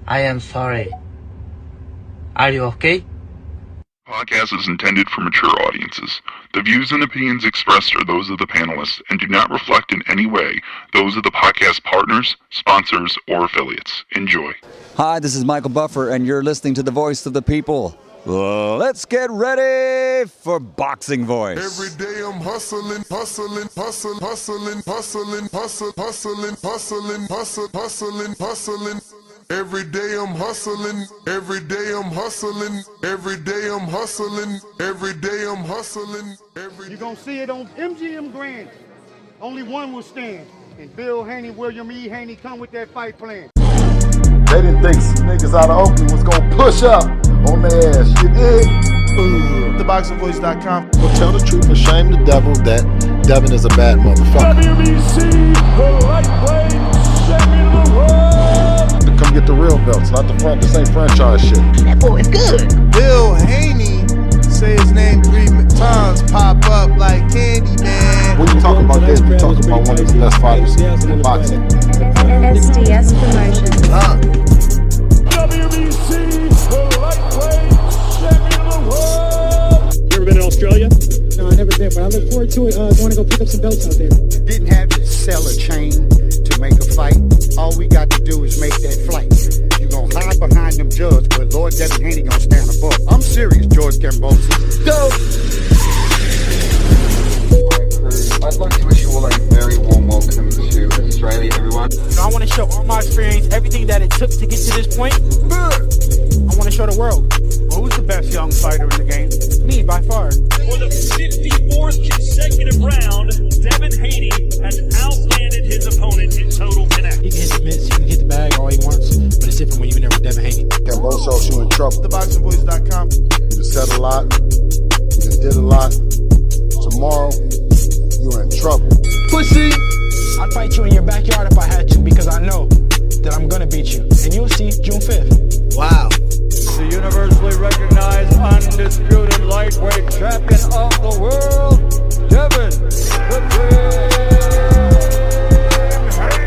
I am sorry. Are you okay? Podcast is intended for mature audiences. The views and opinions expressed are those of the panelists and do not reflect in any way those of the podcast partners, sponsors, or affiliates. Enjoy. Hi, this is Michael Buffer, and you're listening to the Voice of the People. Let's get ready for Boxing Voice. Every day I'm hustling, hustling, hustling, hustling, hustling, hustling, hustling, hustling, hustling, hustling, hustling. Every day I'm hustling, every day I'm hustling, every day I'm hustling, every day I'm hustling. You're going to see it on MGM Grand. Only one will stand. And Bill Haney, William E. Haney come with that fight plan. They didn't think niggas out of Oakland was gonna push up on their ass. You dig? TheBoxingVoice.com. Well, tell the truth and shame the devil that Devin is a bad motherfucker. WBC, the lightweight champion of the world. Come get the real belts, not the front. This ain't franchise shit. That boy is good. Bill Haney, say his name 3 times, pop up like candy, man. When you talk about this, you talking about one of the best fighters in boxing. SDS Promotions. WBC, the lightweight champion of the world. You ever been to Australia? No, I never been, but I look forward to it. Going to go pick up some belts out there. Didn't have to sell a chain to make a fight. All we got to do is make that flight. You gonna hide behind them judges, but Lord Devin Haney gonna stand above. I'm serious, George Gambosi. Go! I'd like to wish you all a very warm welcome to Australia, everyone. I want to show all my experience, everything that it took to get to this point. I want to show the world. Well, who's the best young fighter in the game? Me, by far. For the 54th consecutive round, Devin Haney has outlanded his opponent in total connect. He can hit the mitts, he can hit the bag all he wants, but it's different when you're in there with Devin Haney. Gamboso, you in trouble. TheBoxingVoice.com. You said a lot. You did a lot. Tomorrow, you're in trouble. Pussy! I'd fight you in your backyard if I had to, because I know that I'm gonna beat you. And you'll see June 5th. Wow. The universally recognized undisputed lightweight champion of the world, Devin the Dream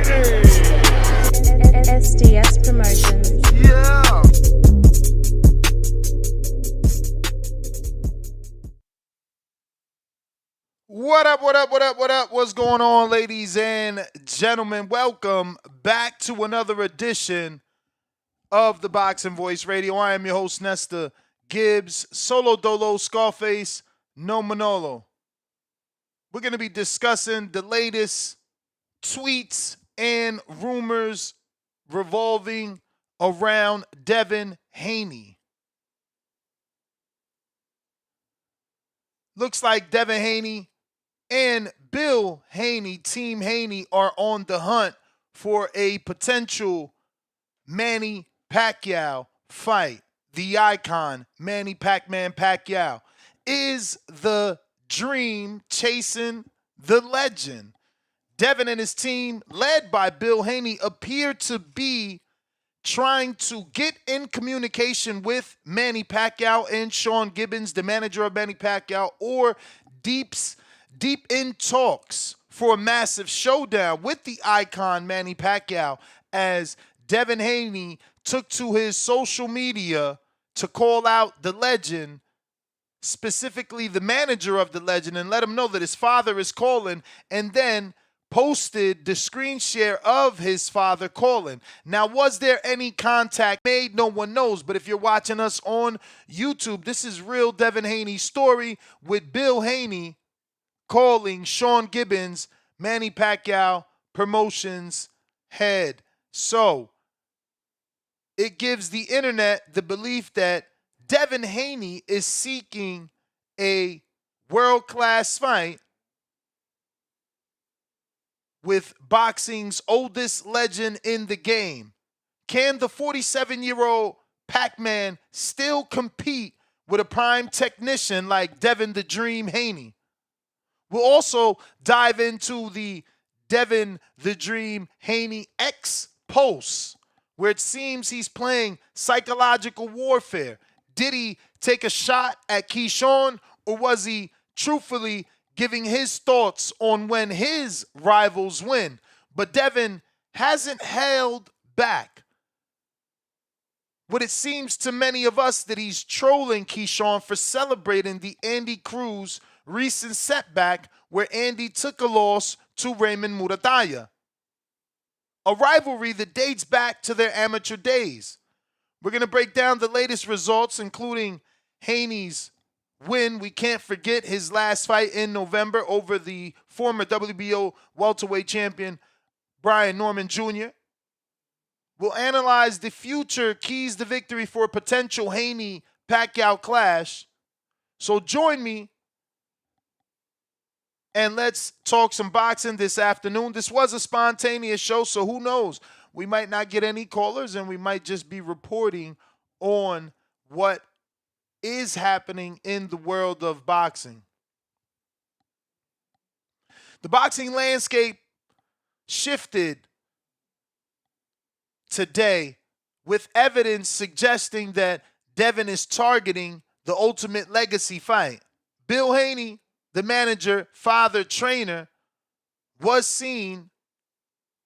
Haney. SDS Promotions. Yeah. What up, what up, what up, what up? What's going on, ladies and gentlemen? Welcome back to another edition of the Boxing Voice Radio. I am your host, Nesta Gibbs. Solo Dolo, Scarface, no Manolo. We're going to be discussing the latest tweets and rumors revolving around Devin Haney. Looks like Devin Haney and Bill Haney, Team Haney, are on the hunt for a potential Manny Pacquiao fight. The icon, Manny Pac-Man Pacquiao. Is the dream chasing the legend? Devin and his team, led by Bill Haney, appear to be trying to get in communication with Manny Pacquiao and Sean Gibbons, the manager of Manny Pacquiao, or deep in talks for a massive showdown with the icon Manny Pacquiao, as Devin Haney took to his social media to call out the legend, specifically the manager of the legend, and let him know that his father is calling, and then posted the screen share of his father calling. Now, was there any contact made? No one knows, but if you're watching us on YouTube, this is real Devin Haney's story with Bill Haney calling Sean Gibbons, Manny Pacquiao Promotions head. So, it gives the internet the belief that Devin Haney is seeking a world-class fight with boxing's oldest legend in the game. Can the 47-year-old Pac-Man still compete with a prime technician like Devin the Dream Haney? We'll also dive into the Devin the Dream Haney X posts, where it seems he's playing psychological warfare. Did he take a shot at Keyshawn, or was he truthfully giving his thoughts on when his rivals win? But Devin hasn't held back. what it seems to many of us that he's trolling Keyshawn for celebrating the Andy Cruz recent setback where Andy took a loss to Raymond Murataya, a rivalry that dates back to their amateur days. We're going to break down the latest results, including Haney's win. We can't forget his last fight in November over the former WBO welterweight champion Brian Norman Jr. We'll analyze the future keys to victory for a potential Haney-Pacquiao clash. So join me and let's talk some boxing this afternoon. This was a spontaneous show, so who knows? We might not get any callers, and we might just be reporting on what is happening in the world of boxing. The boxing landscape shifted today with evidence suggesting that Devin is targeting the ultimate legacy fight. Bill Haney, the manager, father, trainer, was seen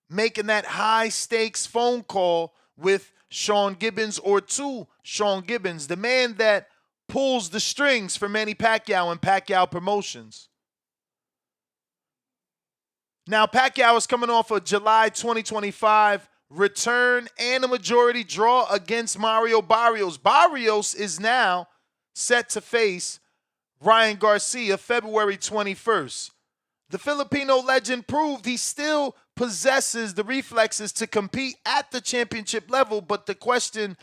making that high-stakes phone call with Sean Gibbons, or to Sean Gibbons, the man that pulls the strings for Manny Pacquiao and Pacquiao Promotions. Now, Pacquiao is coming off a July 2025 return and a majority draw against Mario Barrios. Barrios is now set to face Ryan Garcia February 21st. The Filipino legend proved he still possesses the reflexes to compete at the championship level, but the question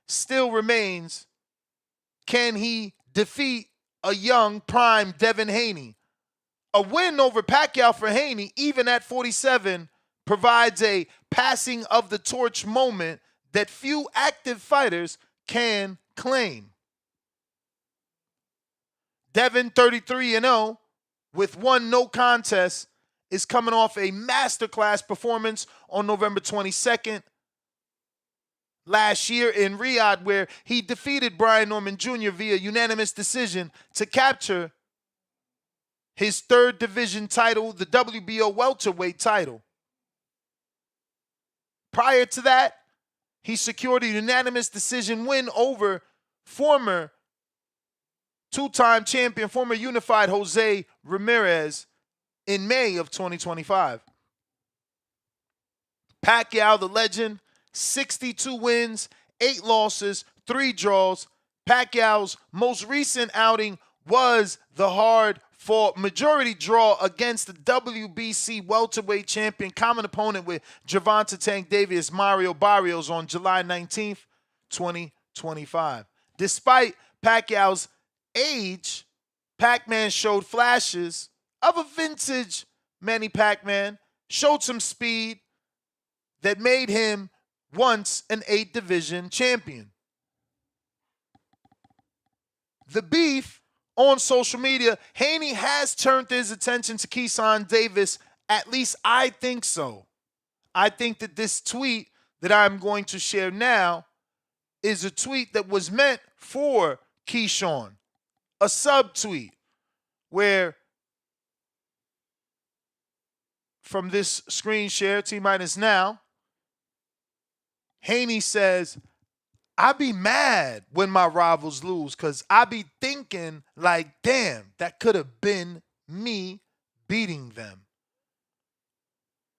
still remains, can he defeat a young prime Devin Haney? A win over Pacquiao for Haney, even at 47, provides a passing of the torch moment that few active fighters can claim. Devin, 33-0, with one no contest, is coming off a masterclass performance on November 22nd last year in Riyadh, where he defeated Brian Norman Jr. via unanimous decision to capture his third division title, the WBO welterweight title. Prior to that, he secured a unanimous decision win over former two-time champion, former unified Jose Ramirez in May of 2025. Pacquiao, the legend, 62 wins, 8 losses, 3 draws. Pacquiao's most recent outing was the hard-fought majority draw against the WBC welterweight champion, common opponent with Gervonta Tank Davis, Mario Barrios, on July 19th, 2025. Despite Pacquiao's age, Pac-Man showed flashes of a vintage Manny Pac-Man, showed some speed that made him once an 8-division champion. The beef on social media, Haney has turned his attention to Keyshawn Davis. At least I think so. I think that this tweet that I'm going to share now is a tweet that was meant for Keyshawn. A subtweet where, from this screen share, T-minus now, Haney says, I be mad when my rivals lose because I be thinking like, damn, that could have been me beating them.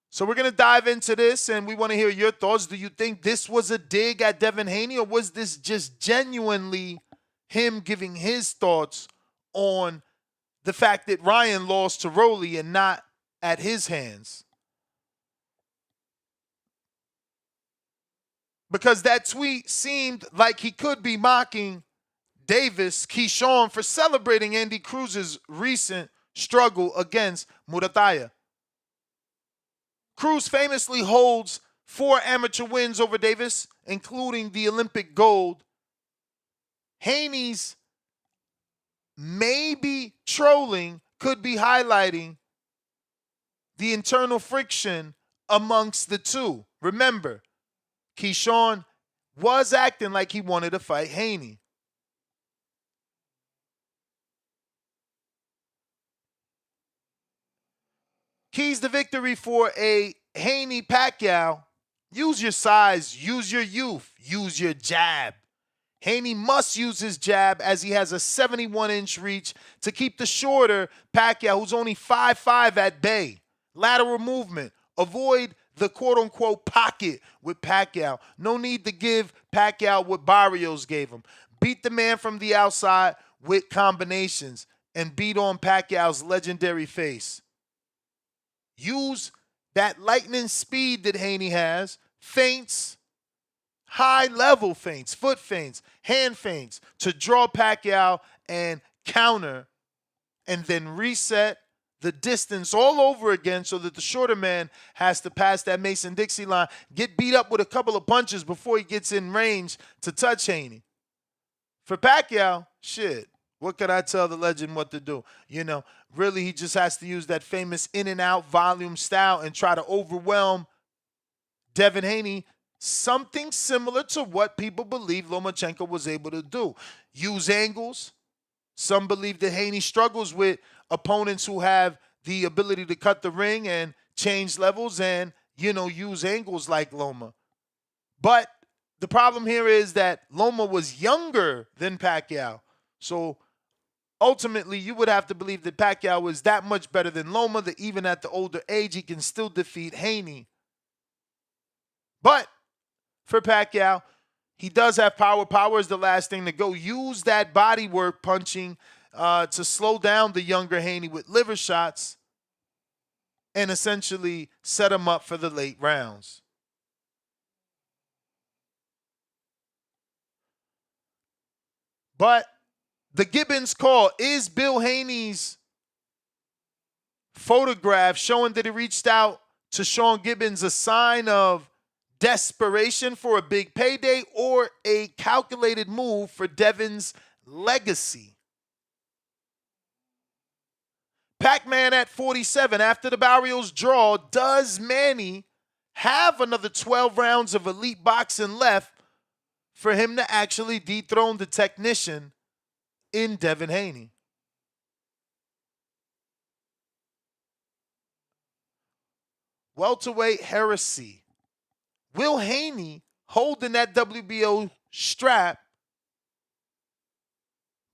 So we're going to dive into this, and we want to hear your thoughts. Do you think this was a dig at Devin Haney, or was this just genuinely him giving his thoughts on the fact that Ryan lost to Rolly and not at his hands? Because that tweet seemed like he could be mocking Davis, Keyshawn, for celebrating Andy Cruz's recent struggle against Murataya. Cruz famously holds 4 amateur wins over Davis, including the Olympic gold. Haney's maybe trolling could be highlighting the internal friction amongst the two. Remember, Keyshawn was acting like he wanted to fight Haney. Keys to victory for a Haney-Pacquiao Use your size, use your youth, use your jab. Haney must use his jab as he has a 71-inch reach to keep the shorter Pacquiao, who's only 5'5", at bay. Lateral movement. Avoid the quote-unquote pocket with Pacquiao. No need to give Pacquiao what Barrios gave him. Beat the man from the outside with combinations and beat on Pacquiao's legendary face. Use that lightning speed that Haney has, feints, high-level feints, foot feints, hand feints, to draw Pacquiao and counter, and then reset the distance all over again so that the shorter man has to pass that Mason-Dixie line, get beat up with a couple of punches before he gets in range to touch Haney. For Pacquiao, shit, what could I tell the legend what to do? You know, really he just has to use that famous in-and-out volume style and try to overwhelm Devin Haney, something similar to what people believe Lomachenko was able to do. Use angles. Some believe that Haney struggles with opponents who have the ability to cut the ring and change levels and, you know, use angles like Loma. But the problem here is that Loma was younger than Pacquiao. So ultimately, you would have to believe that Pacquiao was that much better than Loma, that even at the older age, he can still defeat Haney. But for Pacquiao, he does have power. Power is the last thing to go. Use that body work punching to slow down the younger Haney with liver shots and essentially set him up for the late rounds. But the Gibbons call, is Bill Haney's photograph showing that he reached out to Sean Gibbons a sign of desperation for a big payday or a calculated move for Devin's legacy? Pac-Man at 47, after the Barrios draw, does Manny have another 12 rounds of elite boxing left for him to actually dethrone the technician in Devin Haney? Welterweight heresy. Will Haney, holding that WBO strap,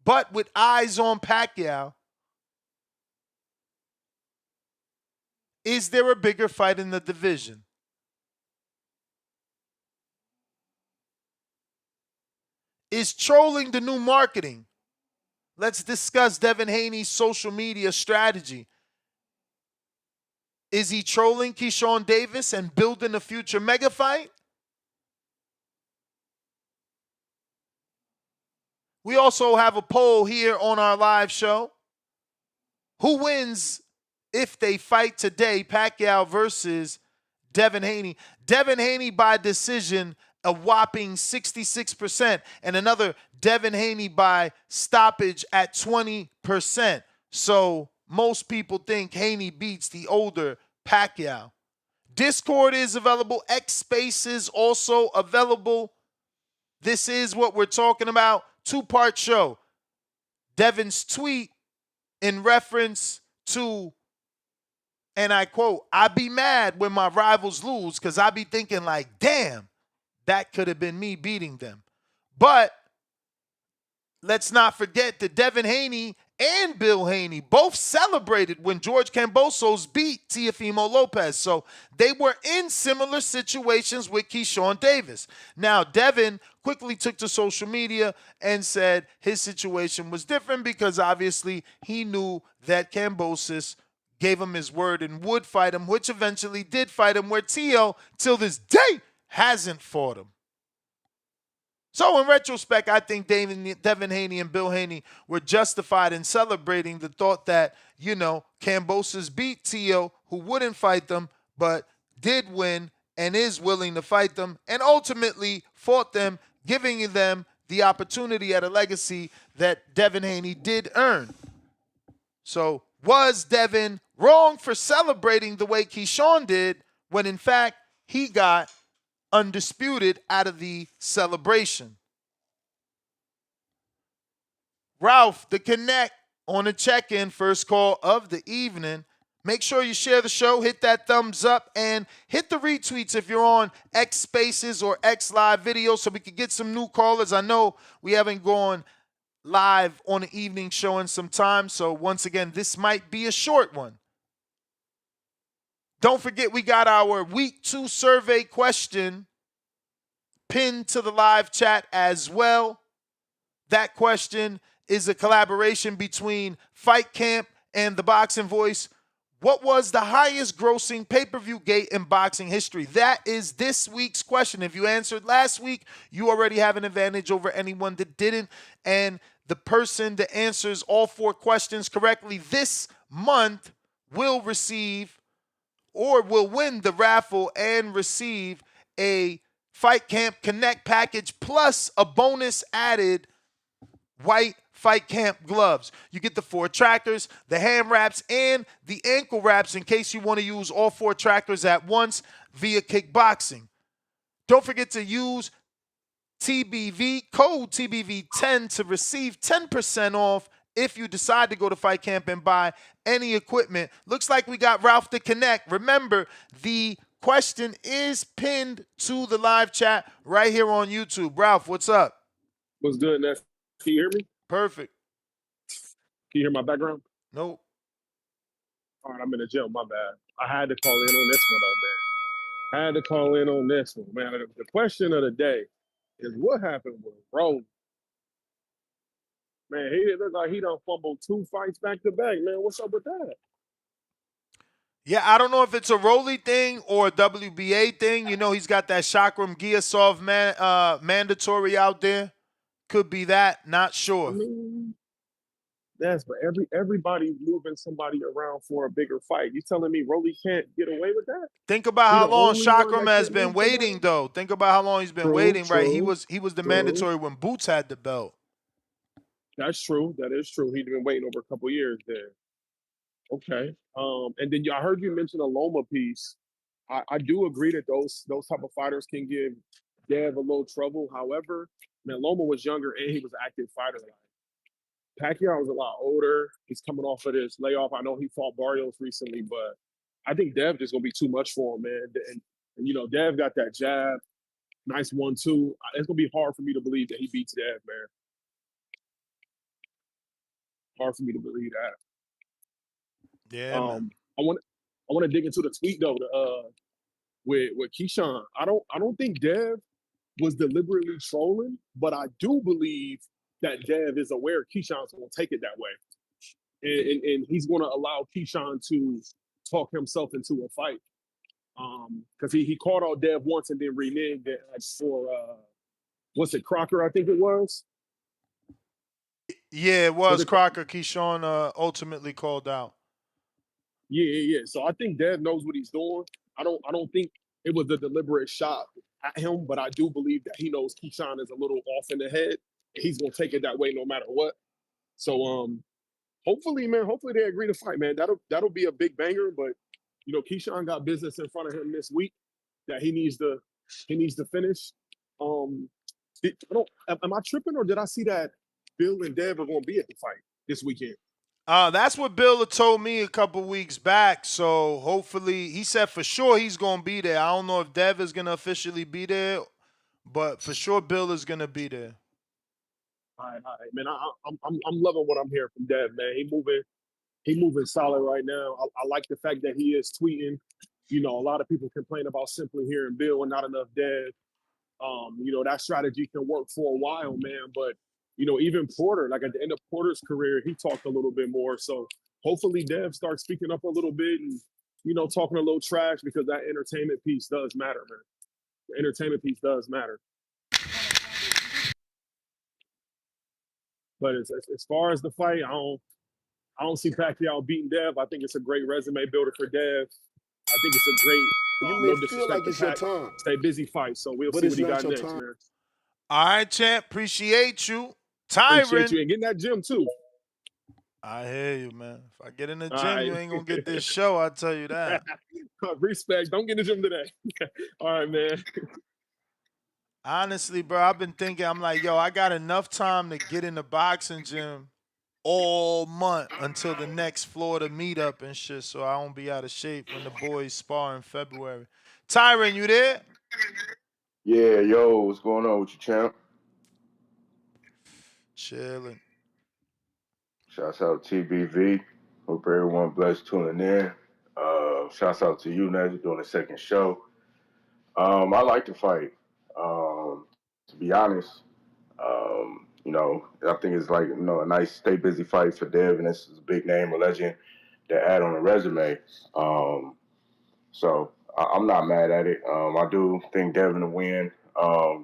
but with eyes on Pacquiao, is there a bigger fight in the division? Is trolling the new marketing? Let's discuss Devin Haney's social media strategy. Is he trolling Keyshawn Davis and building a future mega fight? We also have a poll here on our live show. Who wins if they fight today, Pacquiao versus Devin Haney? Devin Haney by decision, a whopping 66%, and another Devin Haney by stoppage at 20%. So most people think Haney beats the older Pacquiao. Discord is available. X Space is also available. This is what we're talking about. Two-part show. Devin's tweet in reference to, and I quote, "I be mad when my rivals lose because I be thinking like, damn, that could have been me beating them." But let's not forget that Devin Haney and Bill Haney both celebrated when George Kambosos beat Teofimo Lopez. So they were in similar situations with Keyshawn Davis. Now, Devin quickly took to social media and said his situation was different because obviously he knew that Kambosos gave him his word and would fight him, which eventually did fight him, where Teo, till this day, hasn't fought him. So in retrospect, I think Devin Haney and Bill Haney were justified in celebrating the thought that, you know, Kambosos beat Teo, who wouldn't fight them, but did win and is willing to fight them, and ultimately fought them, giving them the opportunity at a legacy that Devin Haney did earn. So was Devin wrong for celebrating the way Keyshawn did when in fact he got undisputed out of the celebration? Ralph, the Connect, on a check-in, first call of the evening. Make sure you share the show, hit that thumbs up, and hit the retweets if you're on X Spaces or X Live Video so we can get some new callers. I know we haven't gone live on an evening show in some time, so once again, this might be a short one. Don't forget we got our Week 2 survey question pinned to the live chat as well. That question is a collaboration between Fight Camp and the Boxing Voice. What was the highest grossing pay-per-view gate in boxing history? That is this week's question. If you answered last week, you already have an advantage over anyone that didn't. And the person that answers all 4 questions correctly this month will receive or will win the raffle and receive a Fight Camp Connect package plus a bonus added white Fight Camp gloves. You get the 4 trackers, the hand wraps, and the ankle wraps in case you want to use all 4 trackers at once via kickboxing. Don't forget to use code TBV10 to receive 10% off if you decide to go to Fight Camp and buy any equipment. Looks like we got Ralph to connect. Remember, the question is pinned to the live chat right here on YouTube. Ralph, what's up? What's good, Ness? Can you hear me? Perfect. Can you hear my background? Nope. All right, I'm in the gym. My bad. I had to call in on this one, though, man. I had to call in on this one, man. The question of the day is what happened with Rome? Man, he looked like he done fumbled 2 fights back to back, man. What's up with that? Yeah, I don't know if it's a Rolly thing or a WBA thing. You know, he's got that Shakram Giasov mandatory out there. Could be that. Not sure. I mean, that's but everybody's moving somebody around for a bigger fight. You telling me Rolly can't get away with that? Think about how long Shakram has been waiting, though. Think about how long he's been waiting, right? He was the mandatory when Boots had the belt. That's true. That is true. He'd been waiting over a couple years there. Okay. And then I heard you mention a Loma piece. I do agree that those type of fighters can give Dev a little trouble. However, man, Loma was younger and he was an active fighter. Pacquiao was a lot older. He's coming off of this layoff. I know he fought Barrios recently, but I think Dev just gonna be too much for him, man. And you know, Dev got that jab, nice 1-2. It's gonna be hard for me to believe that he beats Dev, man. Hard for me to believe that. Yeah. I want to dig into the tweet though. With Keyshawn, I don't think Dev was deliberately trolling, but I do believe that Dev is aware Keyshawn's going to take it that way, and he's going to allow Keyshawn to talk himself into a fight. Because he called out Dev once and then reneged it for what's it, Crocker? I think it was. Yeah, it was Crocker. Keyshawn ultimately called out. Yeah. So I think Dev knows what he's doing. I don't think it was a deliberate shot at him, but I do believe that he knows Keyshawn is a little off in the head. He's gonna take it that way no matter what. So hopefully they agree to fight, man. That'll be a big banger. But you know, Keyshawn got business in front of him this week that he needs to finish. Am I tripping or did I see that Bill and Dev are gonna be at the fight this weekend? That's what Bill had told me a couple weeks back. So hopefully, he said for sure he's going to be there. I don't know if Dev is going to officially be there, but for sure Bill is going to be there. All right, man. I'm loving what I'm hearing from Dev, man. He moving solid right now. I like the fact that he is tweeting. You know, a lot of people complain about simply hearing Bill and not enough Dev. You know, that strategy can work for a while, man, but you know, even Porter, like at the end of Porter's career, he talked a little bit more. So hopefully Dev starts speaking up a little bit and, you know, talking a little trash because that entertainment piece does matter, man. The entertainment piece does matter. But as far as the fight, I don't see Pacquiao beating Dev. I think it's a great resume builder for Dev. I think it's a great, you may feel like it's your time. Stay busy fight. So we'll see what he got next, man. All right, champ. Appreciate you. Tyron. Appreciate you. And get in that gym, too. I hear you, man. If I get in the gym, you ain't going to get this show, I'll tell you that. Respect. Don't get in the gym today. All right, man. Honestly, bro, I've been thinking, I'm like, yo, I got enough time to get in the boxing gym all month until the next Florida meetup and shit, so I won't be out of shape when the boys spar in February. Tyron, you there? Yeah, yo, what's going on with you, champ? Chilling. Shouts out TBV. Hope everyone blessed tuning in. Shouts out to you, Ned, doing the second show. I like to fight. To be honest, I think it's like a nice stay busy fight for Dev, and this is a big name, a legend to add on a resume. So I'm not mad at it. I do think Devin will win.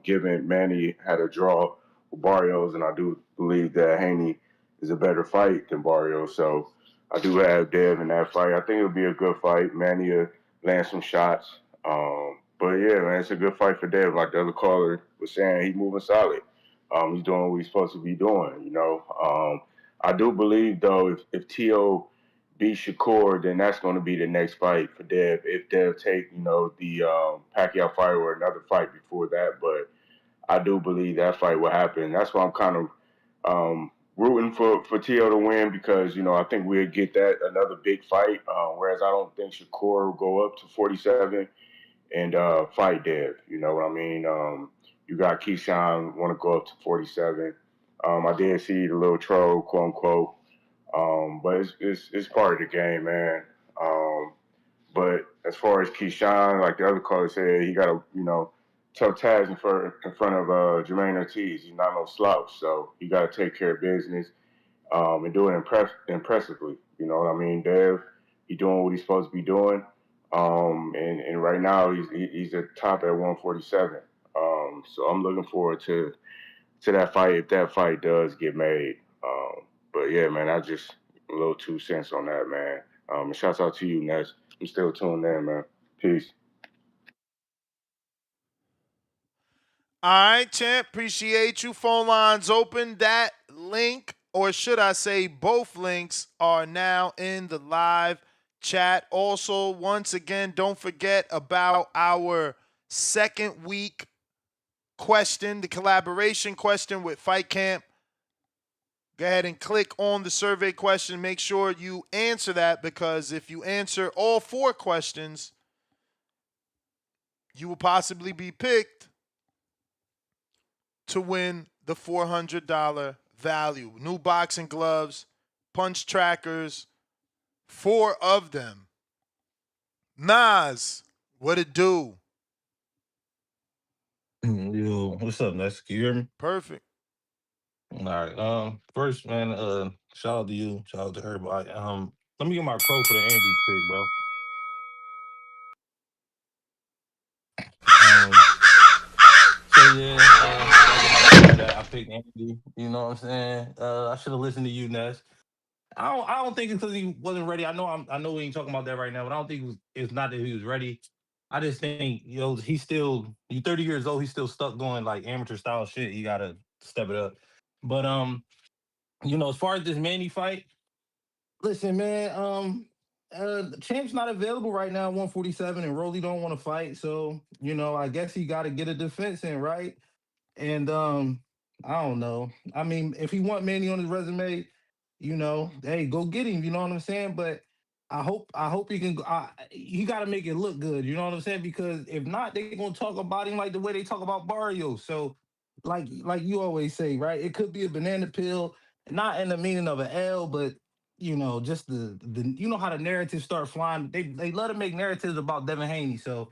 Given Manny had a draw with Barrios, and I do believe that Haney is a better fight than Barrios. So I do have Dev in that fight. I think it'll be a good fight. Manny will land some shots. But yeah, man, it's a good fight for Dev. Like the other caller was saying, he's moving solid. He's doing what he's supposed to be doing. I do believe though, if T.O. beat Shakur, then that's going to be the next fight for Dev. If Dev take, the Pacquiao fight or another fight before that, but I do believe that fight will happen. That's why I'm kind of rooting for T.O. to win because, I think we'll get that another big fight. Whereas I don't think Shakur will go up to 47 and fight Dev. You know what I mean? You got Keyshawn want to go up to 47. I did see the little troll, quote unquote. But it's part of the game, man. But as far as Keyshawn, like the other caller said, he got a tough task in front of Jermaine Ortiz. He's not no slouch, so he got to take care of business and do it impressively. You know what I mean? Dev, he doing what he's supposed to be doing, and right now he's at top at 147. So I'm looking forward to that fight if that fight does get made. But yeah, man, I just a little 2 cents on that, man. And shouts out to you, Ness. I'm still tuned in, man. Peace. All right, champ. Appreciate you. Phone lines open. That link, or should I say both links, are now in the live chat. Also, once again, don't forget about our second week question, the collaboration question with Fight Camp. Go ahead and click on the survey question. Make sure you answer that because if you answer all 4 questions, you will possibly be picked to win the $400 value. New boxing gloves, punch trackers, 4 of them. Nas, what it do? Yo, what's up, Ness? Can you hear me? Perfect. All right. First, man, shout out to you, shout out to everybody. Let me get my crow for the Andy pick, bro. So yeah, like I told you that I picked Andy. You know what I'm saying? I should have listened to you, Ness. I don't think it's because he wasn't ready. I know we ain't talking about that right now, but I don't think it's not that he was ready. I just think, he's still 30 years old, he's still stuck doing like amateur style shit. He gotta step it up. But as far as this Manny fight, listen, man, Champ's not available right now, 147, and Rolly don't want to fight. So, I guess he gotta get a defense in, right? And I don't know. I mean, if he want Manny on his resume, hey, go get him. You know what I'm saying? But I hope he can. He got to make it look good. You know what I'm saying? Because if not, they gonna talk about him like the way they talk about Barrios. So, like you always say, right? It could be a banana peel, not in the meaning of an L, but just the how the narratives start flying. They love to make narratives about Devin Haney. So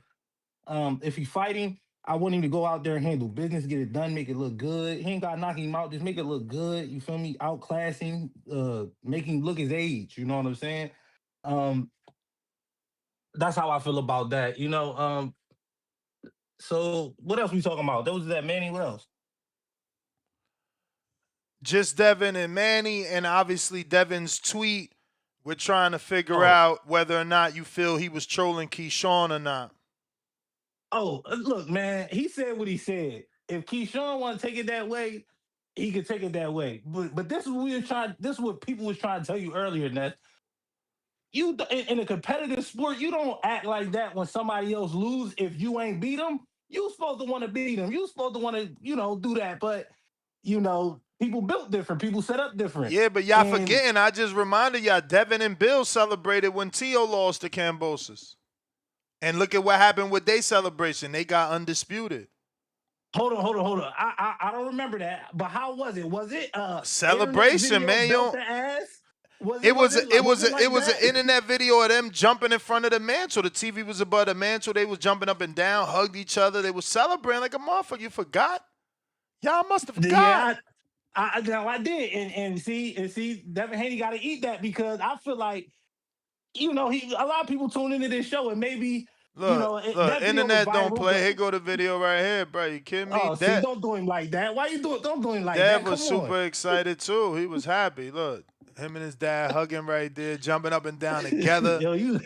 if he's fighting, I want him to go out there and handle business, get it done, make it look good. He ain't got to knock him out, just make it look good. You feel me? Outclass him, make him look his age. You know what I'm saying? Um, that's how I feel about that. So what else we talking about? Those that Manny. What else? Just Devin and Manny, and obviously Devin's tweet. We're trying to figure Oh. out whether or not you feel he was trolling Keyshawn or not. Oh, look, man. He said what he said. If Keyshawn want to take it that way, he could take it that way. But this is what we were trying. This is what people was trying to tell you earlier, Ness. You in a competitive sport, you don't act like that when somebody else lose. If you ain't beat them, you supposed to want to beat them. You supposed to want to, do that. But people built different. People set up different. Yeah, but y'all And forgetting. I just reminded y'all. Devin and Bill celebrated when Tio lost to Kambosos, and look at what happened with their celebration. They got undisputed. Hold on. I don't remember that. But how was it? Was it Celebration, man. You belt don't, the ass? it was like an internet video of them jumping in front of the mantle. The TV was above the mantle. They was jumping up and down, hugged each other. They was celebrating like a motherfucker. You forgot? Y'all must have forgot. Yeah, I did. And see, Devin Haney got to eat that because I feel like, a lot of people tune into this show and maybe, Look, that video internet was don't viral, play. but- Here go the video right here, bro. You kidding me? Oh, see, don't do him like that. Why you do it? Don't do him like that. Dad was Come on. super excited too. He was happy. Look, him and his dad hugging right there, jumping up and down together. Yo,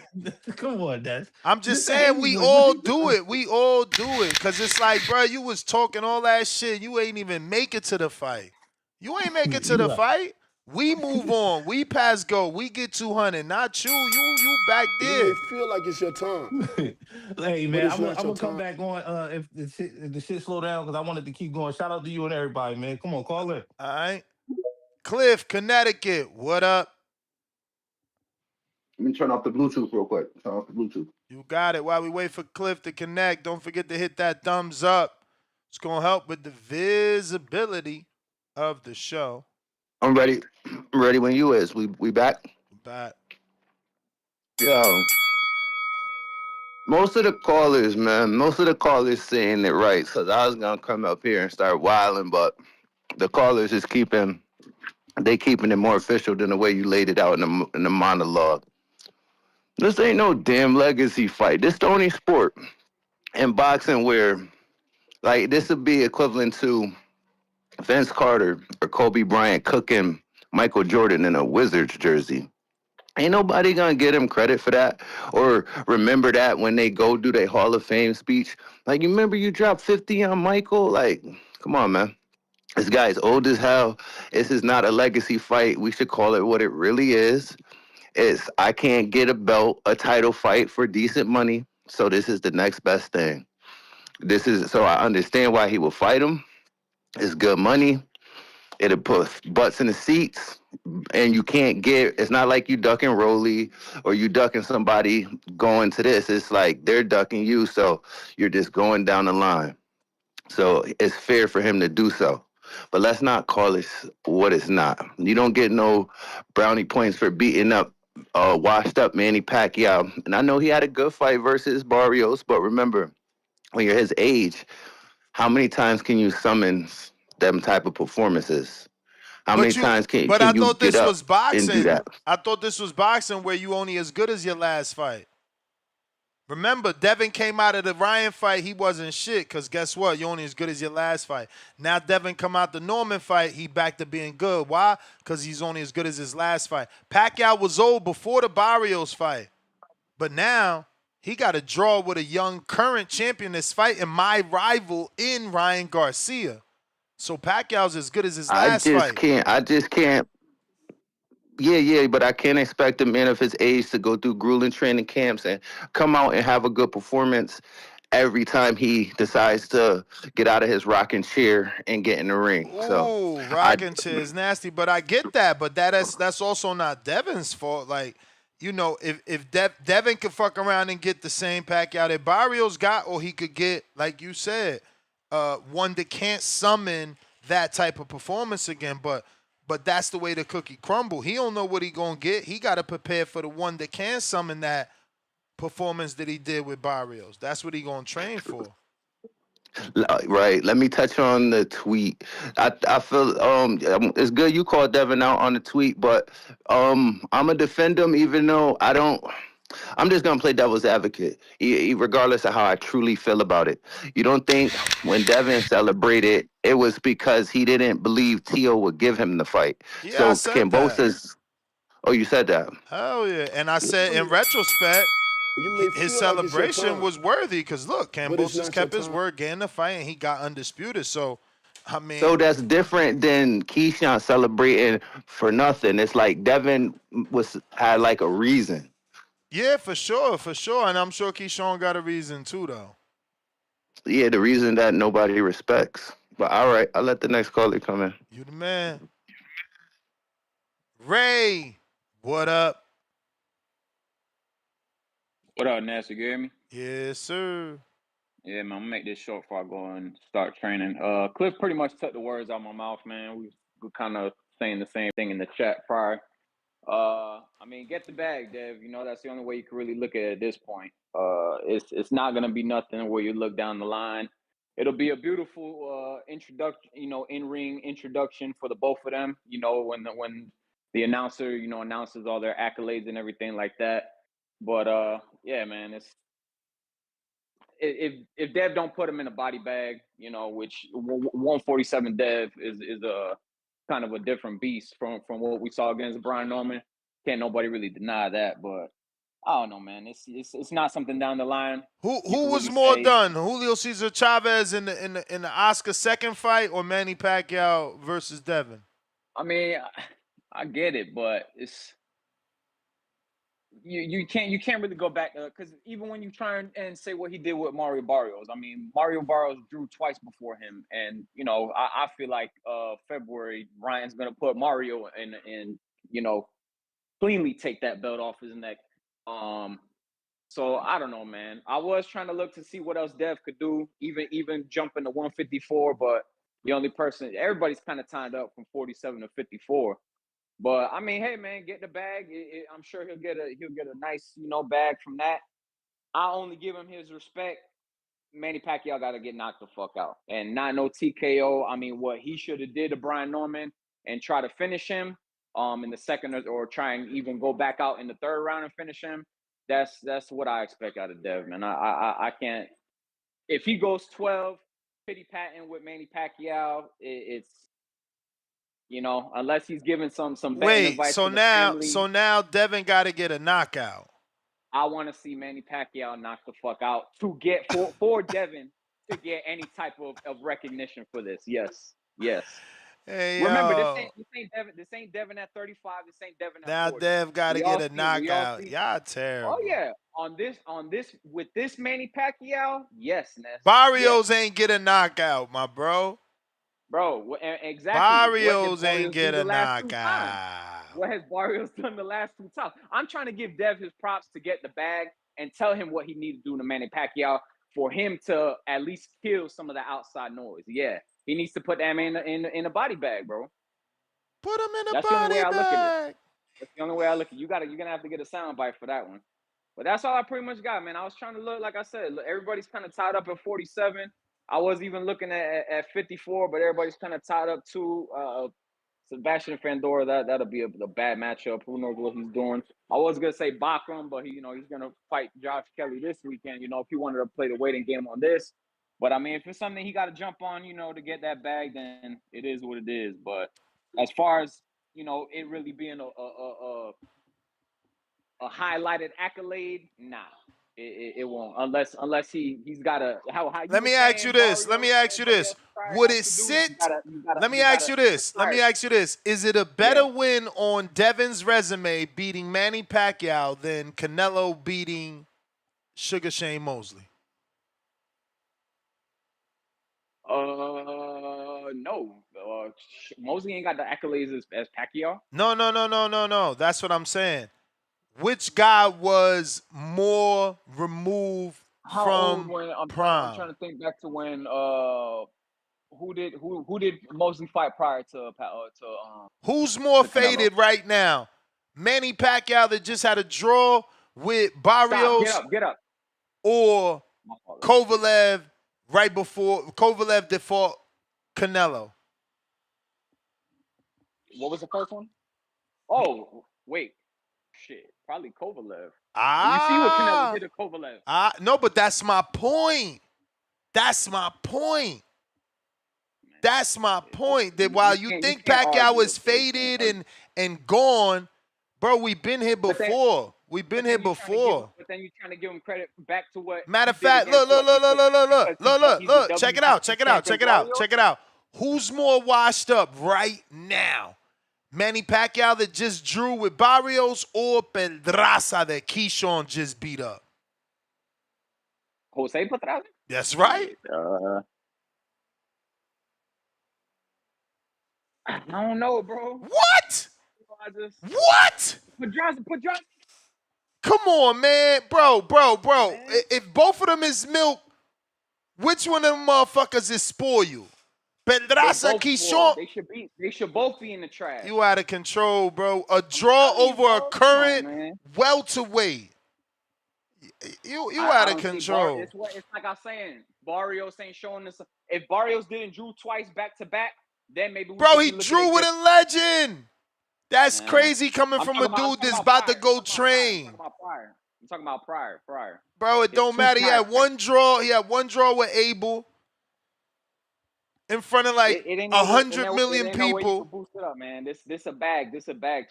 come on, Dad. I'm just saying we all do it. We all do it. Cause it's like, bro, you was talking all that shit. You ain't even make it to the fight. You ain't make it to the fight. We move on. We pass go. We get 200. Not you. You back there. You feel like it's your time. Hey man, it's I'm not gonna your come time. back on if the shit slow down because I wanted to keep going. Shout out to you and everybody, man. Come on, call in. All right. Cliff, Connecticut. What up? Let me turn off the Bluetooth real quick. Turn off the Bluetooth. You got it. While we wait for Cliff to connect, don't forget to hit that thumbs up. It's gonna help with the visibility of the show. I'm ready. I'm ready when you is. We back? Back. Yo. Most of the callers saying it right. So I was gonna come up here and start wilding, but the callers is keeping it more official than the way you laid it out in the monologue. This ain't no damn legacy fight. This the only sport in boxing where, like, this would be equivalent to Vince Carter or Kobe Bryant cooking Michael Jordan in a Wizards jersey. Ain't nobody gonna get him credit for that or remember that when they go do their Hall of Fame speech. Like, you remember you dropped 50 on Michael? Like, come on, man. This guy's old as hell. This is not a legacy fight. We should call it what it really is. It's I can't get a title fight for decent money, so this is the next best thing. So I understand why he will fight him. It's good money. It'll put butts in the seats, and it's not like you ducking Rolly or you ducking somebody going to this. It's like they're ducking you, so you're just going down the line. So it's fair for him to do so. But let's not call it what it's not. You don't get no brownie points for beating up washed up Manny Pacquiao. And I know he had a good fight versus Barrios, but remember, when you're his age, how many times can you summons them type of performances? How many times can you get up and do that? But I thought this was boxing. I thought this was boxing where you only as good as your last fight. Remember, Devin came out of the Ryan fight, he wasn't shit, because guess what? You're only as good as your last fight. Now Devin come out the Norman fight, he back to being good. Why? Because he's only as good as his last fight. Pacquiao was old before the Barrios fight. But now, he got a draw with a young current champion that's fighting my rival in Ryan Garcia. So Pacquiao's as good as his last fight. I just can't. Yeah, but I can't expect a man of his age to go through grueling training camps and come out and have a good performance every time he decides to get out of his rocking chair and get in the ring. Ooh, rocking chair is nasty, but I get that. But that's also not Devin's fault. Like, if Devin could fuck around and get the same Pacquiao that Barrios got, or he could get, like you said, one that can't summon that type of performance again. But that's the way the cookie crumble. He don't know what he gonna get. He got to prepare for the one that can summon that performance that he did with Barrios. That's what he gonna train for. Right. Let me touch on the tweet. I feel it's good you called Devin out on the tweet, but I'm gonna defend him even though I'm just gonna play devil's advocate, regardless of how I truly feel about it. You don't think when Devin celebrated, it was because he didn't believe Tio would give him the fight? Yeah, so I said Kambosos. Oh, you said that? Hell yeah! And I said in retrospect, his celebration was worthy because look, Kambosos kept his word, getting the fight, and he got undisputed. So, I mean, so that's different than Keyshawn celebrating for nothing. It's like Devin had like a reason. Yeah, for sure. And I'm sure Keyshawn got a reason too, though. Yeah, the reason that nobody respects. But all right, I'll let the next caller come in. You the man. Ray, what up? What up, Nasty? You hear me? Yes, sir. Yeah, man, I'm gonna make this short before I go and start training. Cliff pretty much took the words out of my mouth, man. We were kind of saying the same thing in the chat prior. I mean, get the bag, Dev. You know, that's the only way you can really look at it at this point. It's not gonna be nothing where you look down the line. It'll be a beautiful introduction, you know, in-ring introduction for the both of them. You know, when the announcer, you know, announces all their accolades and everything like that. But yeah, man, if Dev don't put him in a body bag, you know, which 147 Dev is a kind of a different beast from what we saw against Brian Norman. Can't nobody really deny that, but I don't know, man. It's not something down the line. Who You can was really more say. done? Julio Cesar Chavez in the Oscar second fight, or Manny Pacquiao versus Devin? I mean, I get it, but it's you can't really go back because even when you try and say what he did with Mario Barrios, I mean, Mario Barrios drew twice before him, and you know, I feel like February Ryan's gonna put Mario and you know, cleanly take that belt off his neck. So I don't know, man. I was trying to look to see what else Dev could do, even jumping to 154, but the only person, everybody's kind of tied up from 47 to 54. But I mean, hey, man, get the bag. I'm sure he'll get a nice, you know, bag from that. I only give him his respect. Manny Pacquiao got to get knocked the fuck out, and not no TKO. I mean, what he should have did to Brian Norman and try to finish him in the second, or try and even go back out in the third round and finish him. That's what I expect out of Dev, man. I can't. If he goes 12, pity patting with Manny Pacquiao, it's, you know, unless he's giving some betting Wait, advice so to the family. now Devin got to get a knockout. I want to see Manny Pacquiao knock the fuck out to get for Devin to get any type of recognition for this. Yes. Hey, Remember, yo. this ain't Devin at 35. This ain't Devin at Now 40. Dev got to We all get a see. knockout. Y'all terrible. Oh yeah, on this with this Manny Pacquiao, yes, Ness. Barrios ain't get a knockout, my bro. Bro, exactly. Barrios ain't get a knockout. What has Barrios done the last two times? I'm trying to give Dev his props to get the bag and tell him what he needs to do to Manny Pacquiao for him to at least kill some of the outside noise. Yeah, he needs to put that man in a body bag, bro. Put him in a That's body the only way I look at it. bag. That's the only way I look at it. You're gonna have to get a sound bite for that one. But that's all I pretty much got, man. I was trying to look, like I said, everybody's kind of tied up at 47. I was even looking at 54, but everybody's kind of tied up too. Sebastian Fandora, that'll be a bad matchup. Who knows what he's doing? I was gonna say Bachram, but he's gonna fight Josh Kelly this weekend. You know, if he wanted to play the waiting game on this. But I mean, if it's something he got to jump on, to get that bag, then it is what it is. But as far as it really being a highlighted accolade, nah. It won't unless he's got a how. Let me ask you this. Would it sit? Let me ask you this. Is it a better win on Devin's resume beating Manny Pacquiao than Canelo beating Sugar Shane Mosley? No. Mosley ain't got the accolades as Pacquiao. No. That's what I'm saying. Which guy was more removed from prime? I'm trying to think back to when who did Mosley fight prior to Who's more faded right now? Manny Pacquiao that just had a draw with Barrios. Stop. Get up. Or Kovalev right before Kovalev that fought Canelo. What was the first one? Oh, wait. Shit. Probably Kovalev. You see what Canelo did to Kovalev. No, but that's my point. That while you think Pacquiao is faded and gone, bro, we've been here before. But then you're trying to give him credit back to what. Matter of fact, look. Check it out. Who's more washed up right now? Manny Pacquiao that just drew with Barrios or Pedraza that Keyshawn just beat up? Jose Pedraza? That's right. I don't know, bro. What? I just What? Pedraza. Come on, man. Bro. Man. If both of them is milk, which one of them motherfuckers is spoiled? Pedraza, Keyshawn. They should both be in the trash. You out of control, bro. A draw over a current welterweight. You out of control. It's like I'm saying. Barrios ain't showing us. If Barrios didn't drew twice back to back, then maybe. Bro, he drew with a legend. That's crazy coming from a dude that's about to go train. I'm talking about Pryor. Bro, it don't matter. He had one draw. He had one draw with Abel in front of like 100 million people. Boost it up, man. This a bag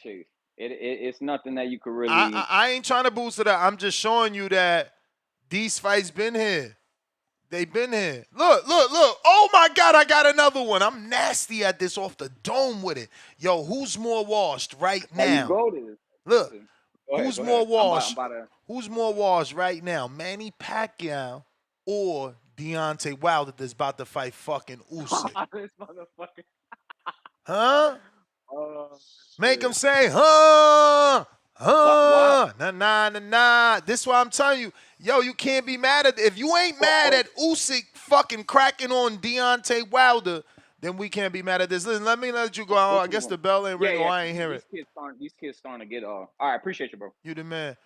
chase. It's nothing that you could really. I ain't trying to boost it up. I'm just showing you that these fights been here. They've been here. Look. Oh my God, I got another one. I'm nasty at this off the dome with it. Yo, who's more washed right now? Look, who's more washed? Who's more washed right now? Manny Pacquiao or Deontay Wilder that's about to fight fucking Usyk? This motherfucker. Huh? Make him say, huh? Nah. This is why I'm telling you, yo, you can't be mad at. If you ain't mad at Usyk fucking cracking on Deontay Wilder, then we can't be mad at this. Listen, let me let you go. I guess the bell ain't ringing. I ain't hear it. These kids starting to get All right, appreciate you, bro. You the man.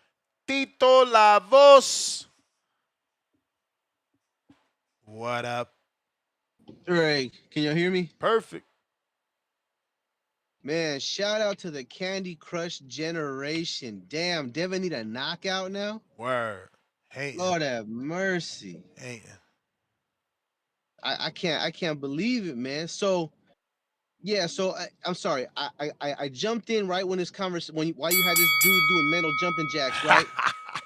Tito La Voz. What up? Right. Can you hear me? Perfect. Man, shout out to the Candy Crush generation. Damn, Devin need a knockout now? Word. Hating. Lord have mercy. Hating. I can't believe it, man. So yeah, I'm sorry. I jumped in right when this conversation while you had this dude doing mental jumping jacks, right?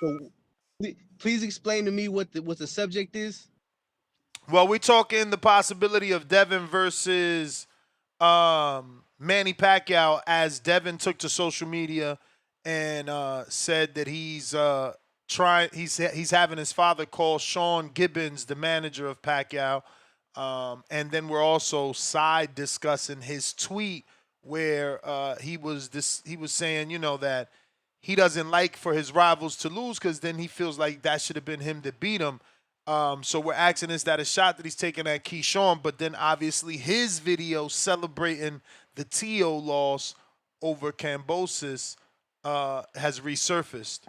So please explain to me what the subject is. Well, we're talking the possibility of Devin versus Manny Pacquiao, as Devin took to social media and said that he's having his father call Sean Gibbons, the manager of Pacquiao. And then we're also side discussing his tweet where he was saying, that he doesn't like for his rivals to lose because then he feels like that should have been him to beat him. So we're asking, is that a shot that he's taking at Keyshawn? But then obviously his video celebrating the T.O. loss over Cambosis has resurfaced.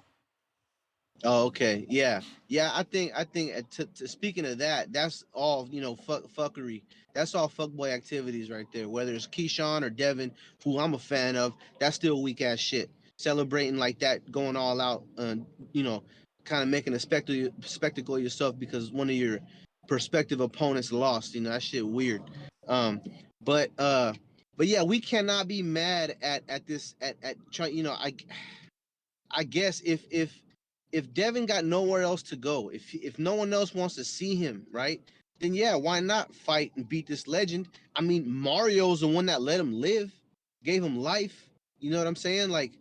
Oh, okay. Yeah. I think speaking of that, that's all, fuckery. That's all fuckboy activities right there. Whether it's Keyshawn or Devin, who I'm a fan of, that's still weak ass shit. Celebrating like that, going all out, kind of making a spectacle of yourself because one of your prospective opponents lost. That shit weird. But yeah, we cannot be mad at this at trying. I guess if Devin got nowhere else to go, if no one else wants to see him, right? Then yeah, why not fight and beat this legend? I mean, Mario's the one that let him live, gave him life. You know what I'm saying? Like,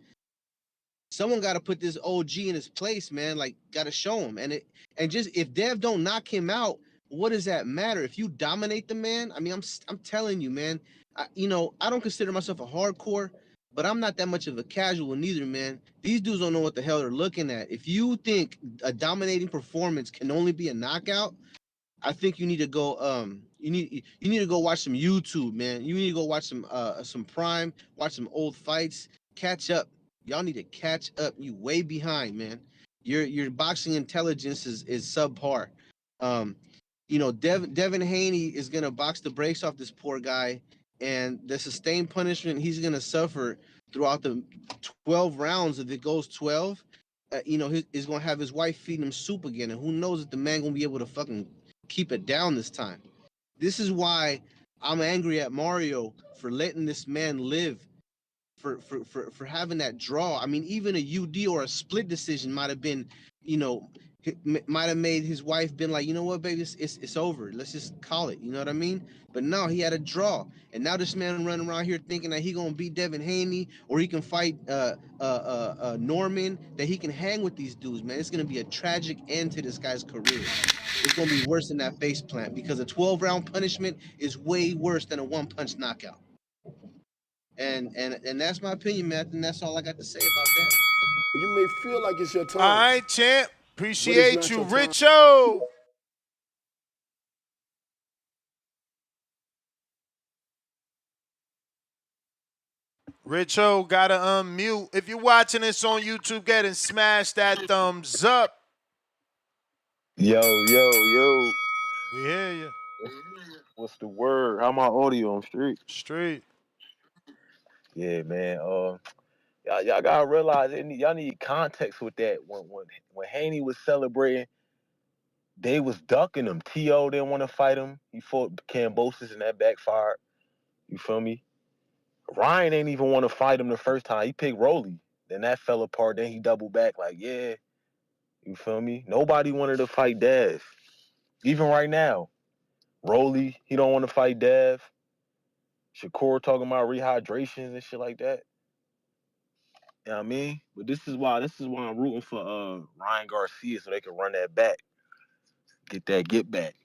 someone got to put this OG in his place, man. Like, got to show him. And just if Dev don't knock him out, what does that matter? If you dominate the man, I mean, I'm telling you, man. I don't consider myself a hardcore, but I'm not that much of a casual neither, man. These dudes don't know what the hell they're looking at. If you think a dominating performance can only be a knockout, I think you need to go you need to go watch some YouTube, man. You need to go watch some Prime, watch some old fights, catch up. Y'all need to catch up. You way behind, man. Your boxing intelligence is subpar. Devin Haney is gonna box the brakes off this poor guy, and the sustained punishment he's gonna suffer throughout the 12 rounds, if it goes 12, he's gonna have his wife feeding him soup again, and who knows if the man gonna be able to fucking keep it down this time. This is why I'm angry at Mario for letting this man live, for having that draw. I mean, even a UD or a split decision might have been, might have made his wife been like, you know what, baby, it's over. Let's just call it. You know what I mean? But no, he had a draw, and now this man running around here thinking that he gonna beat Devin Haney or he can fight Norman, that he can hang with these dudes, man. It's gonna be a tragic end to this guy's career. It's gonna be worse than that face plant because a 12-round punishment is way worse than a one-punch knockout. And that's my opinion, man. I think that's all I got to say about that. You may feel like it's your All time, right, champ. but it's Appreciate not you, your time. Richo. Richo gotta unmute. If you're watching this on YouTube, get and smash that thumbs up. Yo, yo, yo. We hear you. What's the word? How my audio on street? Straight. Yeah, man. Y'all gotta realize y'all need context with that. When Haney was celebrating, they was ducking him. T.O. didn't want to fight him. He fought Cambosis and that backfired. You feel me? Ryan ain't even want to fight him the first time. He picked Rolly. Then that fell apart. Then he doubled back like, yeah. You feel me? Nobody wanted to fight Dev. Even right now. Rolly, he don't want to fight Dev. Shakur talking about rehydrations and shit like that. You know what I mean? But this is why I'm rooting for Ryan Garcia so they can run that back. Get back.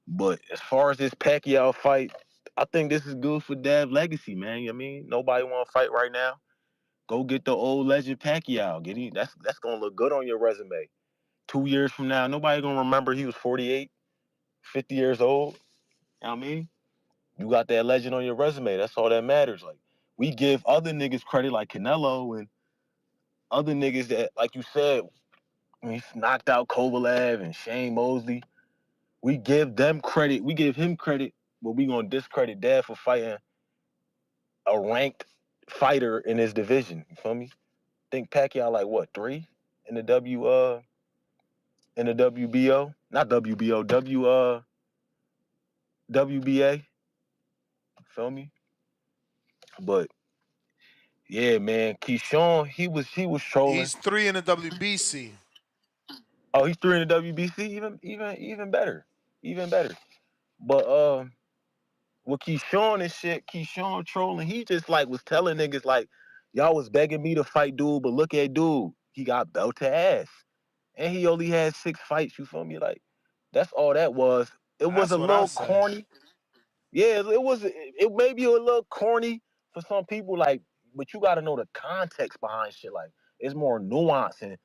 But as far as this Pacquiao fight, I think this is good for Dev legacy, man. You know what I mean? Nobody wanna fight right now. Go get the old legend Pacquiao. That's gonna look good on your resume. 2 years from now, nobody gonna remember he was 48, 50 years old. You know what I mean? You got that legend on your resume. That's all that matters. Like, we give other niggas credit like Canelo and other niggas that, like you said, when he knocked out Kovalev and Shane Mosley, we give them credit. We give him credit, but we gonna discredit Dad for fighting a ranked fighter in his division. You feel me? Think Pacquiao like what, 3 in the in the WBO? Not WBO, WBA. Feel me? But yeah, man, Keyshawn, he was trolling. He's 3 in the WBC. Oh, he's 3 in the WBC, even better. Even better. But with Keyshawn and shit, Keyshawn trolling, he just like was telling niggas like, y'all was begging me to fight dude, but look at dude. He got belt to ass. And he only had 6 fights, you feel me? Like, that's all that was. It was That's a what I little say. corny. Yeah, it may be a little corny for some people, like, but you gotta know the context behind shit. Like, it's more nuance and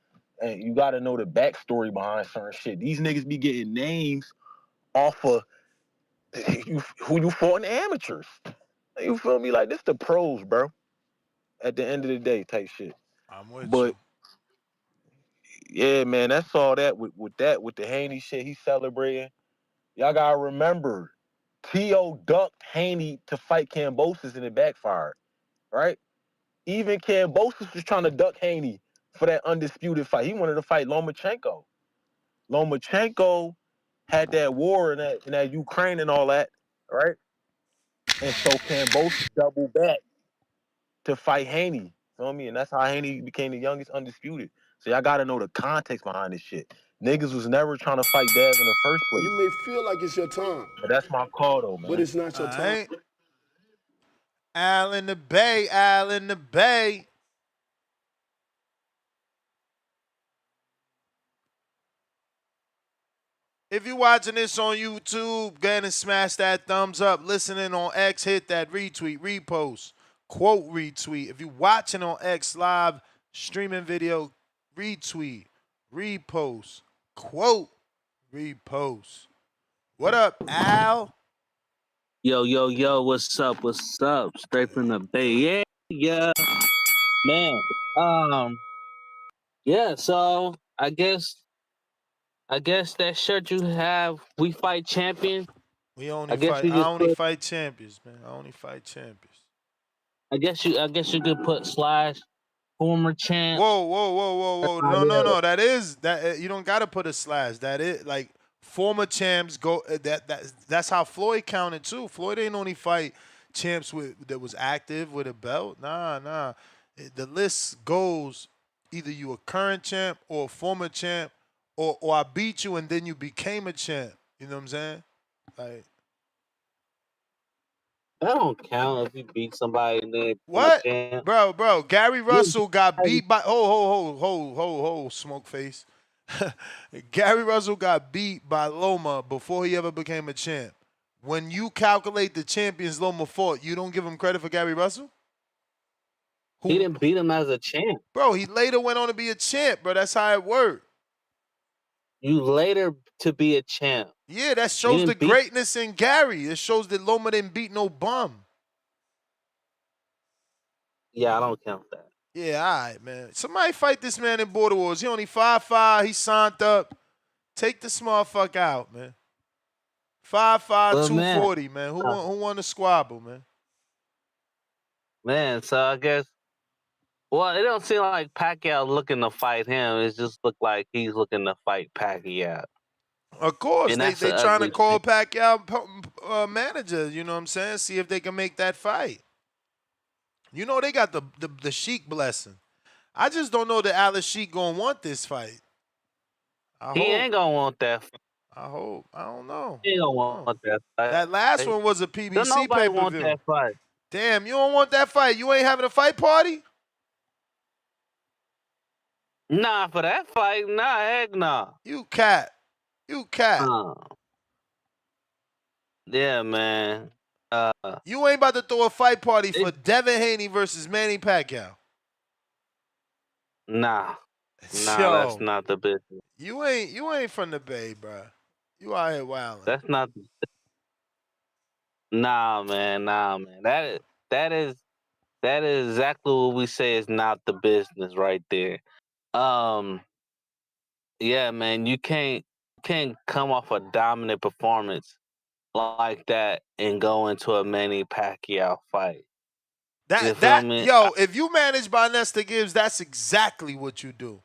you gotta know the backstory behind certain shit. These niggas be getting names off of who you fought in the amateurs. You feel me? Like, this the pros, bro. At the end of the day, type shit. I'm with But you. yeah, man, that's all that with the Haney shit he celebrating. Y'all gotta remember, T.O. ducked Haney to fight Kambosos and it backfired, right? Even Kambosos was trying to duck Haney for that undisputed fight. He wanted to fight Lomachenko. Lomachenko had that war in that Ukraine and all that, right? And so Kambosos doubled back to fight Haney. Feel me? And that's how Haney became the youngest undisputed. So y'all gotta know the context behind this shit. Niggas was never trying to fight Dev in the first place. You may feel like it's your time, But that's my call though, but man. it's not your All time. right. Al in the Bay, Al in the Bay. If you're watching this on YouTube, go ahead and smash that thumbs up. Listening on X, hit that retweet, repost, quote retweet. If you're watching on X live, streaming video, retweet, repost, quote, repost. What up, Al? Yo, yo, yo, what's up? What's up? Straight from the Bay. Yeah, man. Yeah, so I guess that shirt you have, we fight champion. We only I guess fight. you I just only put fight champions, man. I only fight champions. I guess you could put slash former champ. Whoa. No. That you don't gotta put a slash. That is like former champs go. That's how Floyd counted too. Floyd ain't only fight champs that was active with a belt. Nah. The list goes either you a current champ or a former champ, or I beat you and then you became a champ. You know what I'm saying? Like That don't count if you beat somebody and then become a what? champ. Bro, Gary Russell got Yeah. beat by ho, smoke face. Gary Russell got beat by Loma before he ever became a champ. When you calculate the champions Loma fought, you don't give him credit for Gary Russell? He didn't beat him as a champ. Bro, he later went on to be a champ, bro. That's how it worked. You later to be a champ. Yeah, that shows the greatness in Gary. It shows that Loma didn't beat no bum. Yeah, I don't count that. Yeah, all right, man. Somebody fight this man in Border Wars. He only 5'5". He signed up. Take this motherfucker out, man. 5'5", 240, man. Who won the squabble, man? Man, so I guess, well, it don't seem like Pacquiao looking to fight him. It just look like he's looking to fight Pacquiao. Of course, they trying to call Pacquiao manager. You know what I'm saying? See if they can make that fight. You know they got the Sheik blessing. I just don't know that Alex Sheik gonna want this fight. He ain't gonna want that fight. I hope. I don't know. He don't want that fight. That last one was a PBC nobody pay-per-view. want that fight. Damn, you don't want that fight? You ain't having a fight party? Nah, for that fight, nah, heck nah. You cat. Yeah, man. You ain't about to throw a fight party for Devin Haney versus Manny Pacquiao. Nah, Yo, that's not the business. You ain't from the Bay, bro. You out here wilding. That's not. Nah, man. That is exactly what we say is not the business right there. Yeah, man. You can't come off a dominant performance like that and go into a Manny Pacquiao fight. If you manage by Nesta Gibbs, that's exactly what you do.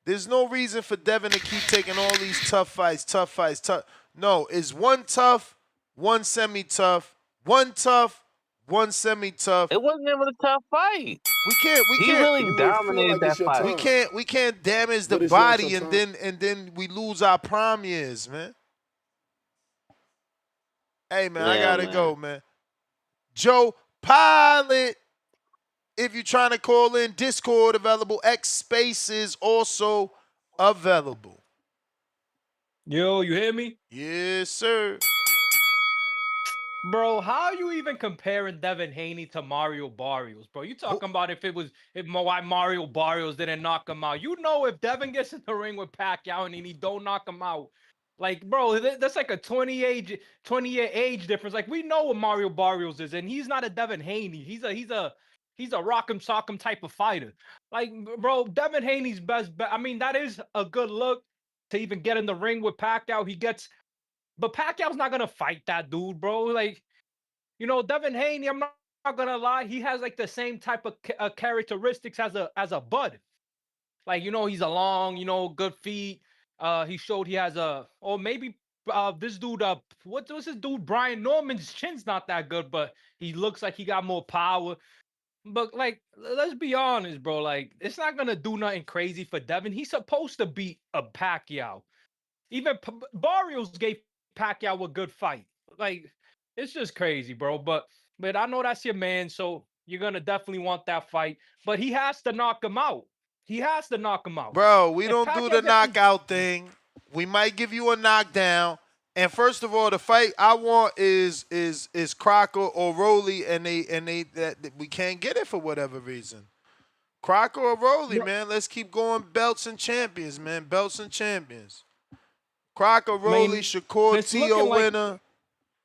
There's no reason for Devin to keep taking all these tough fights. No, it's one tough, one semi-tough, one tough, one semi-tough. It wasn't even a tough fight. He really dominated that fight. We can't damage the body and then we lose our prime years, man. Hey, man, I gotta go, man. Joe Pilot, if you're trying to call in, Discord available. X Spaces also available. Yo, you hear me? Yes, sir. Bro, how you even comparing Devin Haney to Mario Barrios, bro? You talking about why Mario Barrios didn't knock him out? You know, if Devin gets in the ring with Pacquiao and he don't knock him out, like, bro, that's like a 20-year age difference. Like, we know what Mario Barrios is, and he's not a Devin Haney. He's a rock'em sock'em type of fighter. Like, bro, Devin Haney's best bet. I mean, that is a good look to even get in the ring with Pacquiao. But Pacquiao's not gonna fight that dude, bro. Like, you know, Devin Haney, I'm not gonna lie, he has like the same type of characteristics as a Bud. Like, you know, he's a long, you know, good feet. He showed he has this dude, what's this dude? Brian Norman's chin's not that good, but he looks like he got more power. But, like, let's be honest, bro. Like, it's not gonna do nothing crazy for Devin. He's supposed to beat a Pacquiao. Even Barrios gave Pacquiao a good fight. Like, it's just crazy, bro. But I know that's your man, so you're gonna definitely want that fight. But he has to knock him out. Bro, we don't do the knockout thing. We might give you a knockdown. And first of all, the fight I want is Crocker or Rowley, and we can't get it for whatever reason. Crocker or Rowley, man. Let's keep going. Belts and champions, man. Belts and champions. Crocker, Rowley, Shakur, T.O. winner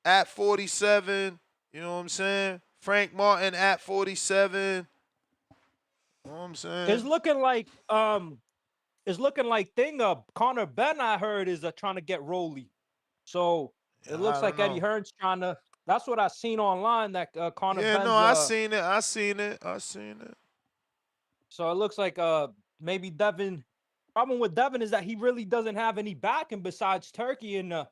at 47. You know what I'm saying? Frank Martin at 47. You know what I'm saying? It's looking like Connor Ben, I heard, is trying to get Rowley. So it looks like Eddie Hearn's trying to. That's what I seen online. That Connor. Yeah, Ben's, I seen it. So it looks like maybe Devin. Problem with Devin is that he really doesn't have any backing besides Turkey. And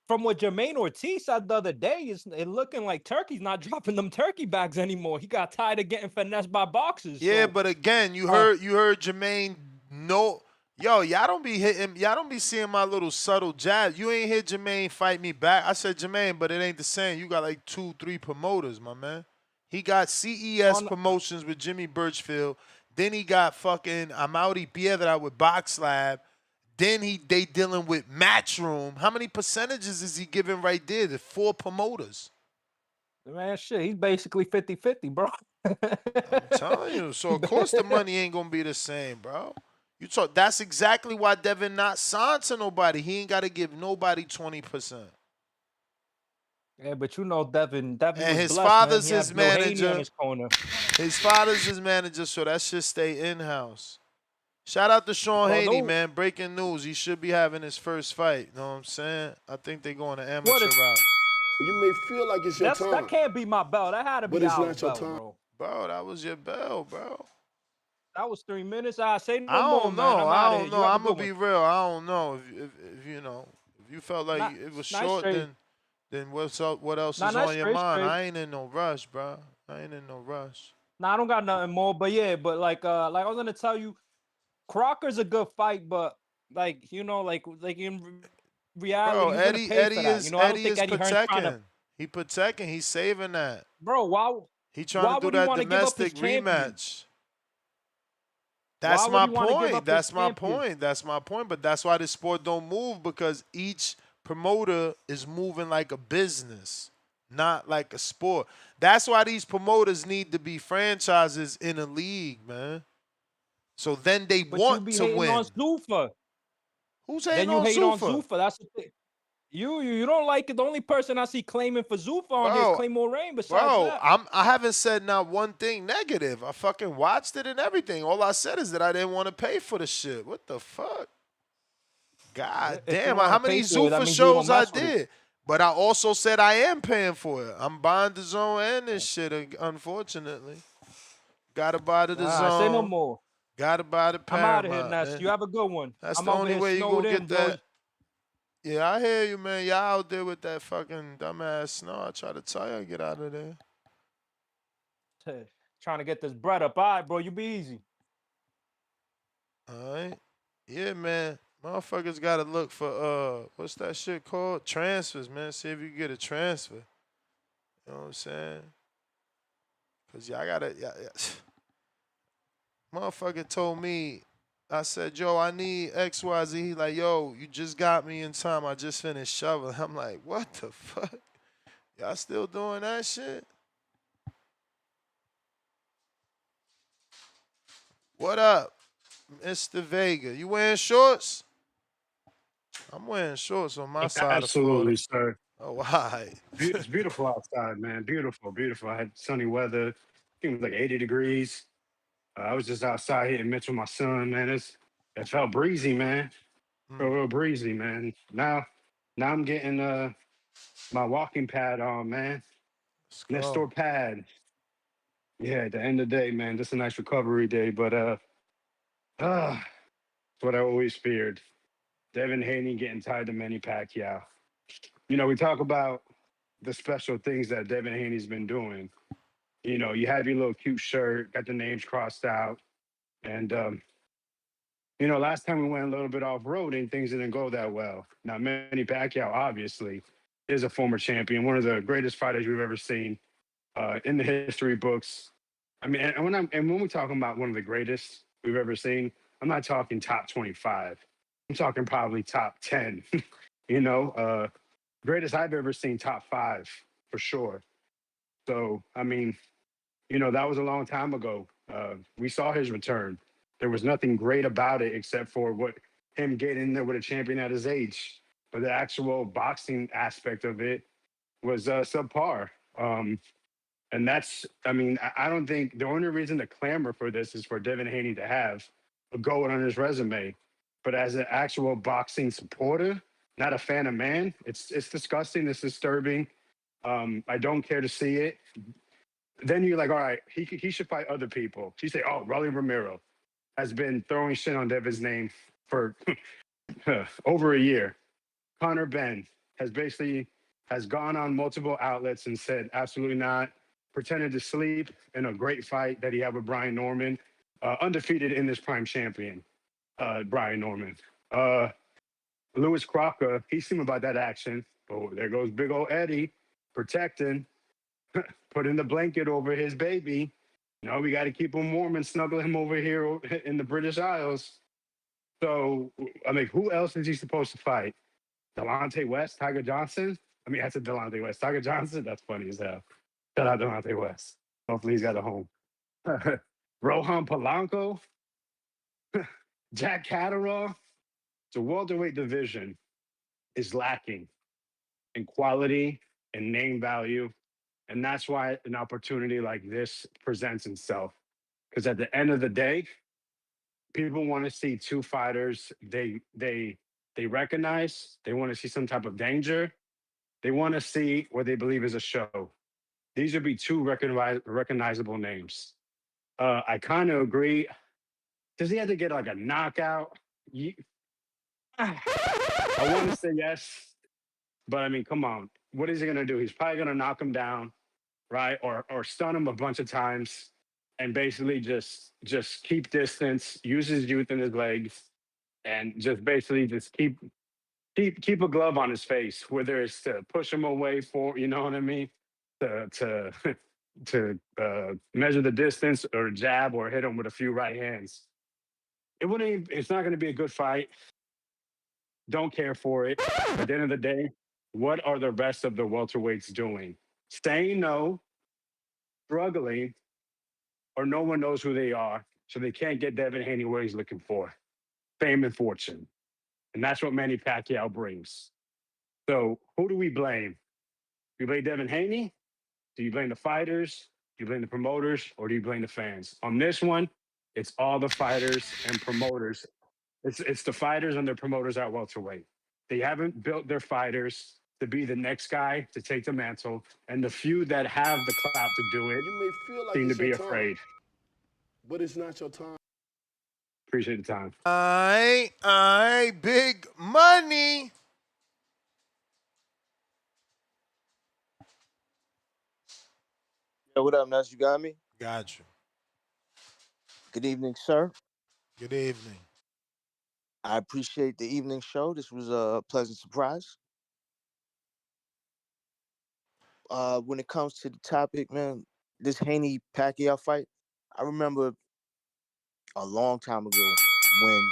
from what Jermaine Ortiz said the other day, it's looking like Turkey's not dropping them turkey bags anymore. He got tired of getting finessed by boxers. Yeah, so, but again, you heard Jermaine. No, y'all don't be hitting. Y'all don't be seeing my little subtle jab. You ain't hear Jermaine fight me back. I said Jermaine, but it ain't the same. You got like 2-3 promoters, my man. He got CES promotions with Jimmy Birchfield. Then he got fucking Amaury Piedra with Box Lab. Then they dealing with Matchroom. How many percentages is he giving right there? The 4 promoters. Man, shit, he's basically 50-50, bro. I'm telling you. So of course the money ain't gonna be the same, bro. You talk. That's exactly why Devin not signed to nobody. He ain't got to give nobody 20%. Yeah, but you know, Devin And was his blessed, man. father's He his had Bill Haney on manager. his corner. His father's his manager, so that shit stay in house. Shout out to Sean Bro, Haney, no, man. Breaking news. He should be having his first fight. You know what I'm saying? I think they going the amateur what if route. You may feel like it's your that time, can't be my belt? That had to but be it's our not your belt, time. bro. Bro, that was your bell, bro. That was 3 minutes. I say no I more, don't man. know. I'm I out of here. don't You know. have a I'm good gonna one. be real. I don't know if you know if you felt like Not, it was nice short, trade. then what's up? What else Not is nice on your trade, mind? trade. I ain't in no rush, bro. I ain't in no rush. Nah, I don't got nothing more. But yeah, but like I was gonna tell you, Crocker's a good fight, but like you know, like in reality, Bro, he's gonna pay for that. You know, I don't Eddie think is Eddie Hearn's trying to. protecting. He protecting. He's saving that. Bro, He trying to do would he that want to give up his domestic champion? rematch. Why That's would my he want to give point. up his That's my champion? point. That's my point. But that's why the sport don't move, because each promoter is moving like a business, not like a sport. That's why these promoters need to be franchises in a league, man. So then they But you want be to hating on win. Zuffa. Who's Then hating you on hate on Zuffa? Zuffa. That's the thing. You don't like it. The only person I see claiming for Zuffa on here is Bro, Claymore Rain. Besides bro, that, I haven't said not one thing negative. I fucking watched it and everything. All I said is that I didn't want to pay for the shit. What the fuck? God if you damn, don't want how to many pay for it, that Zuffa means you don't shows I mess with it. did? But I also said I am paying for it. I'm buying the zone and this shit, unfortunately. Gotta buy the Say no zone. more. Gotta buy the I'm out of here, Paramount, Ness. man. You have a good one. That's I'm the over only here way you snowed gonna in, get bro. that. Yeah, I hear you, man. Y'all out there with that fucking dumbass snow. I try to tell you, get out of there. Trying to get this bread up. All right, bro. You be easy. All right. Yeah, man. Motherfuckers gotta look for what's that shit called? Transfers, man. See if you can get a transfer. You know what I'm saying? Cause y'all gotta Motherfucker told me, I said, yo, I need XYZ. He like, yo, you just got me in time. I just finished shoveling. I'm like, what the fuck? Y'all still doing that shit? What up, Mr. Vega? You wearing shorts? I'm wearing shorts on my side of Absolutely, Florida. sir. Oh, why? It's beautiful outside, man. Beautiful, beautiful. I had sunny weather. I think it was like 80 degrees. I was just outside hitting Mitch with my son, man. It felt breezy, man. Felt real breezy, man. Now I'm getting my walking pad on, man. Let's Next go. door pad. Yeah, at the end of the day, man. Just a nice recovery day, but it's what I always feared. Devin Haney getting tied to Manny Pacquiao. You know, we talk about the special things that Devin Haney's been doing. You know, you have your little cute shirt, got the names crossed out. And, you know, last time we went a little bit off road and things didn't go that well. Now, Manny Pacquiao, obviously, is a former champion, one of the greatest fighters we've ever seen in the history books. I mean, and when we're talking about one of the greatest we've ever seen, I'm not talking top 25. I'm talking probably top 10. You know, greatest I've ever seen, top 5 for sure. So, I mean, you know, that was a long time ago. We saw his return. There was nothing great about it except for what him getting in there with a champion at his age. But the actual boxing aspect of it was subpar. And that's, I mean, I don't think the only reason to clamor for this is for Devin Haney to have a gold on his resume. But as an actual boxing supporter, not a fan of man, it's disgusting. It's disturbing. I don't care to see it. Then you're like, all right, he should fight other people. You say, oh, Rolly Romero has been throwing shit on Devin's name for over a year. Conor Ben has gone on multiple outlets and said absolutely not. Pretended to sleep in a great fight that he had with Brian Norman, undefeated in this prime champion, Brian Norman. Lewis Crocker, he seemed about that action. Oh, there goes big old Eddie protecting, putting the blanket over his baby. No, we got to keep him warm and snuggle him over here in the British Isles. So, I mean, who else is he supposed to fight? Delonte West, Tiger Johnson? I mean, that's a Delonte West. Tiger Johnson? That's funny as hell. Shout out Delonte West. Hopefully he's got a home. Rohan Polanco, Jack Catterall. The welterweight division is lacking in quality and name value. And that's why an opportunity like this presents itself. Because at the end of the day, people want to see two fighters they recognize, they want to see some type of danger, they want to see what they believe is a show. These would be two recognizable names. I kind of agree. Does he have to get like a knockout? I want to say yes, but I mean, come on. What is he gonna do? He's probably gonna knock him down, right? Or stun him a bunch of times, and basically just keep distance, use his youth in his legs, and just basically just keep a glove on his face, whether it's to push him away for, you know what I mean, to to measure the distance or jab or hit him with a few right hands. It's not going to be a good fight. Don't care for it. At the end of the day, what are the rest of the welterweights doing? Saying no, struggling, or no one knows who they are, so they can't get Devin Haney where he's looking for fame and fortune. And that's what Manny Pacquiao brings. So who do we blame? Do you blame Devin Haney? Do you blame the fighters? Do you blame the promoters? Or do you blame the fans? On this one, it's all the fighters and promoters. It's the fighters and their promoters at welterweight. They haven't built their fighters to be the next guy to take the mantle. And the few that have the clout to do it You may feel like seem to it's your be time, afraid. but it's not your time. Appreciate the time. All right, big money. Yeah, what up, Nuts? You got me? Got you. Good evening, sir. Good evening. I appreciate the evening show. This was a pleasant surprise. When it comes to the topic, man, this Haney Pacquiao fight, I remember a long time ago when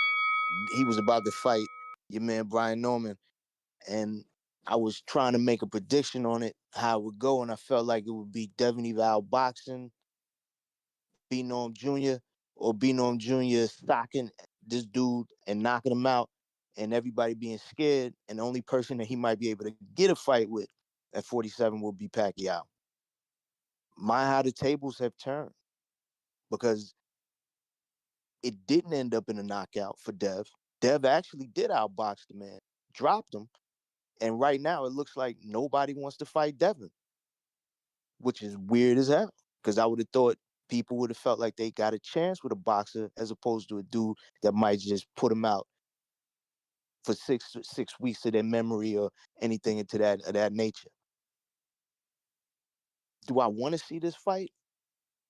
he was about to fight your man Brian Norman, and I was trying to make a prediction on it, how it would go, and I felt like it would be Devin Eval boxing, B Norm Jr., or B Norm Jr. stocking this dude and knocking him out, and everybody being scared, and the only person that he might be able to get a fight with at 47 will be Pacquiao. My how the tables have turned, because it didn't end up in a knockout for Dev. Dev actually did outbox the man, dropped him, and right now it looks like nobody wants to fight Devin, which is weird as hell. Because I would have thought people would have felt like they got a chance with a boxer as opposed to a dude that might just put him out for six weeks of their memory or anything into that of that nature. Do I want to see this fight?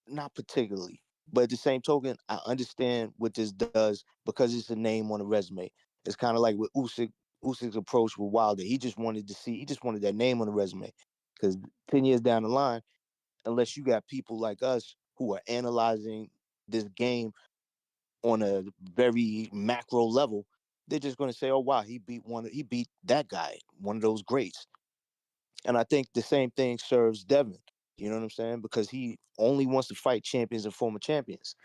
Not particularly. But at the same token, I understand what this does because it's a name on a resume. It's kind of like with Usyk's approach with Wilder. He just wanted that name on the resume. Because 10 years down the line, unless you got people like us who are analyzing this game on a very macro level, they're just going to say, "Oh wow, he beat that guy, one of those greats." And I think the same thing serves Devin. You know what I'm saying? Because he only wants to fight champions and former champions.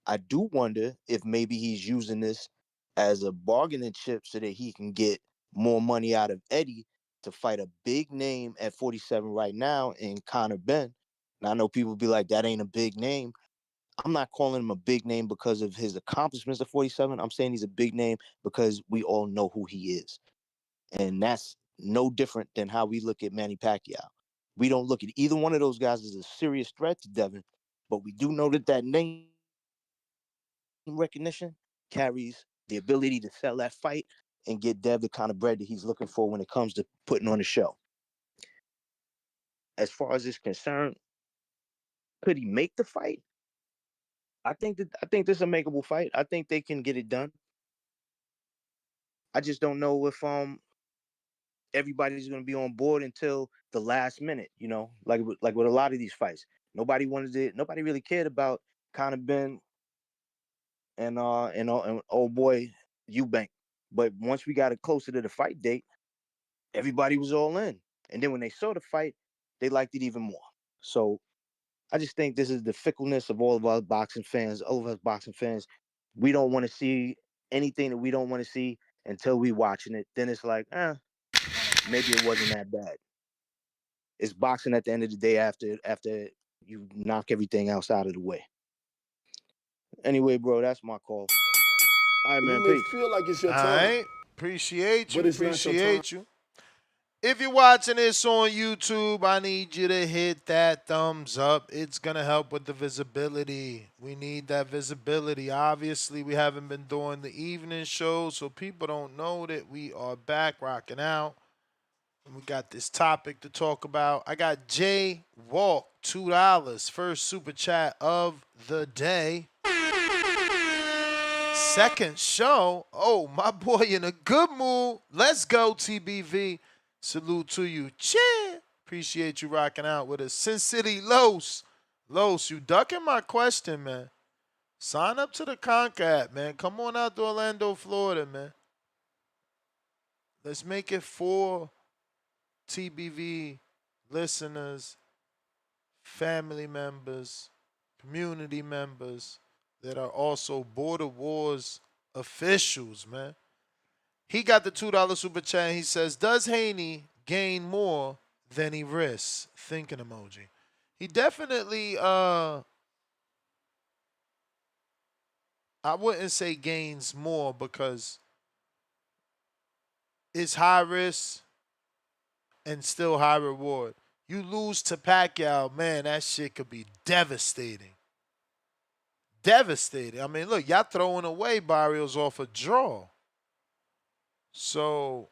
I do wonder if maybe he's using this as a bargaining chip so that he can get more money out of Eddie to fight a big name at 47 right now in Conor Ben. And I know people be like, that ain't a big name. I'm not calling him a big name because of his accomplishments at 47. I'm saying he's a big name because we all know who he is. And that's no different than how we look at Manny Pacquiao. We don't look at either one of those guys as a serious threat to Devin, but we do know that name recognition carries the ability to sell that fight and get Dev the kind of bread that he's looking for when it comes to putting on a show. As far as it's concerned, could he make the fight? I think this is a makeable fight. I think they can get it done. I just don't know if everybody's going to be on board until the last minute. You know, like with a lot of these fights, nobody really cared about Conor Ben and old boy Eubank. But once we got it closer to the fight date, everybody was all in. And then when they saw the fight, they liked it even more. So I just think this is the fickleness of all of us boxing fans. All of us boxing fans, we don't want to see anything that we don't want to see until we watching it. Then it's like, maybe it wasn't that bad. It's boxing at the end of the day after you knock everything else out of the way. Anyway, bro, that's my call. All right, man. You may Peace. feel like it's your All time, right. Appreciate you. but it's not your time. Appreciate you. If you're watching this on YouTube, I need you to hit that thumbs up. It's going to help with the visibility. We need that visibility. Obviously, we haven't been doing the evening shows, so people don't know that we are back rocking out. And we got this topic to talk about. I got Jay Walk, $2. First super chat of the day. Second show. Oh, my boy in a good mood. Let's go, TBV. Salute to you. Cheer. Appreciate you rocking out with us. Sin City Los. Los, you ducking my question, man. Sign up to the Conca app, man. Come on out to Orlando, Florida, man. Let's make it 4 TBV listeners, family members, community members that are also Border Wars officials, man. He got the $2 super chat. And he says, does Haney gain more than he risks? Thinking emoji. He definitely, I wouldn't say gains more because it's high risk and still high reward. You lose to Pacquiao, man, that shit could be devastating. Devastating. I mean, look, y'all throwing away Barrios off a draw. So,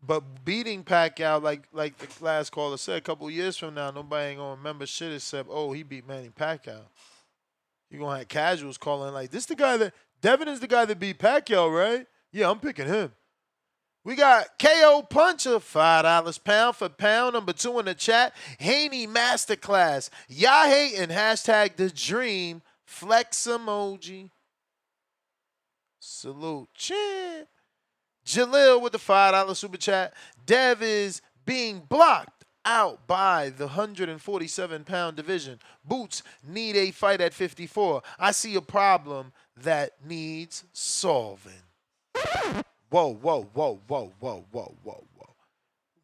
but beating Pacquiao, like the last caller said, a couple years from now, nobody ain't gonna remember shit except, oh, he beat Manny Pacquiao. You're gonna have casuals calling like, this the guy that, Devin is the guy that beat Pacquiao, right? Yeah, I'm picking him. We got KO Puncher, $5 pound for pound. Number 2 in the chat. Haney Masterclass. Y'all hating, hashtag the dream. Flex emoji. Salute. Cheer. Jalil with the $5 super chat. Dev is being blocked out by the 147-pound division. Boots need a fight at 54. I see a problem that needs solving. Whoa, whoa, whoa, whoa, whoa, whoa, whoa, whoa.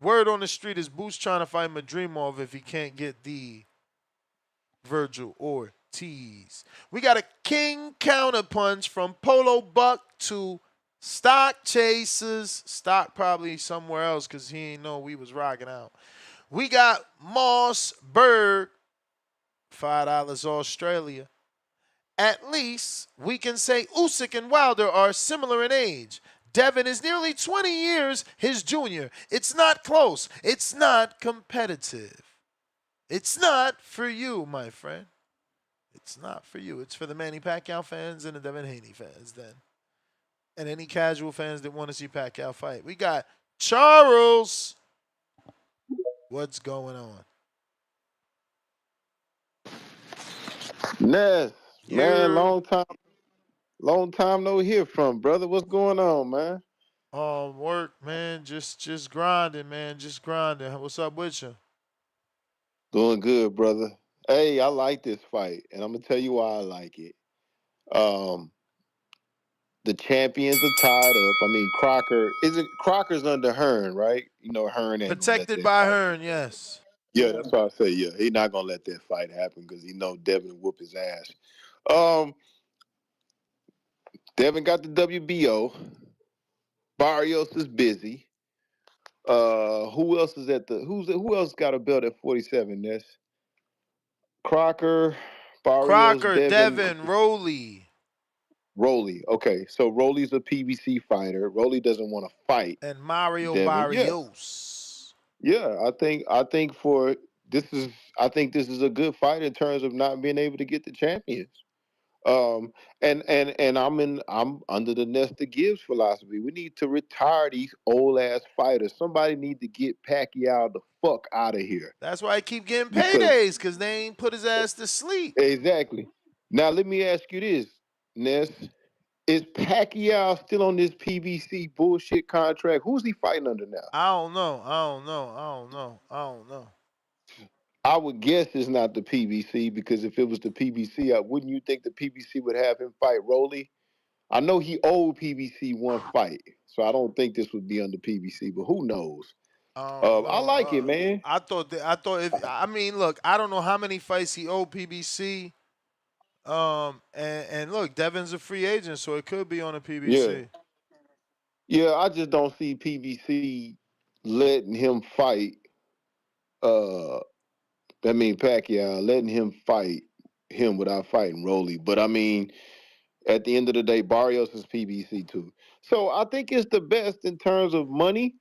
Word on the street is Boots trying to fight Madrimov if he can't get the Virgil Ortiz. We got a king counterpunch from Polo Buck to Stock Chasers. Stock probably somewhere else because he ain't know we was rocking out. We got Moss Berg, $5 Australia. At least we can say Usyk and Wilder are similar in age. Devin is nearly 20 years his junior. It's not close. It's not competitive. It's not for you, my friend. It's not for you. It's for the Manny Pacquiao fans and the Devin Haney fans then. And any casual fans that want to see Pacquiao fight. We got Charles. What's going on? Ness, man, long time no hear from, brother. What's going on, man? Work, man. Just grinding, man. Just grinding. What's up with you? Doing good, brother. Hey, I like this fight, and I'm gonna tell you why I like it. The champions are tied up. I mean, Crocker's under Hearn, right? You know, Hearn ain't protected by Hearn, yes. Yeah, that's why I say, yeah, he's not gonna let that fight happen because he know Devin whoop his ass. Devin got the WBO. Barrios is busy. Who else is who else got a belt at 47? Ness? Crocker, Barrios, Devin, Rolly. Okay, so Rolly's a PBC fighter. Rolly doesn't want to fight. And Mario Barrios. Yeah, I think this is a good fight in terms of not being able to get the champions. And I'm under the Nesta Gibbs philosophy. We need to retire these old ass fighters. Somebody need to get Pacquiao the fuck out of here. That's why I keep getting paydays, because they ain't put his ass to sleep. Exactly. Now let me ask you this, Ness. Is Pacquiao still on this PBC bullshit contract? Who's he fighting under now? I don't know. I would guess it's not the PBC because if it was the PBC, wouldn't you think the PBC would have him fight Rolly? I know he owed PBC one fight, so I don't think this would be under PBC, but who knows? I like it, man. I thought I mean, look, I don't know how many fights he owed PBC. And look, Devin's a free agent, so it could be on a Yeah. PBC. Yeah, I just don't see PBC letting him fight Pacquiao, letting him fight him without fighting Rolly. But I mean, at the end of the day, Barrios is PBC too. So I think it's the best in terms of money.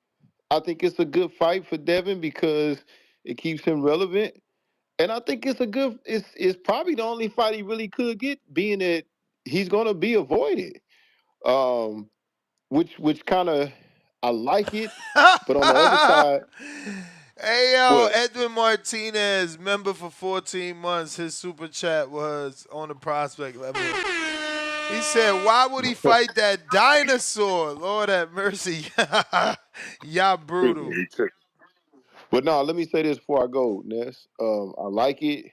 I think it's a good fight for Devin because it keeps him relevant. And I think it's probably the only fight he really could get, being that he's gonna be avoided. Um, which kind of I like it, but on the other side, Hey yo, what? Edwin Martinez, member for 14 months. His super chat was on the prospect level. He said, "Why would he fight that dinosaur? Lord have mercy, y'all brutal." But no, let me say this before I go, Ness. I like it.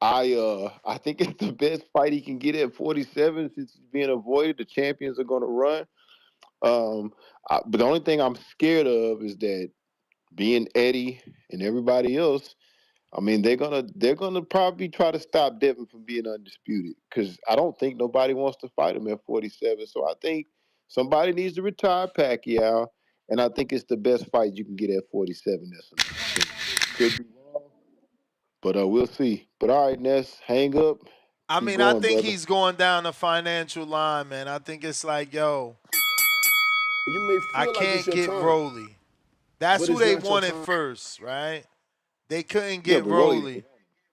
I think it's the best fight he can get at 47 since he's being avoided. The champions are going to run. But the only thing I'm scared of is that being Eddie and everybody else, I mean, they're gonna probably try to stop Devin from being undisputed because I don't think nobody wants to fight him at 47. So I think somebody needs to retire Pacquiao, and I think it's the best fight you can get at 47. That's in my opinion. Could be wrong, but we'll see. But all right, Ness, hang up. I Keep mean, I going, think brother. he's going down the financial line, man. I think it's like, yo, You may I feel like it's can't your get time, Rolly. That's but who it's they not your wanted time. first, right? They couldn't Yeah, get but Rolly. Rolly.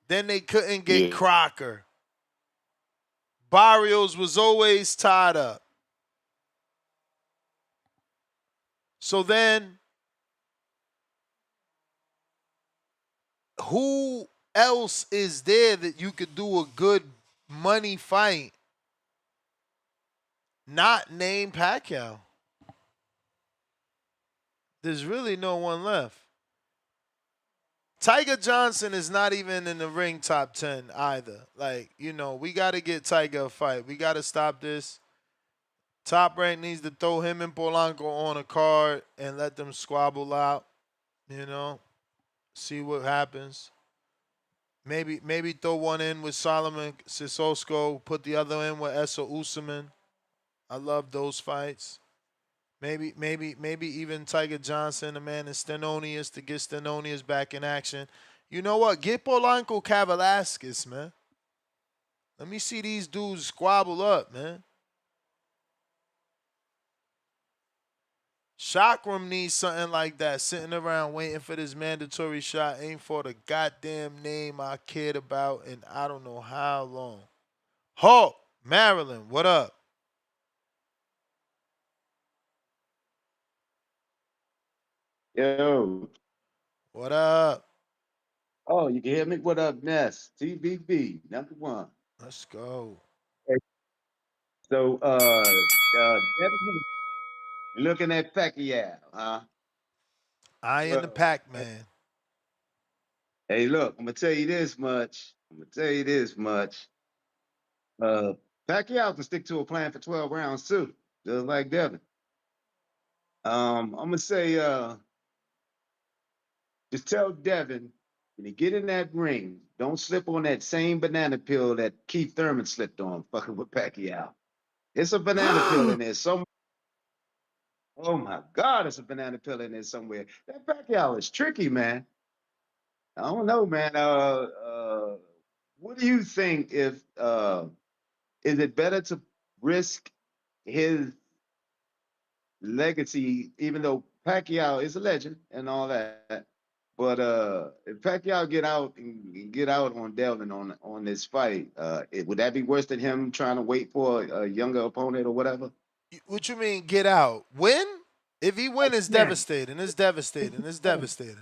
Then they couldn't get Yeah. Crocker. Barrios was always tied up. So then, who else is there that you could do a good money fight? Not named Pacquiao. There's really no one left. Tiger Johnson is not even in the ring top 10 either. Like, we got to get Tiger a fight. We got to stop this. Top Rank needs to throw him and Polanco on a card and let them squabble out, see what happens. Maybe throw one in with Solomon Sissoko, put the other in with Essa Usman. I love those fights. Maybe even Tiger Johnson, the man, is Stenonius to get Stenonius back in action. You know what? Get Polanco Kavalaskis, man. Let me see these dudes squabble up, man. Chakram needs something like that, sitting around waiting for this mandatory shot. Ain't for the goddamn name I cared about in I don't know how long. Hulk, Maryland, what up? Yo. What up? Oh, you can hear me? What up, Ness? TBB, number one. Let's go. So, Devin, looking at Pacquiao, huh? I in the pack, man. Hey, look, I'm gonna tell you this much. Pacquiao can stick to a plan for 12 rounds too, just like Devin. I'm gonna say, just tell Devin when he get in that ring, don't slip on that same banana pill that Keith Thurman slipped on, fucking with Pacquiao. It's a banana pill in there somewhere. Oh my God, it's a banana pill in there somewhere. That Pacquiao is tricky, man. I don't know, man. What do you think if is it better to risk his legacy, even though Pacquiao is a legend and all that, but if Pacquiao get out on Devin on this fight, would that be worse than him trying to wait for a younger opponent or whatever? What you mean get out? Win? If he win, it's Yeah. devastating. It's devastating. It's devastating.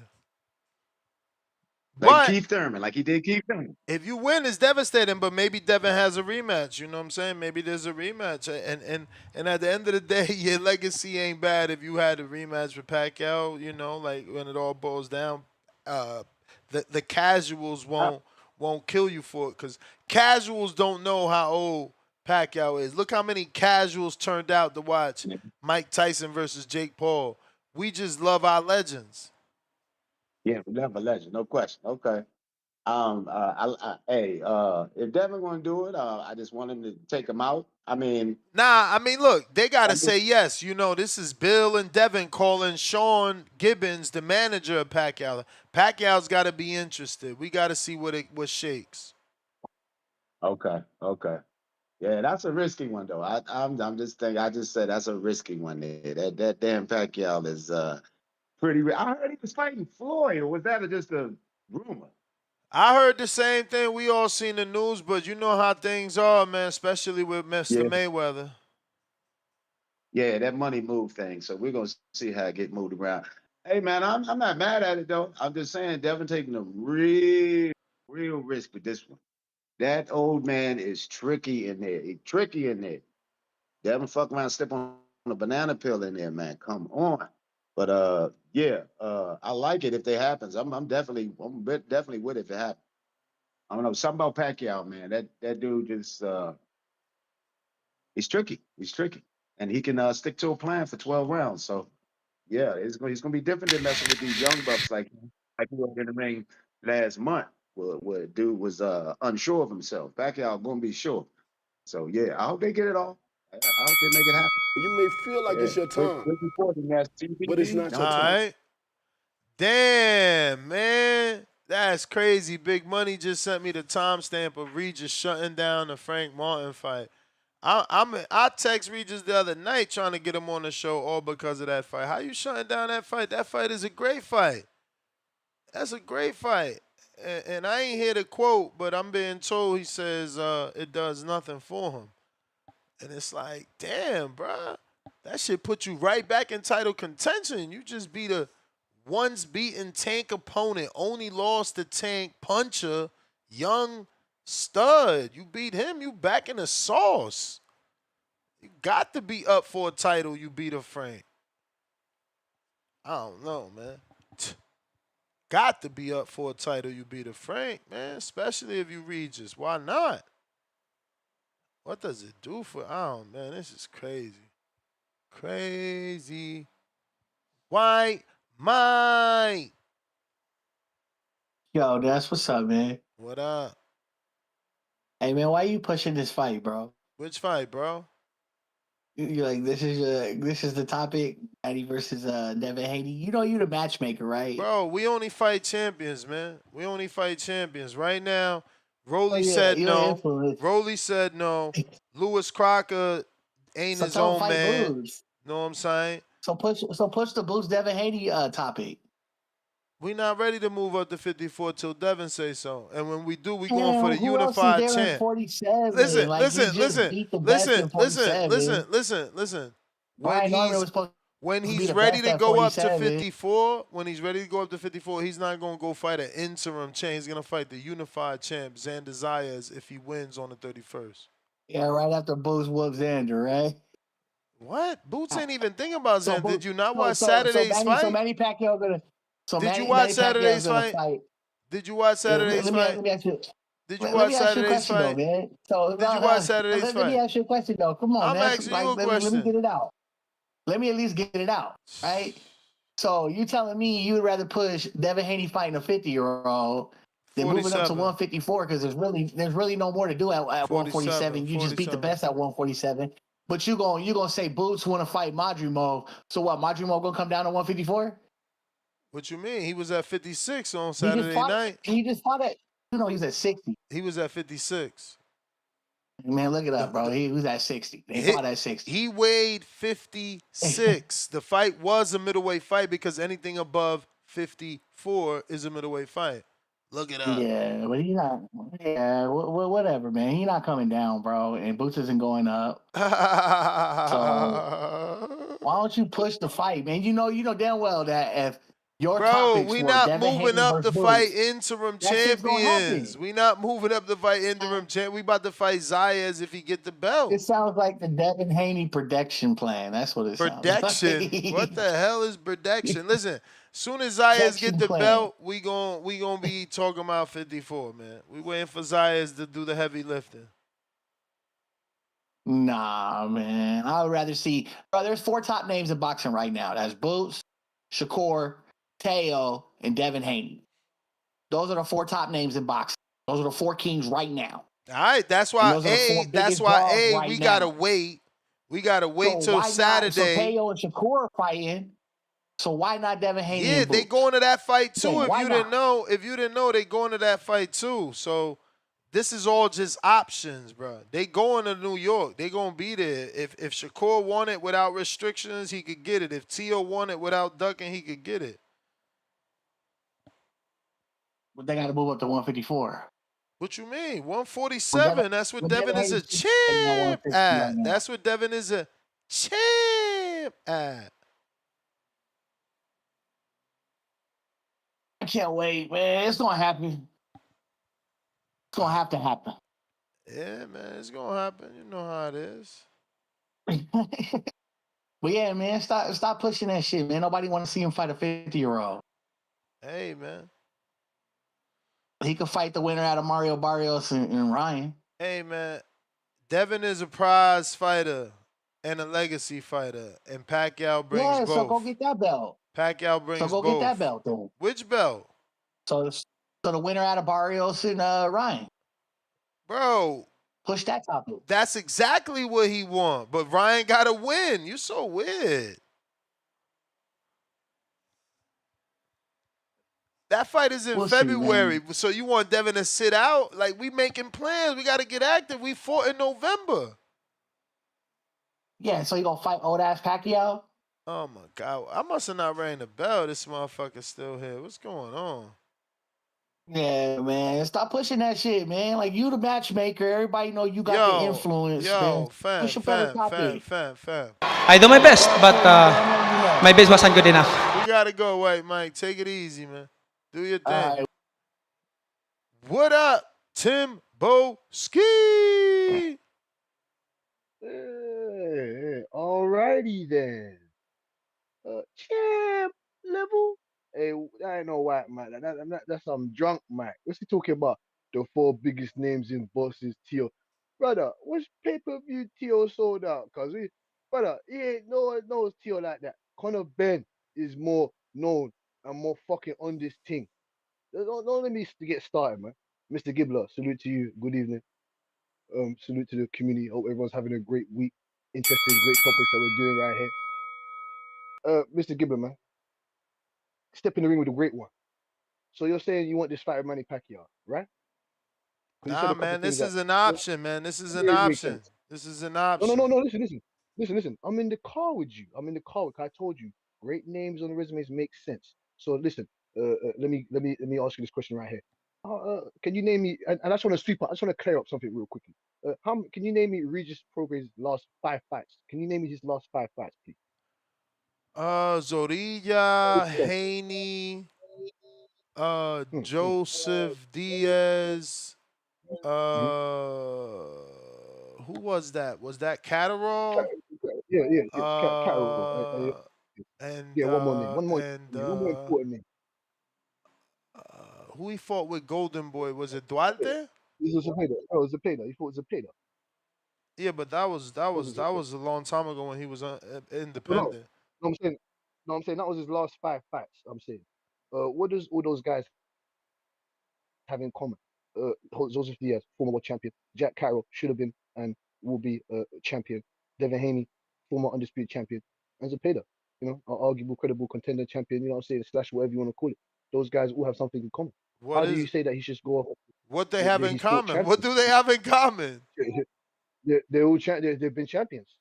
Like But Keith Thurman, like he did Keith Thurman. if you win, it's devastating. But maybe Devin has a rematch. You know what I'm saying? Maybe there's a rematch. And at the end of the day, your legacy ain't bad if you had a rematch with Pacquiao. Like when it all boils down, the casuals won't kill you for it, because casuals don't know how old Pacquiao is. Look how many casuals turned out to watch Mike Tyson versus Jake Paul. We just love our legends. Yeah, we love a legend, no question. Okay. If Devin gonna do it, I just want him to take him out. I mean, Look, they got to say yes. You know, this is Bill and Devin calling Sean Gibbons, the manager of Pacquiao. Pacquiao's got to be interested. We got to see what shakes. okay. Yeah, that's a risky one though. I'm just thinking. I just said that's a risky one there. That damn Pacquiao is pretty. I heard he was fighting Floyd, or was that just a rumor? I heard the same thing. We all seen the news, but you know how things are, man, especially with Mr. Mayweather. Yeah, that money move thing. So we're gonna see how it get moved around. Hey man, I'm not mad at it though. I'm just saying Devin taking a real risk with this one. That old man is tricky in there. He's tricky in there. Devin fuck around, step on a banana peel in there, man. Come on. But I like it if it happens. I'm definitely with it if it happens. I don't know, something about Pacquiao, man. That dude just he's tricky. He's tricky. And he can stick to a plan for 12 rounds. So yeah, he's gonna be different than messing with these young bucks like he was in the ring last month, where dude was unsure of himself. Pacquiao gonna be sure. So yeah, I hope they get it all. I hope they make it happen. You may feel like it's your time, but it's not your All time. right. Damn, man. That's crazy. Big Money just sent me the timestamp of Regis shutting down the Frank Martin fight. I text Regis the other night trying to get him on the show all because of that fight. How you shutting down that fight? That fight is a great fight. That's a great fight. And I ain't hear the quote, but I'm being told he says it does nothing for him. And it's like, damn, bruh. That shit put you right back in title contention. You just beat a once beaten Tank opponent, only lost to Tank puncher, young stud. You beat him, you back in the sauce. You got to be up for a title, you beat a Frank. I don't know, man. Got to be up for a title, you beat a Frank, man. Especially if you Regis. Why not? What does it do for? Oh, man, this is crazy. Crazy. White Mike. Yo, that's what's up, man. What up? Hey, man, why you pushing this fight, bro? Which fight, bro? You're like, this is the topic, Manny versus Devin Haney. You know you the matchmaker, right? Bro, we only fight champions, man. We only fight champions. Right now, Rolly said no. Rolly said no. Lewis Crocker ain't his own man. Booze. Know what I'm saying? So push the Boost Devin Haney topic. We not ready to move up to 54 till Devin say so. And when we do, we going for the unified champ. 47? Listen. When he's ready to go up to 54, he's not going to go fight an interim champ. He's going to fight the unified champ, Xander Zayas, if he wins on the 31st. Yeah, right after Boots whoops Xander, right? What? Boots ain't even thinking about Xander. Did you not watch Saturday's fight? So Manny Pacquiao gonna... Did you watch Saturday's fight? Did you watch Saturday's fight? Did you watch Saturday's fight? Did you watch Saturday's fight? Let me ask you a question, though. Come on, I'm asking you a question. Let me get it out. Let me at least get it out, right? So you telling me you would rather push Devin Haney fighting a 50-year-old than moving up to 154 because there's really no more to do at 147. You just beat the best at 147. But you gonna say Boots want to fight Madrimov. So what? Madrimov gonna come down to 154? What you mean? He was at 56 on Saturday night. He just fought at. He's at 60. He was at 56. Man, look it up, bro. He was at 60. They fought at 60. He weighed 56. The fight was a middleweight fight because anything above 54 is a middleweight fight. Look it up. Yeah, but he's not. Yeah, whatever, man. He's not coming down, bro. And Boots isn't going up. So why don't you push the fight, man? You know damn well that if your topics we were not Devin moving Haney up to versus fight Boots, interim that shit's gonna champions. We not moving up to fight interim champ. We about to fight Zayas if he get the belt. It sounds like the Devin Haney production plan. That's what it sounds like. What the hell is production? Listen, Soon as Zayas get Section the clan. belt, we gonna be talking about 54, man. We waiting for Zayas to do the heavy lifting. Nah, man. I would rather see. Bro, there's 4 top names in boxing right now. That's Boots, Shakur, Teo, and Devin Haney. Those are the 4 top names in boxing. Those are the 4 kings right now. All right, that's And why those are the 4 biggest draws right we now. gotta wait. We gotta wait So till why not? So Saturday. Teo and Shakur are fighting. So why not Devin Haney? Yeah, and they Boots? going to that fight too. Yeah, If why you not? didn't know, they going to that fight too. So this is all just options, bro. They going to New York. They gonna be there. If Shakur won it without restrictions, he could get it. If Teo won it without ducking, he could get it. But they got to move up to 154. What you mean? 147. That's what Devin is a champ at. That's what Devin is a champ at. I can't wait, man. It's gonna happen. It's gonna have to happen. Yeah, man, it's gonna happen. You know how it is. But yeah, man, stop pushing that shit, man. Nobody want to see him fight a 50-year-old. Hey, man. He could fight the winner out of Mario Barrios and Ryan. Hey, man. Devin is a prize fighter and a legacy fighter, and Pacquiao brings both. So go get that belt. Pacquiao brings both. So go get that belt, then. Which belt? So the winner out of Barrios and Ryan. Bro. Push that topic. That's exactly what he want, but Ryan got to win. You so weird. That fight is in February, so you want Devin to sit out? Like, we making plans. We got to get active. We fought in November. Yeah, so you gonna fight old ass Pacquiao? Oh my God, I must have not rang the bell. This motherfucker's still here. What's going on? Yeah, man. Stop pushing that shit, man. Like, you the matchmaker. Everybody know you got the influence. Yo, man. fam. I do my best, but my best wasn't good enough. We gotta go, White Mike. Take it easy, man. Do your thing. What up, Tim Boski? Alrighty then. Champ level. Hey, I ain't no white man. That's some drunk man. What's he talking about? The 4 biggest names in boxing, Teo. Brother, which pay-per-view Teo sold out? Brother, he ain't no one knows Teo like that. Conor Ben is more known and more fucking on this thing. Don't let me get started, man. Mr. Gibbler, salute to you. Good evening. Salute to the community. Hope everyone's having a great week. Interesting, great topics that we're doing right here. Mr. Gibbler, man. Step in the ring with a great one. So you're saying you want this fight with Manny Pacquiao, right? Nah, man, this is an option, man. This is an option. This is an option. No. Listen. I'm in the car with you. I told you, great names on the resumes make sense. So listen, let me ask you this question right here. Can you name me? And I just want to clear up something real quickly. Can you name me Regis Prograis' last 5 fights? Can you name me his last 5 fights, please? Zorilla, Haney, Joseph Diaz. Who was that? Was that Catterall? Yeah. Catterall. And yeah, one more important name. Who he fought with Golden Boy? Was it Duarte? This was Zepeda. Oh, Zepeda. He fought Zepeda. Yeah, but that was a long time ago when he was independent. No, I'm saying that was his last 5 fights. I'm saying, what does all those guys have in common? Joseph Diaz, former world champion. Jack Carroll should have been and will be a champion. Devin Haney, former undisputed champion. And Zepeda, arguable, credible contender champion. You know what I'm saying? Slash whatever you want to call it. Those guys all have something in common. How do you say that he should go off? What they have in common? What do they have in common? They're all they've been champions.